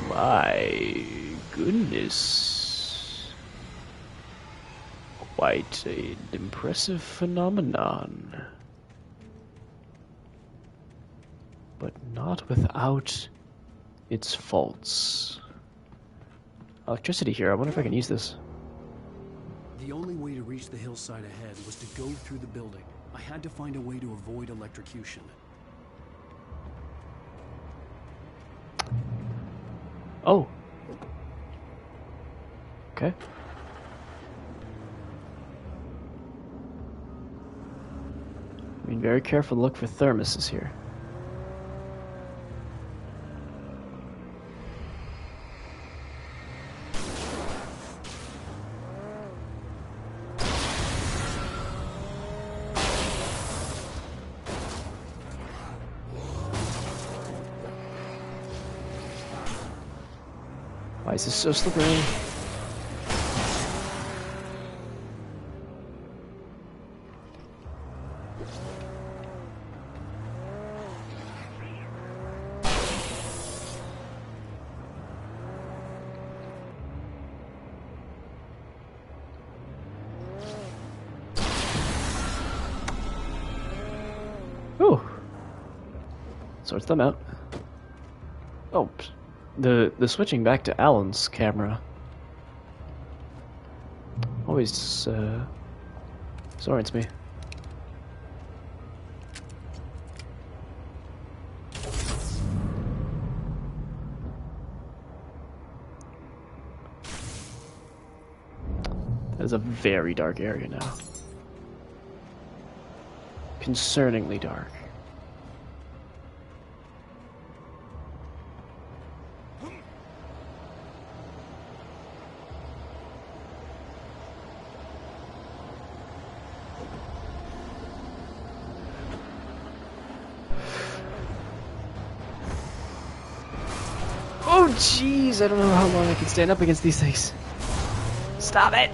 My goodness. Quite an impressive phenomenon. But not without its faults. Electricity here. I wonder if I can use this. The only way to reach the hillside ahead was to go through the building. I had to find a way to avoid electrocution. Oh. Okay. Being very careful to look for thermoses here. Why is this so slippery? Ooh. Sorts them out. Oh, the switching back to Alan's camera always disorients me. That is a very dark area now. Concerningly dark. Oh jeez, I don't know how long I can stand up against these things. Stop it!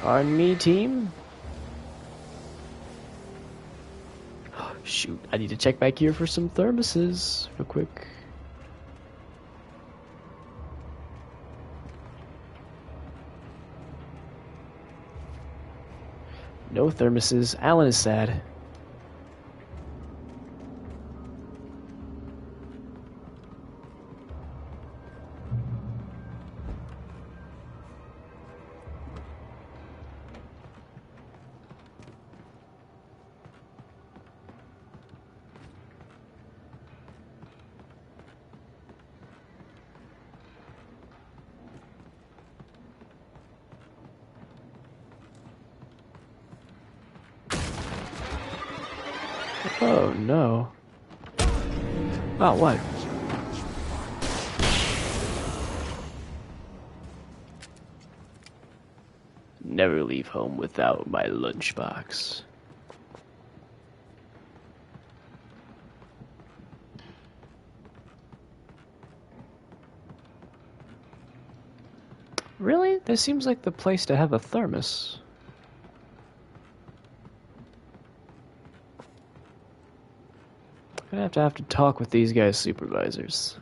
Pardon me, team? Shoot, I need to check back here for some thermoses real quick. No thermoses. Alan is sad. Oh no. Oh, what? Never leave home without my lunchbox. Really? This seems like the place to have a thermos. I'm gonna have to talk with these guys' supervisors.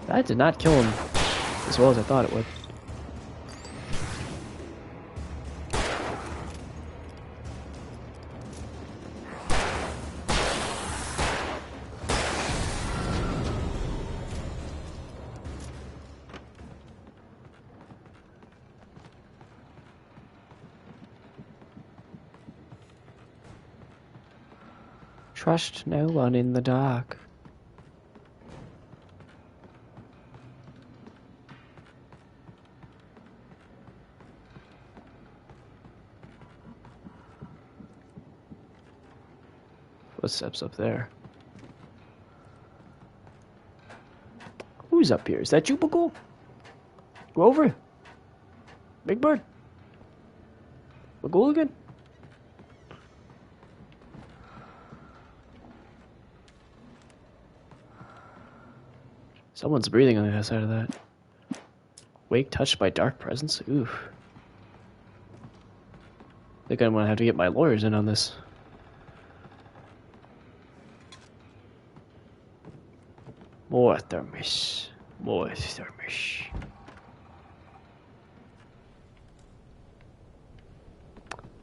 That did not kill him as well as I thought it would. Trust no one in the dark. Footsteps up there. Who's up here? Is that you, Buckle? Go over. Big Bird. Buckle again. Someone's breathing on the other side of that. Wake touched by dark presence? Oof. I think I'm gonna have to get my lawyers in on this. More thermos. More thermos.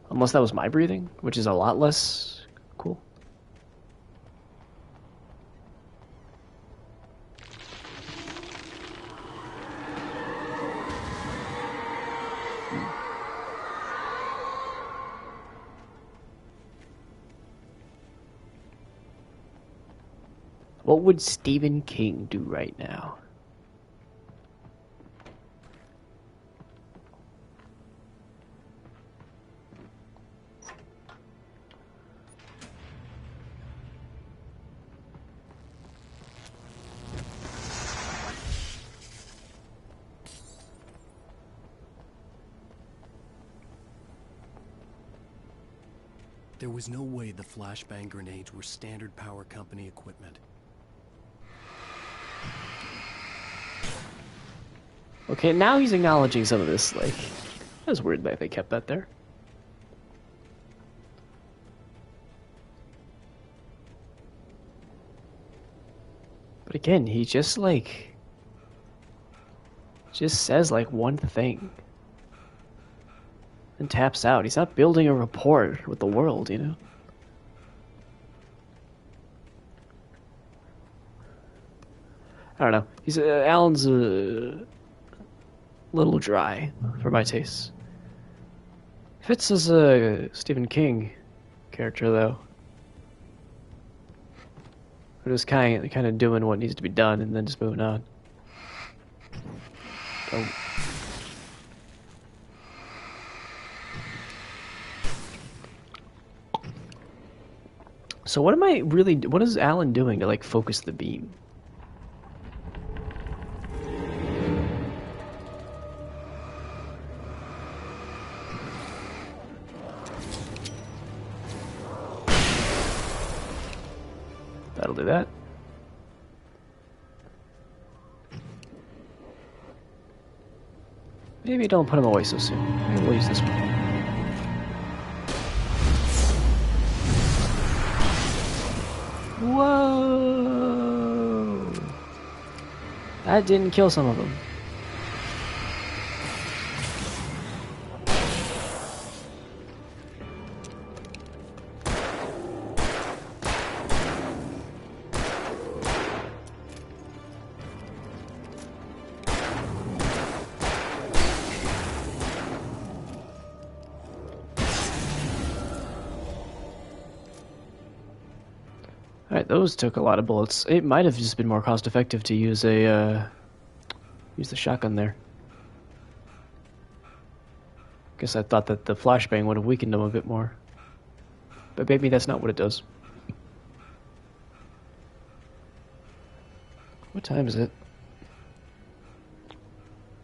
Unless that was my breathing, which is a lot less cool. What would Stephen King do right now? There was no way the flashbang grenades were standard power company equipment. Okay, now he's acknowledging some of this, like, that's weird that they kept that there. But again, he just, like, just says, like, one thing. And taps out. He's not building a rapport with the world, you know? I don't know. He's, Alan's a little dry for my taste. Fits as a Stephen King character, though. We're just kind of doing what needs to be done and then just moving on. Oh. So what is Alan doing to, like, focus the beam? That'll do that. Maybe don't put him away so soon. Maybe we'll use this one. Whoa! That didn't kill some of them. Alright, those took a lot of bullets. It might have just been more cost effective to use the shotgun there. Guess I thought that the flashbang would have weakened them a bit more. But maybe that's not what it does. What time is it?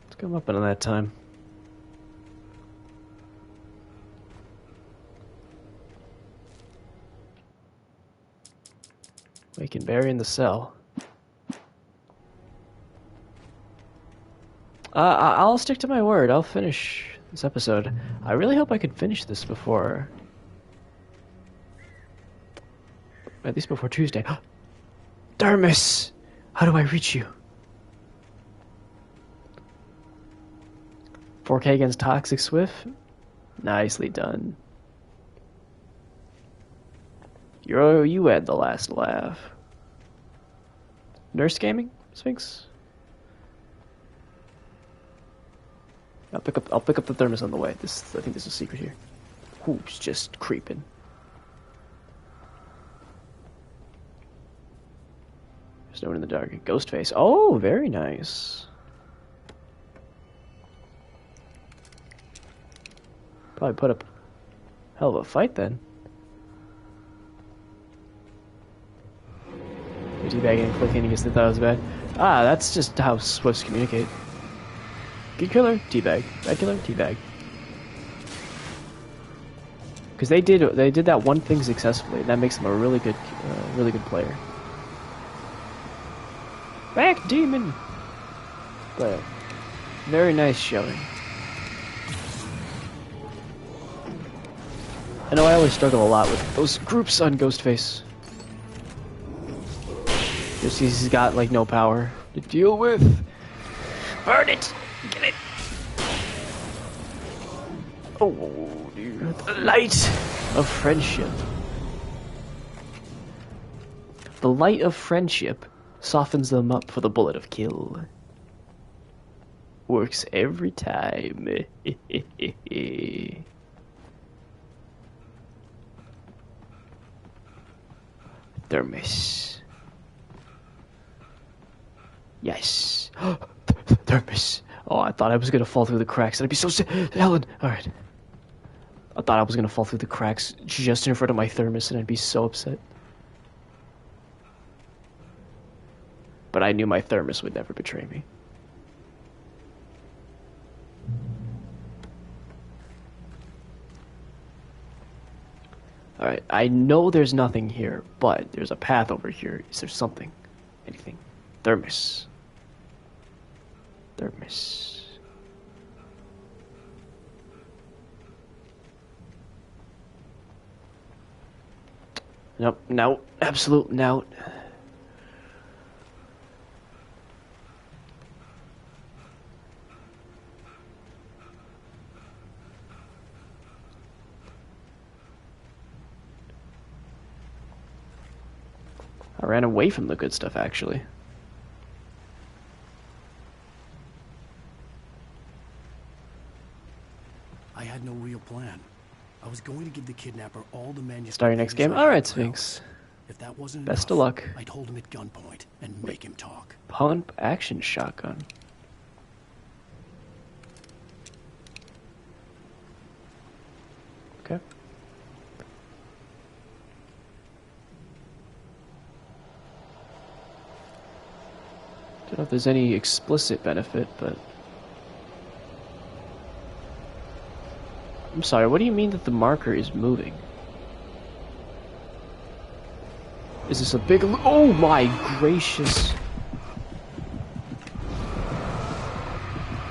Let's come up on that time. We can bury in the cell. I'll stick to my word. I'll finish this episode. I really hope I could finish this before... at least before Tuesday. Darmus! How do I reach you? 4K against Toxic Swift? Nicely done. You had the last laugh. Nurse Gaming? Sphinx? I'll pick up the thermos on the way. I think there's a secret here. Who's just creeping? There's no one in the dark. Ghostface. Oh, very nice. Probably put up a hell of a fight then. Teabagging and clicking because they thought it was bad. Ah, that's just how Swifts communicate. Good killer, teabag. Bad killer, teabag. Because they did that one thing successfully, and that makes them a really good player. Back demon. But very nice showing. I know I always struggle a lot with those groups on Ghostface. Just he's got like no power to deal with. Burn it! Get it! Oh dear. The light of friendship. The light of friendship softens them up for the bullet of kill. Works every time. Thermos. Yes. Thermos. Oh, I thought I was gonna fall through the cracks. That'd be so sick. Helen! Alright. I thought I was gonna fall through the cracks just in front of my thermos and I'd be so upset. But I knew my thermos would never betray me. Alright, I know there's nothing here, but there's a path over here. Is there something? Anything? Thermos. Thermos. Nope, no. Absolute no. I ran away from the good stuff, actually. I had no real plan. I was going to give the kidnapper all the manuscript. Start your next game? Alright, Sphinx. If that wasn't Best enough, of luck. I'd hold him at gunpoint and make him talk. Pump action shotgun. Okay. Don't know if there's any explicit benefit, but... I'm sorry, what do you mean that the marker is moving? Is this a big... Oh my gracious!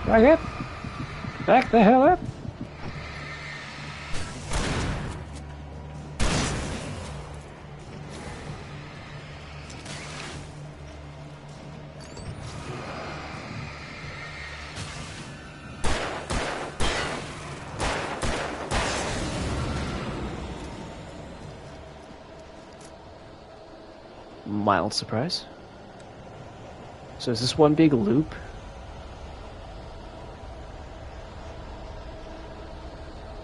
Back up! Back the hell up! Mild surprise. So is this one big loop?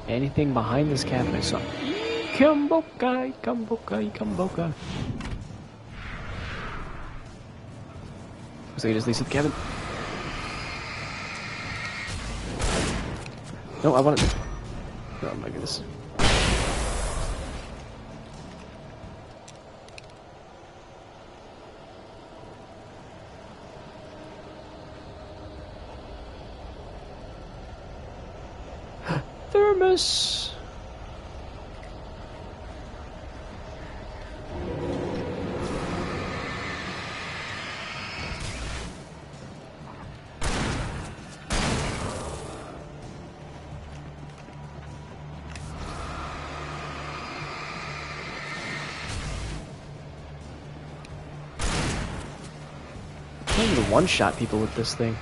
Anything behind this cabinet? So Kambokai, Kambokai, Kambokai. Looks like it just leads to the cabin. No, I want it. Oh my goodness. Thermos. I'm gonna one-shot people with this thing.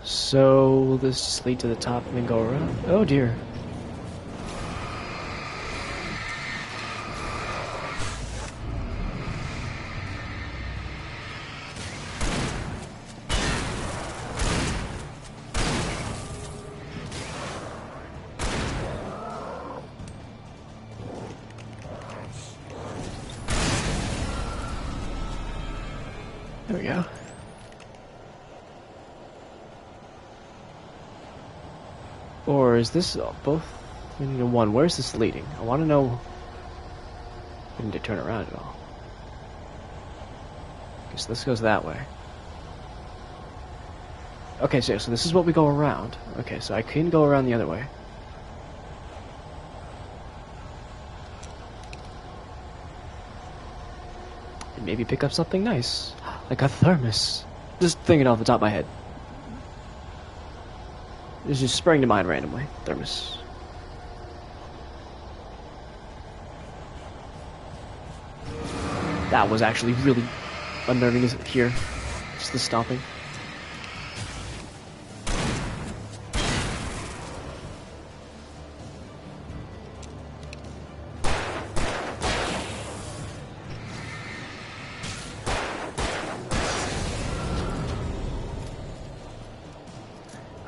So, will this just lead to the top and then go around? Oh dear. There we go. Or is this both leading to one? Where's this leading? I want to know. I need to turn around at all. Okay, so this goes that way. Okay, so this is what we go around. Okay, so I can go around the other way. And maybe pick up something nice. Like a thermos. Just thinking off the top of my head. It's just sprang to mind randomly. Thermos. That was actually really unnerving to hear. Just the stomping.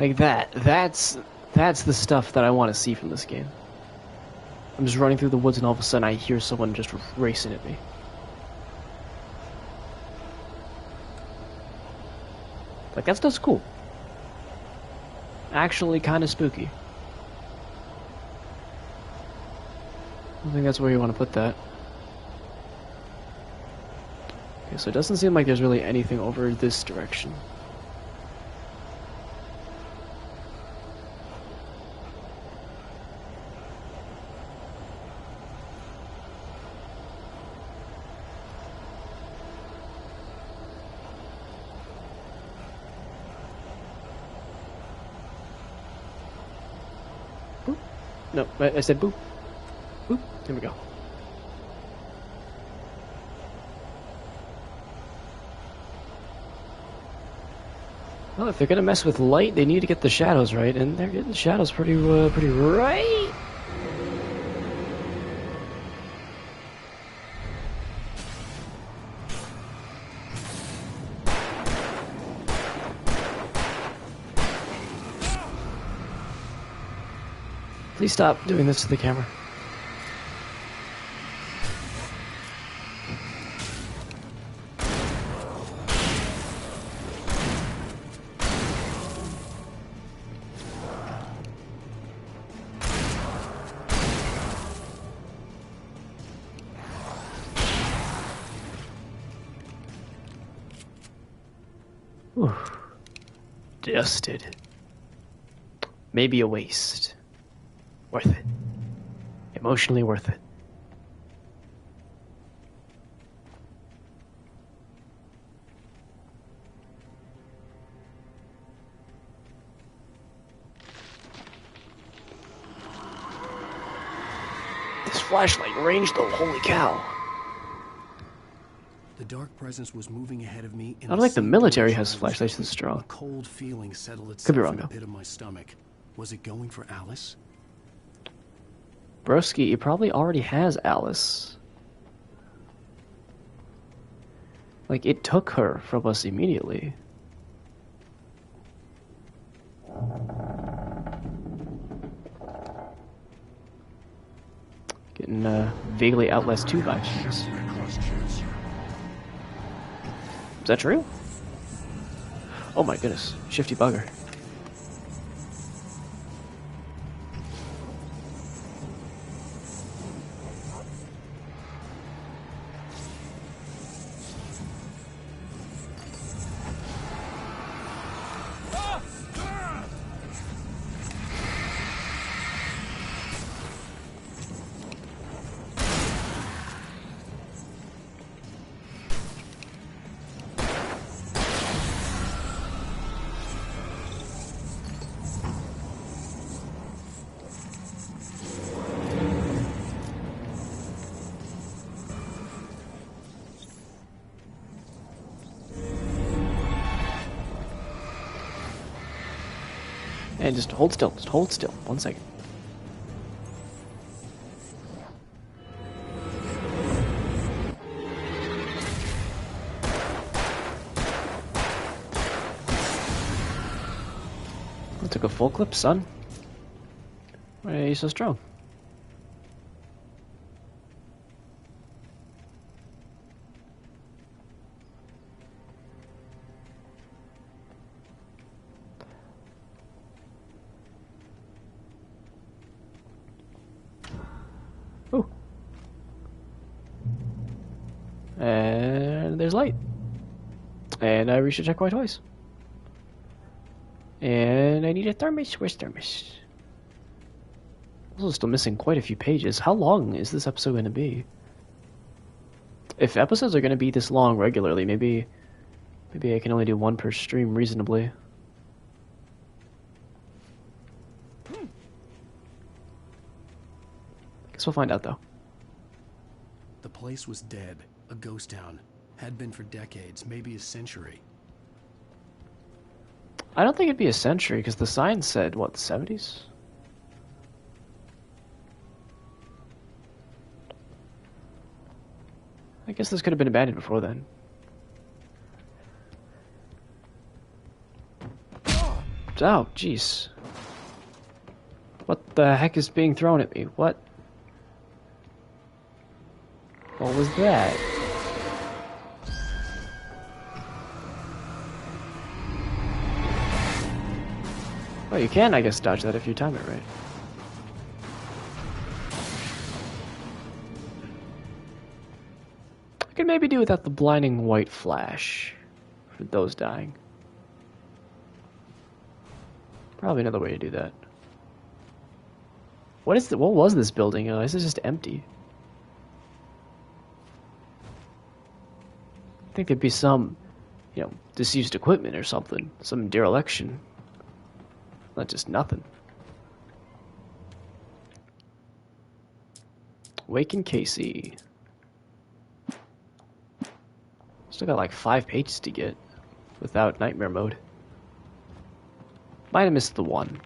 Like that. That's the stuff that I want to see from this game. I'm just running through the woods and all of a sudden I hear someone just racing at me. Like, that stuff's cool. Actually kind of spooky. I think that's where you want to put that. Okay, so it doesn't seem like there's really anything over this direction. No, I said boop. Boop. Here we go. Well, if they're gonna mess with light, they need to get the shadows right, and they're getting the shadows pretty right. Please stop doing this to the camera. Whew. Dusted. Maybe a waste. Worth it. Emotionally worth it. This flashlight ranged though, holy cow. The dark presence was moving ahead of me. I don't like the military has flashlights this strong. A cold feeling settled itself Could be wrong, in the though. pit of my stomach. Was it going for Alice? Broski, he probably already has Alice. Like, it took her from us immediately. Getting vaguely Outlast 2 vibes. Is that true? Oh my goodness, shifty bugger. And just hold still. Just hold still. 1 second. I took a full clip, son. Why are you so strong? Oh. And there's light. And I reached a checkpoint twice. And I need a thermos. Where's thermos? Also still missing quite a few pages. How long is this episode going to be? If episodes are going to be this long regularly, maybe I can only do one per stream reasonably. Guess we'll find out though. The place was dead, a ghost town. Had been for decades, maybe a century. I don't think it'd be a century, because the sign said, what, the 70s? I guess this could have been abandoned before then. Oh, jeez. What the heck is being thrown at me? What? What was that? Well, you can, I guess, dodge that if you time it right. I could maybe do without the blinding white flash for those dying. Probably another way to do that. What was this building? Is it just empty? I think there'd be some, disused equipment or something. Some dereliction. Not just nothing. Waken Casey. Still got like 5 pages to get without nightmare mode. Might have missed the one.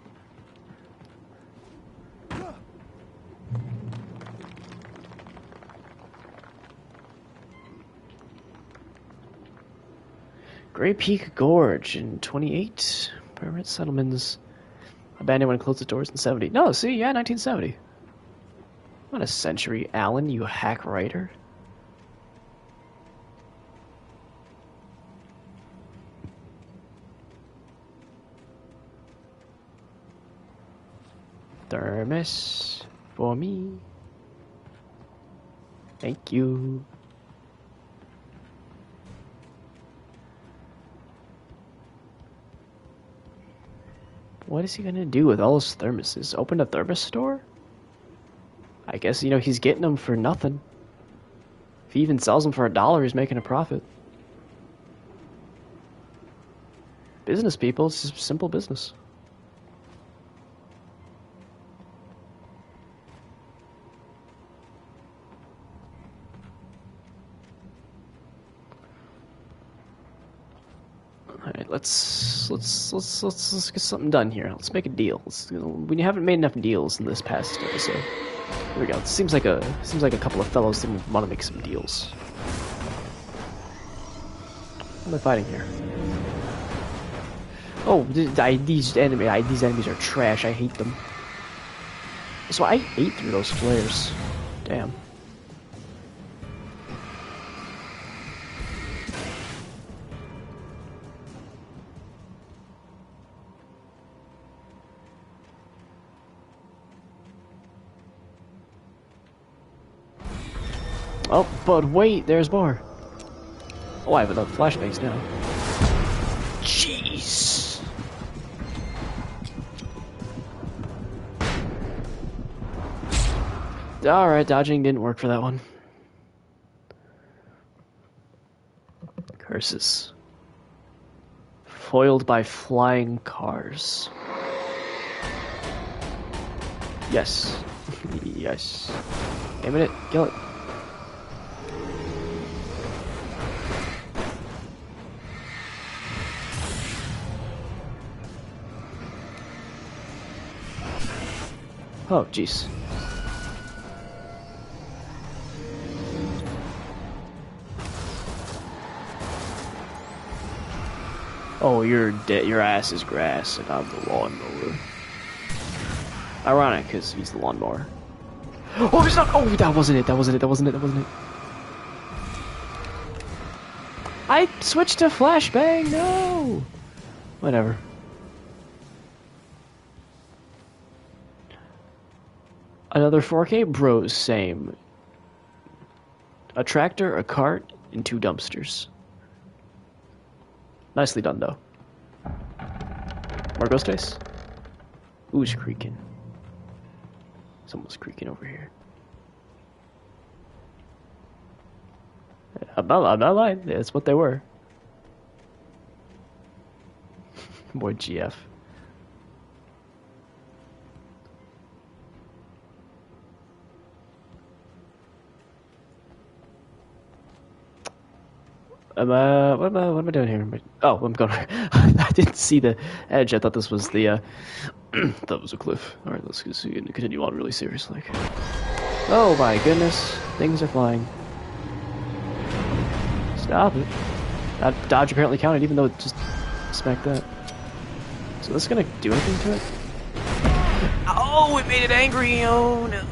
Gray Peak Gorge in 28. Permanent settlements abandoned when it closed the doors in 70. No, see, yeah, 1970. Not a century, Alan, you hack writer. Thermos for me. Thank you. What is he gonna do with all his thermoses? Open a thermos store? I guess, he's getting them for nothing. If he even sells them for $1, he's making a profit. Business people, it's just simple business. Alright, let's get something done here. Let's make a deal. We haven't made enough deals in this past episode. Here we go. It seems like a couple of fellows didn't want to make some deals. What am I fighting here? Oh, these enemies are trash. I hate them. So I ate through those flares. Damn. Oh, but wait, there's more. Oh, I have enough flashbangs now. Jeez. Alright, dodging didn't work for that one. Curses. Foiled by flying cars. Yes. Yes. Aim it, kill it. Oh, jeez. Oh, you're dead. Your ass is grass, and I'm the lawnmower. Ironic, because he's the lawnmower. Oh, it's not. Oh, that wasn't it. That wasn't it. That wasn't it. That wasn't it. I switched to flashbang. No. Whatever. Another 4K? Bros, same. A tractor, a cart, and 2 dumpsters. Nicely done, though. More ghost dice? Who's creaking? Someone's creaking over here. I'm not lying. That's what they were. Boy, GF. What am I doing here? Oh, I'm going. I didn't see the edge. I thought this was the. That was a cliff. All right, let's continue on really seriously. Oh my goodness, things are flying. Stop it. That dodge apparently counted, even though it just smacked that. So this gonna do anything to it? Oh, it made it angry. Oh no.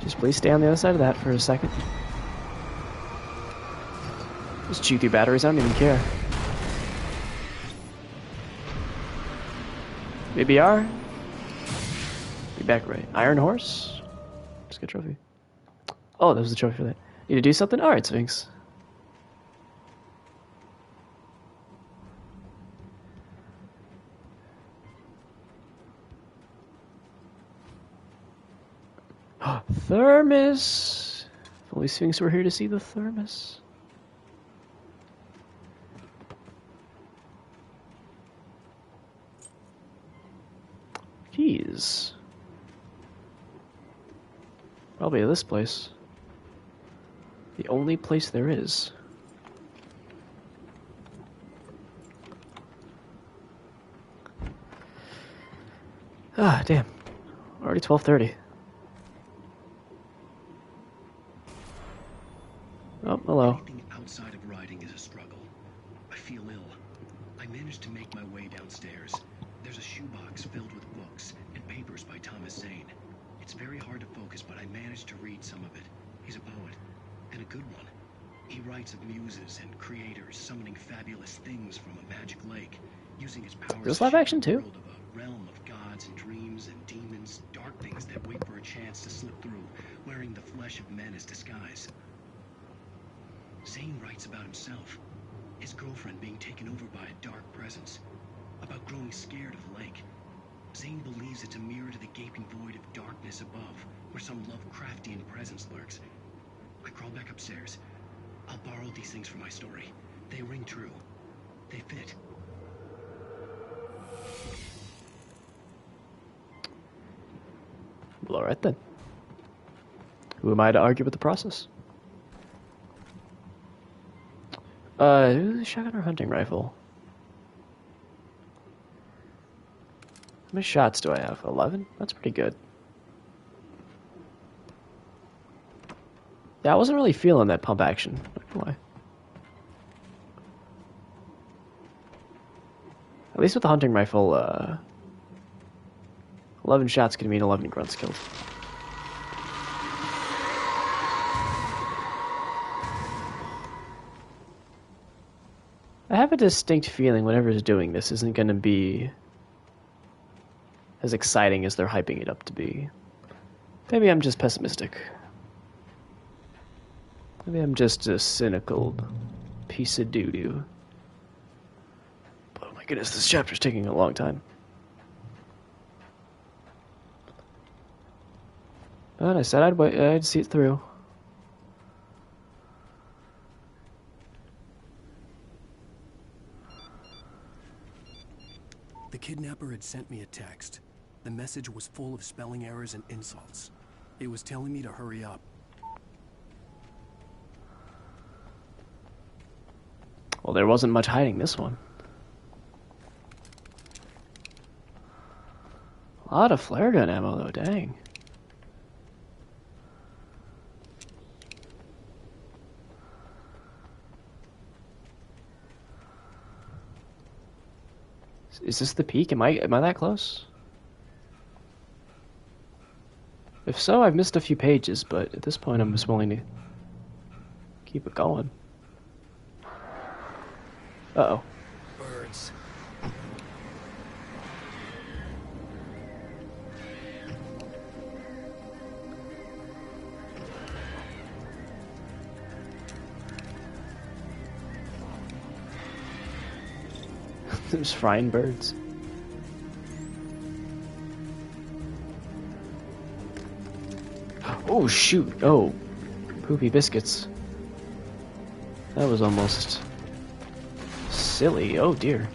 Just please stay on the other side of that for a second. Just chew through batteries, I don't even care. BBR? Be back right. Iron Horse? Just get a trophy. Oh, that was the trophy for that. Need to do something? Alright, Sphinx. Thermos! If only Sphinx were here to see the thermos. Jeez. Probably this place. The only place there is. Ah, damn. Already 12:30. Oh, hello. Anything outside of riding is a struggle. I feel ill. I managed to make my way downstairs. There's a shoebox filled with books and papers by Thomas Zane. It's very hard to focus, but I managed to read some of it. He's a poet, and a good one. He writes of muses and creators summoning fabulous things from a magic lake, using his powers There's live action too. of a realm of gods and dreams and demons, dark things that wait for a chance to slip through, wearing the flesh of men as disguise. Zane writes about himself, his girlfriend being taken over by a dark presence, about growing scared of the lake. Zane believes it's a mirror to the gaping void of darkness above, where some Lovecraftian presence lurks. I crawl back upstairs. I'll borrow these things for my story. They ring true. They fit. Well, alright then. Who am I to argue with the process? Shotgun or hunting rifle? How many shots do I have? 11? That's pretty good. Yeah, I wasn't really feeling that pump action. Not gonna lie. At least with the hunting rifle, 11 shots could mean 11 grunts killed. I have a distinct feeling whatever's doing this isn't going to be as exciting as they're hyping it up to be. Maybe I'm just pessimistic. Maybe I'm just a cynical piece of doo-doo. But oh my goodness, this chapter's taking a long time. But I said I'd wait, I'd see it through. The kidnapper had sent me a text. The message was full of spelling errors and insults. It was telling me to hurry up. Well, there wasn't much hiding this one. A lot of flare gun ammo, though, dang. Is this the peak? Am I that close? If so, I've missed a few pages, but at this point I'm just willing to keep it going. Uh-oh. Birds. There's frying birds. Oh shoot! Oh, poopy biscuits. That was almost silly. Oh dear.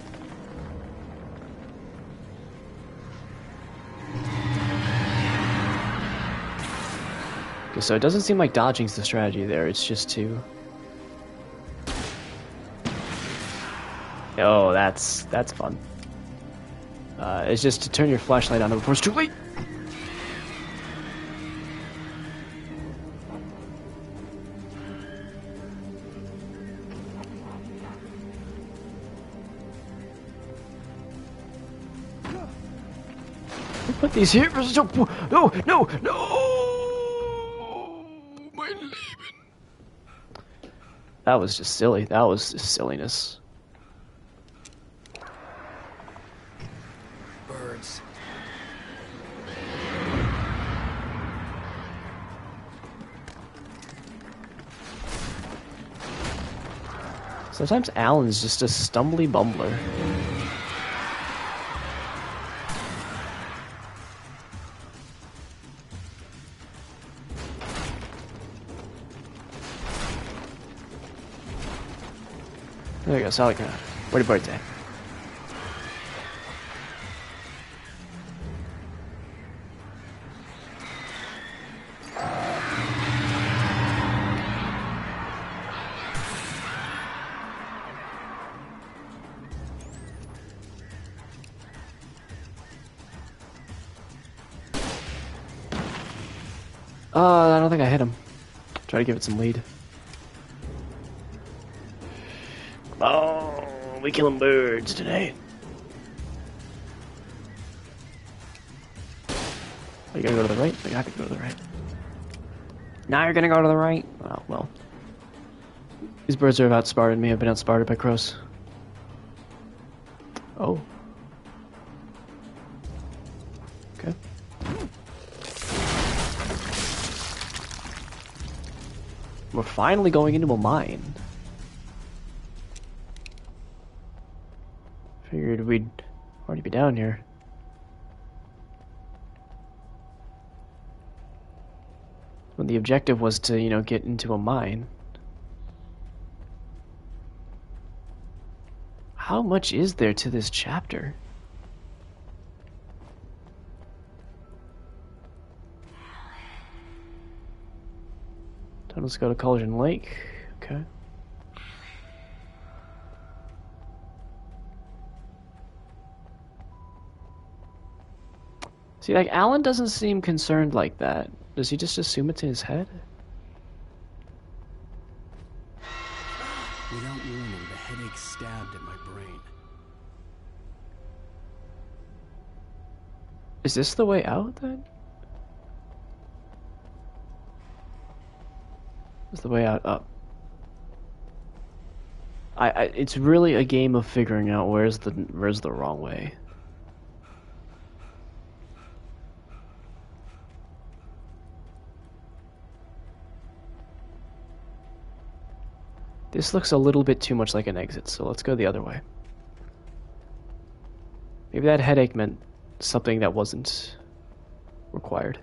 Okay, so it doesn't seem like dodging's the strategy there. It's just to. Oh, that's fun. It's just to turn your flashlight on before it's too late. Put these here. No, no, no! My Leben. That was just silly. That was just silliness. Birds. Sometimes Alan's just a stumbly bumbler. There you go, Sally. Where'd the birds at? I don't think I hit him. Try to give it some lead. Oh, we killing birds today. Are you gonna go to the right? I have to go to the right. Now you're gonna go to the right? Oh, well. These birds have outsmarted me. I've been outsmarted by crows. Oh. Okay. We're finally going into a mine. Figured we'd already be down here. When the objective was to, you know, get into a mine. How much is there to this chapter? Let's go to Cauldron Lake. Okay. See, like, Alan doesn't seem concerned like that. Does he just assume it's in his head? Without warning, the headache stabbed at my brain. Is this the way out, then? Is the way out up? It's really a game of figuring out where's the wrong way. This looks a little bit too much like an exit, so let's go the other way. Maybe that headache meant something that wasn't required.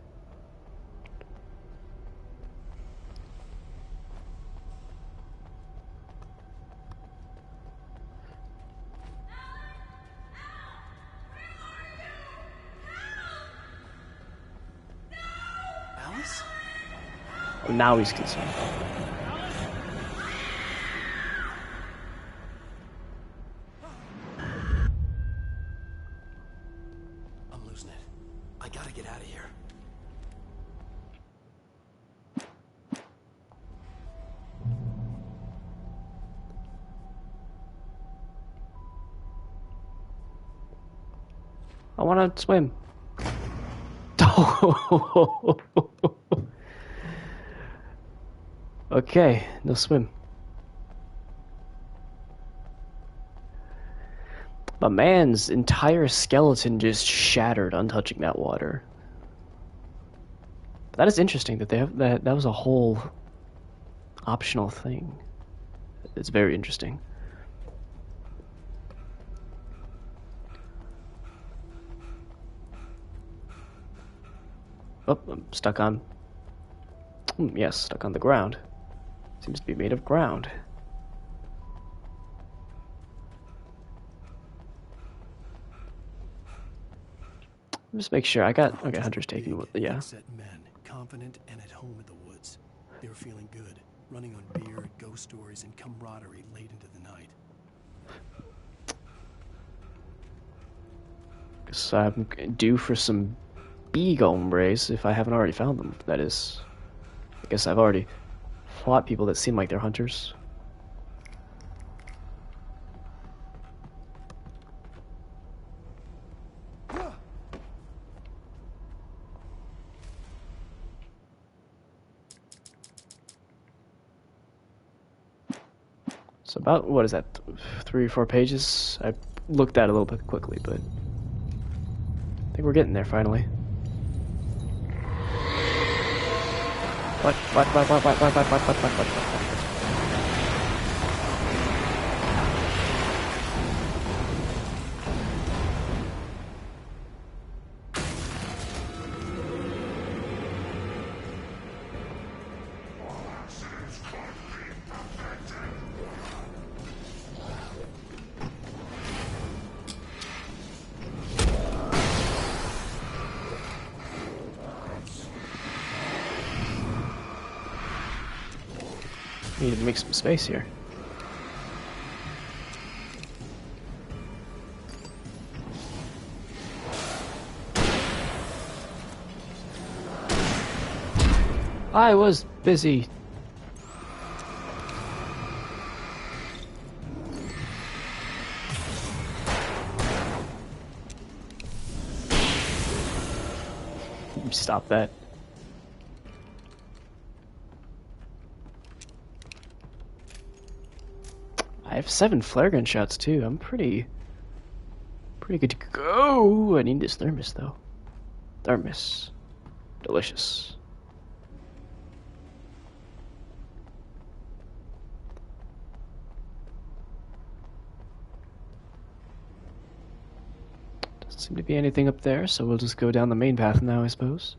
Alice? Oh, now he's concerned. I'm losing it. I gotta get out of here. I want to swim. Okay, no swim. My man's entire skeleton just shattered on touching that water. That is interesting that they have that was a whole optional thing. It's very interesting. Oh, I'm stuck on... yes, stuck on the ground. Seems to be made of ground. Just make sure I got... okay, Hunter's taking... yeah. Set men, confident and at home in the woods. They were feeling good, running on beer, ghost stories, and camaraderie late into the night. Guess I'm due for some big hombres if I haven't already found them. That is... I guess I've already fought people that seem like they're hunters. So about, what is that, 3 or 4 pages? I looked at it a little bit quickly, but I think we're getting there finally. What? Need to make some space here. I was busy. Stop that. I have 7 flare gun shots too. I'm pretty good to go. I need this thermos though. Thermos. Delicious. Doesn't seem to be anything up there, so we'll just go down the main path now, I suppose.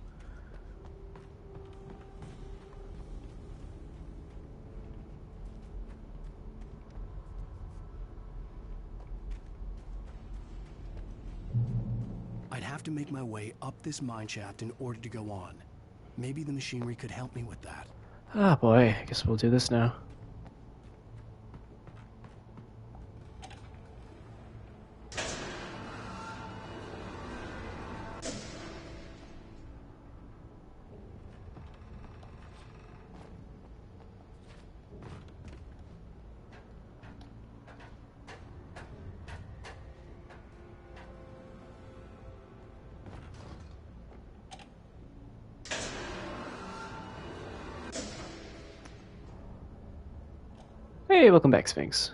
I'd have to make my way up this mine shaft in order to go on. Maybe the machinery could help me with that. Ah boy, I guess we'll do this now. Hey, welcome back, Sphinx.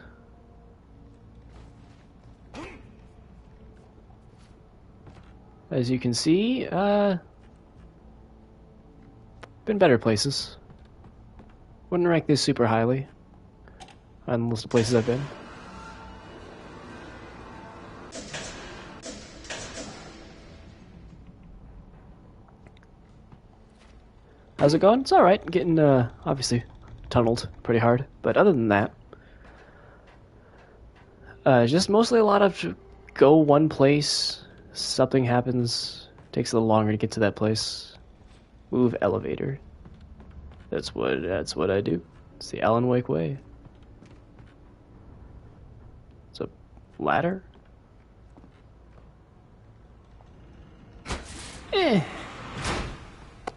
As you can see, been better places. Wouldn't rank this super highly on the list of places I've been. How's it going? It's alright. Getting, obviously, tunneled pretty hard. But other than that, just mostly a lot of go one place, something happens, takes a little longer to get to that place. Move elevator. That's what I do. It's the Alan Wake way. It's a ladder.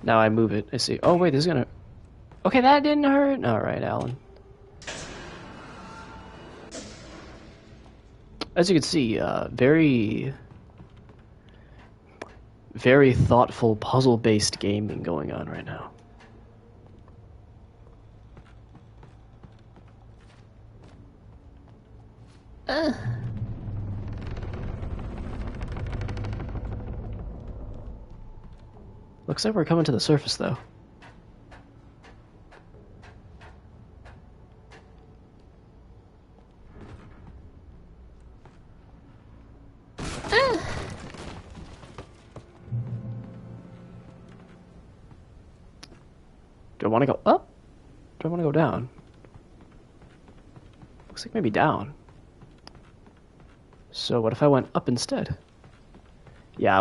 Now I move it. I see. Oh wait, this is gonna... Okay, that didn't hurt. Alright, Alan. As you can see, very thoughtful puzzle-based gaming going on right now. Looks like we're coming to the surface, though. Do I want to go up? Do I want to go down? Looks like maybe down. So what if I went up instead? Yeah,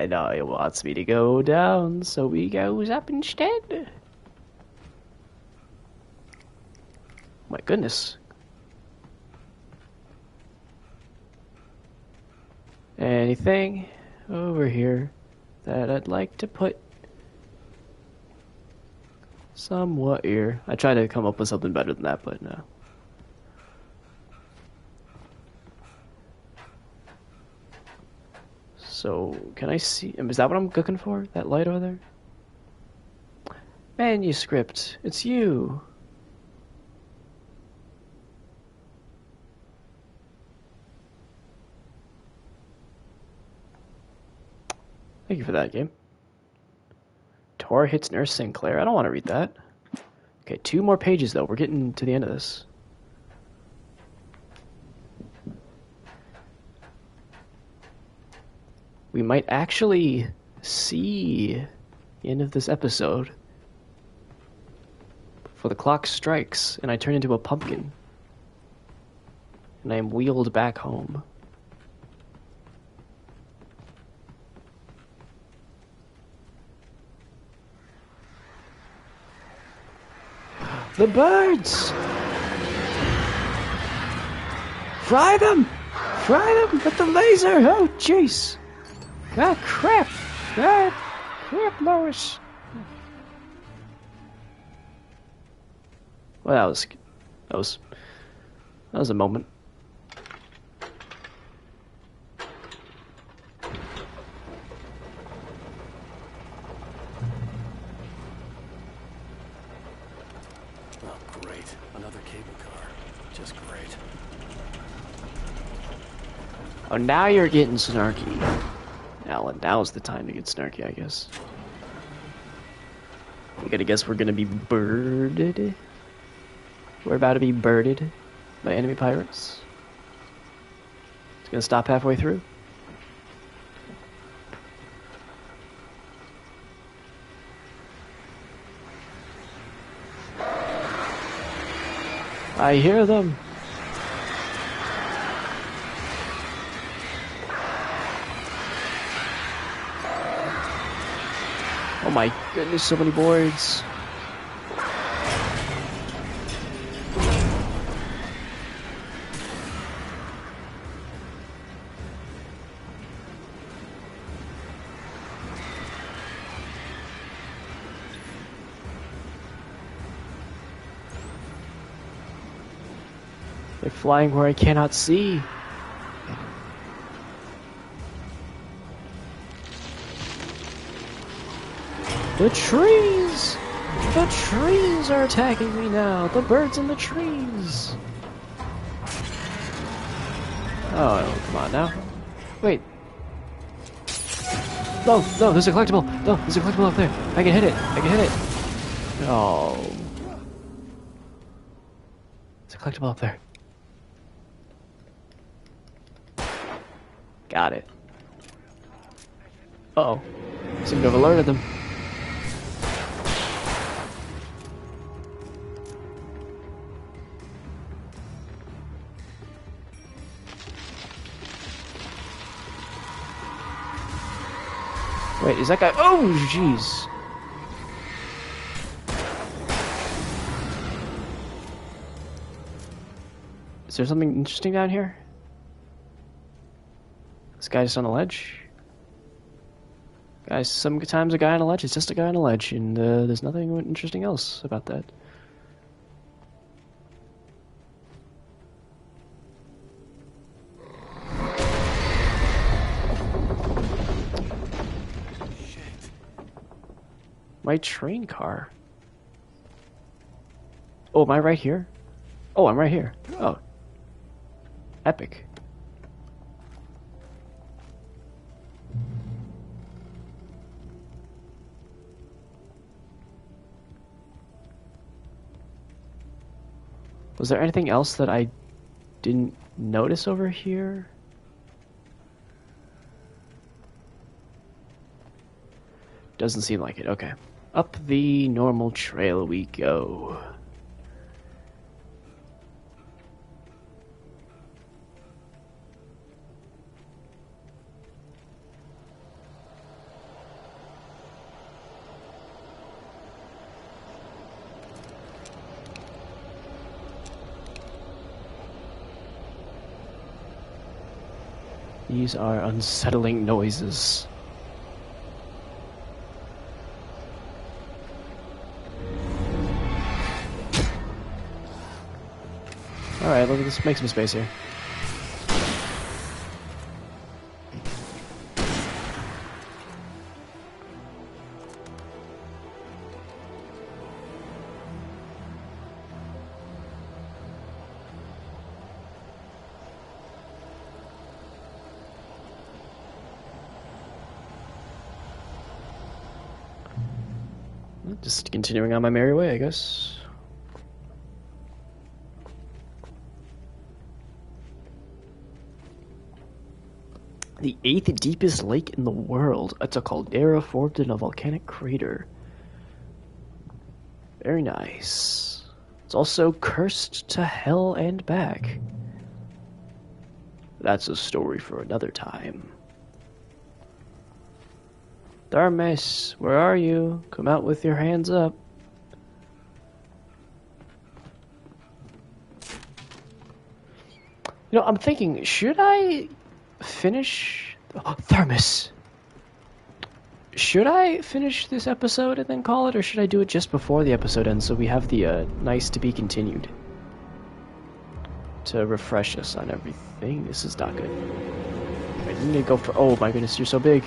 no, it wants me to go down, so we goes up instead. My goodness. Anything over here that I'd like to put somewhat here? I tried to come up with something better than that, but no. So, can I see? Is that what I'm looking for? That light over there? Manuscript, it's you. Thank you for that, game. Tor hits Nurse Sinclair. I don't want to read that. Okay, 2 more pages, though. We're getting to the end of this. We might actually see the end of this episode before the clock strikes and I turn into a pumpkin. And I am wheeled back home. The birds! Fry them! Fry them with the laser! Oh, jeez! Ah, crap! Ah, crap, Lois! Well, that was a moment. Oh, great. Another cable car. Just great. Oh, now you're getting snarky. Alan, now's the time to get snarky, I guess. You gotta guess we're gonna be birded? We're about to be birded by enemy pirates. It's gonna stop halfway through. I hear them. Oh my goodness, so many boards. They're flying where I cannot see. The trees! The trees are attacking me now! The birds in the trees! Oh, come on now. Wait. No, no, there's a collectible! No, there's a collectible up there! I can hit it! I can hit it! Oh. There's a collectible up there. Got it. Uh-oh. Seem to have alerted them. Wait, is that guy? Oh, jeez. Is there something interesting down here? This guy's on a ledge. Guys, sometimes a guy on a ledge is just a guy on a ledge, and there's nothing interesting else about that. My train car. Oh, am I right here? Oh, I'm right here. Oh. Epic. Was there anything else that I didn't notice over here? Doesn't seem like it. Okay. Up the normal trail we go. These are unsettling noises. Alright, let's make some space here. Just continuing on my merry way, I guess. The 8th deepest lake in the world. It's a caldera formed in a volcanic crater. Very nice. It's also cursed to hell and back. That's a story for another time. Thermos, where are you? Come out with your hands up. You know, I'm thinking, should I finish... Oh, Thermos! Should I finish this episode and then call it, or should I do it just before the episode ends so we have the nice to be continued? To refresh us on everything. This is not good. I need to go for... Oh my goodness, you're so big.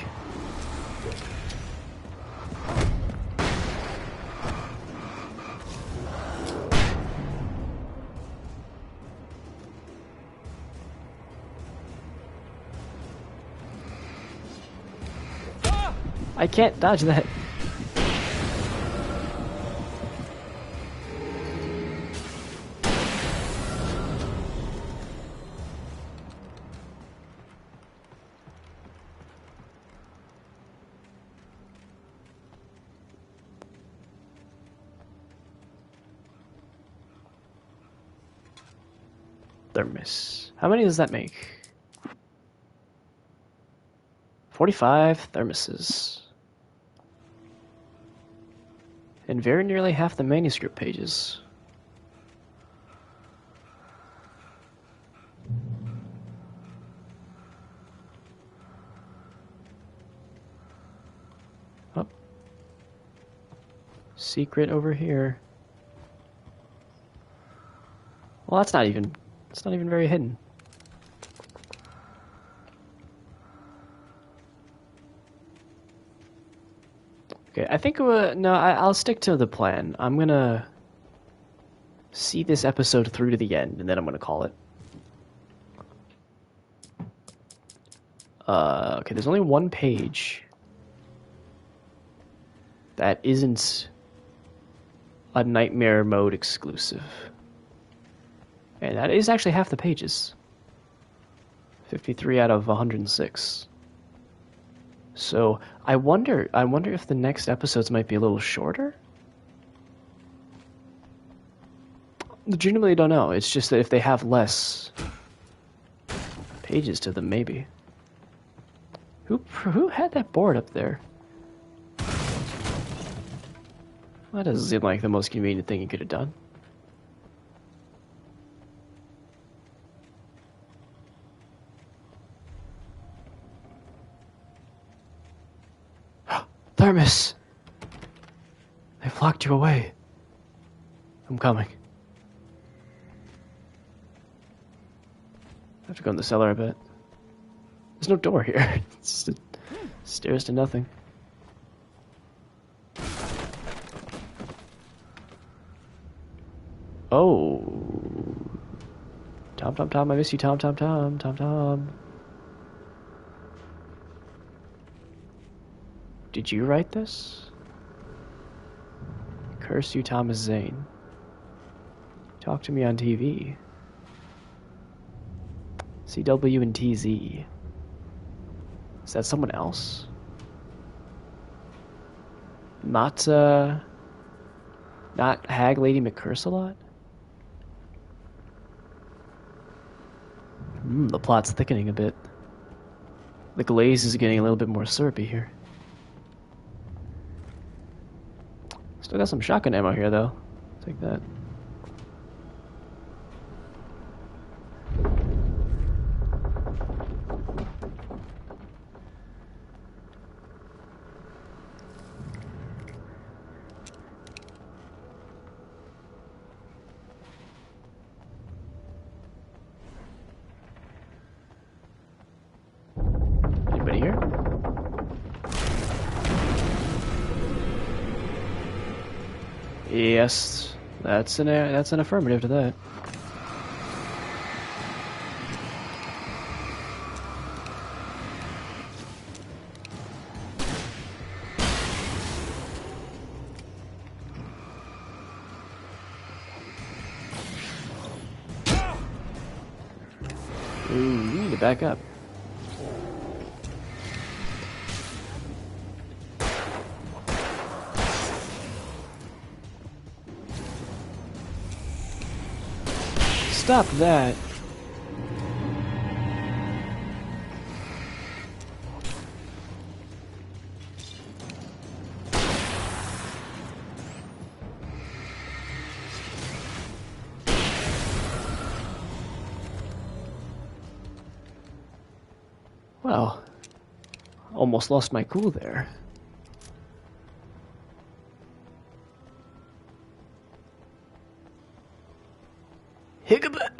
I can't dodge that. Thermos. How many does that make? 45 thermoses. And very nearly half the manuscript pages. Oh. Secret over here. Well, it's not even very hidden. Okay, I think no, I'll stick to the plan. I'm gonna see this episode through to the end, and then I'm gonna call it. Okay, there's only one page that isn't a Nightmare Mode exclusive. And that is actually half the pages. 53 out of 106. So I wonder if the next episodes might be a little shorter. Legitimately don't know. It's just that if they have less pages to them, maybe. Who had that board up there? Well, that doesn't seem like the most convenient thing you could have done. Thermos! They've locked you away. I'm coming. I have to go in the cellar, I bet. There's no door here. It's just stairs to nothing. Oh. Tom, I miss you, Tom. Did you write this? Curse you, Thomas Zane. Talk to me on TV. CW and TZ. Is that someone else? Not Hag Lady McCurse-a-lot? The plot's thickening a bit. The glaze is getting a little bit more syrupy here. Still got some shotgun ammo here, though. Take that. Anybody here? Yes, that's an affirmative to that. Ooh, you need to back up. Stop that. Well, almost lost my cool there.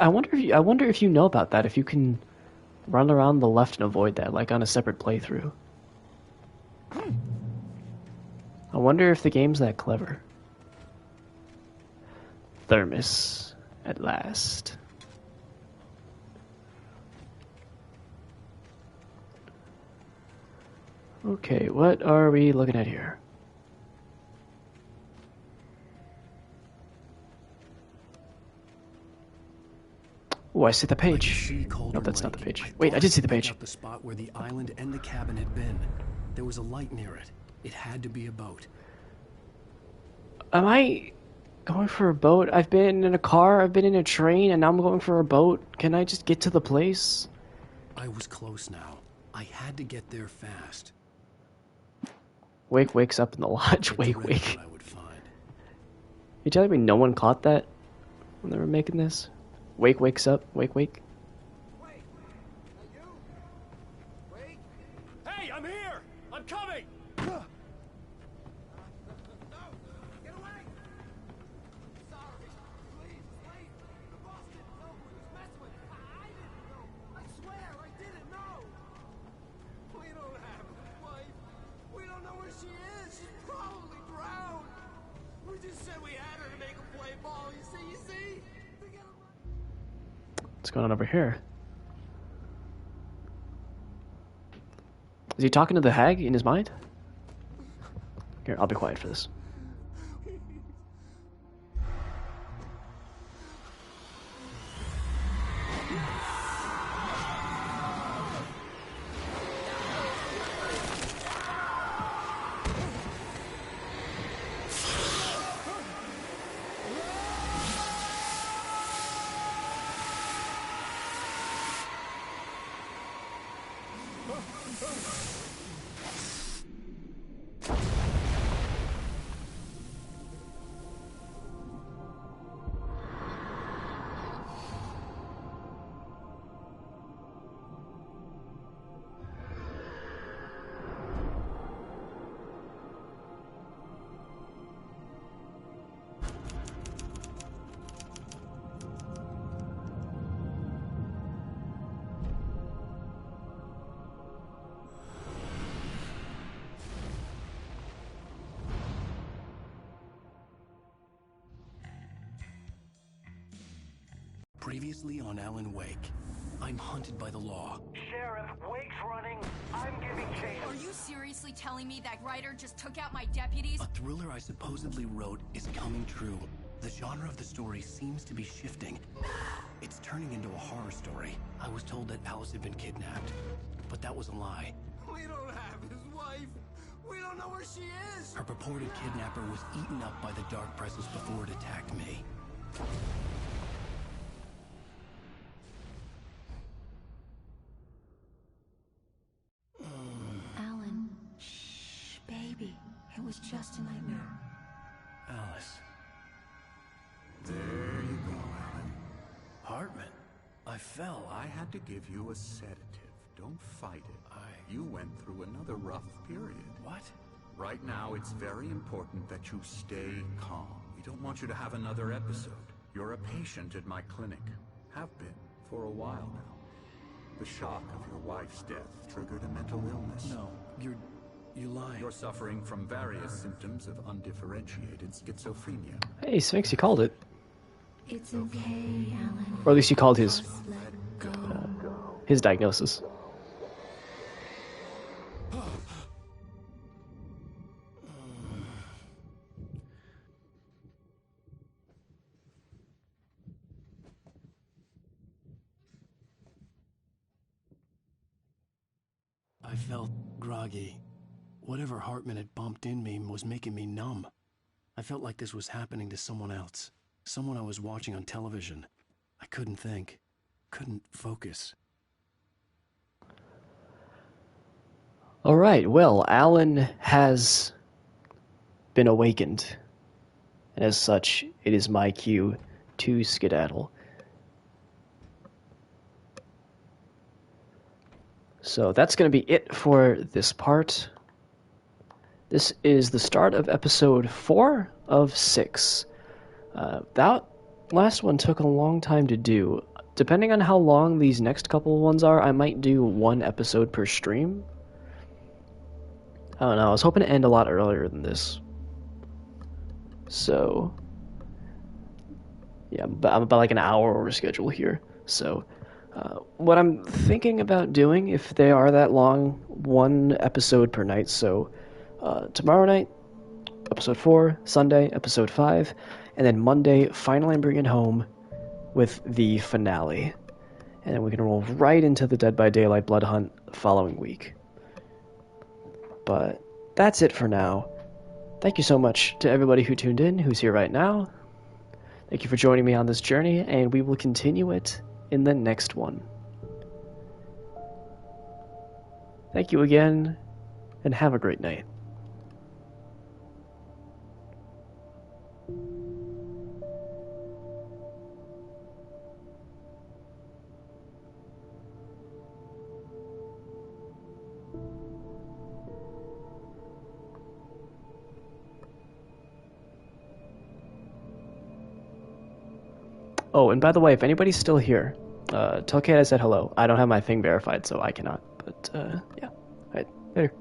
I wonder if you know about that. If you can run around the left and avoid that, like on a separate playthrough. I wonder if the game's that clever. Thermos, at last. Okay, what are we looking at here? Oh, I see the page. No, that's not the page. Wait, I did see the page. The spot where the island and the cabin had been. There was a light near it. It had to be a boat. Am I going for a boat? I've been in a car, I've been in a train, and now I'm going for a boat. Can I just get to the place? I was close now. I had to get there fast. Wake wakes up in the lodge. Wake. You telling me no one caught that when they were making this? Wake wakes up. Wake. Hey, I'm here! I'm coming! What's going on over here? Is he talking to the hag in his mind? Here, I'll be quiet for this. Previously on Alan Wake, I'm hunted by the law. Sheriff, Wake's running. I'm giving chase. Are you seriously telling me that writer just took out my deputies? A thriller I supposedly wrote is coming true. The genre of the story seems to be shifting. It's turning into a horror story. I was told that Alice had been kidnapped, but that was a lie. We don't have his wife. We don't don't know where she is! Her purported kidnapper was eaten up by the dark presence before it attacked me. Alan, shh, baby. It was just a nightmare. Alice. There you go, Alan. Hartman. I fell. I had to give you a sedative. Don't fight it. You went through another rough period. What? Right now, it's very important that you stay calm. We don't want you to have another episode. You're a patient at my clinic. Have been for a while now. The shock of your wife's death triggered a mental illness. No, you're lying. You're suffering from various symptoms of undifferentiated schizophrenia. Hey, Sphinx, you called it. It's okay, Alan. Or at least you called his Let go. his diagnosis. I felt groggy. Whatever Hartman had bumped in me was making me numb. I felt like this was happening to someone else. Someone I was watching on television. I couldn't think. Couldn't focus. Alright, well, Alan has been awakened. And as such, it is my cue to skedaddle. So that's going to be it for this part. This is the start of episode 4 of 6. That last one took a long time to do. Depending on how long these next couple of ones are, I might do one episode per stream. I don't know, I was hoping to end a lot earlier than this. So, yeah, I'm about like an hour over schedule here. So, what I'm thinking about doing, if they are that long, one episode per night. So, tomorrow night, episode 4, Sunday, episode 5, and then Monday, finally I'm bringing home with the finale. And then we can roll right into the Dead by Daylight Blood Hunt the following week. But that's it for now. Thank you so much to everybody who tuned in, who's here right now. Thank you for joining me on this journey, and we will continue it in the next one. Thank you again, and have a great night. Oh, and by the way, if anybody's still here, tell Kate I said hello. I don't have my thing verified, so I cannot. But, yeah. Alright, later.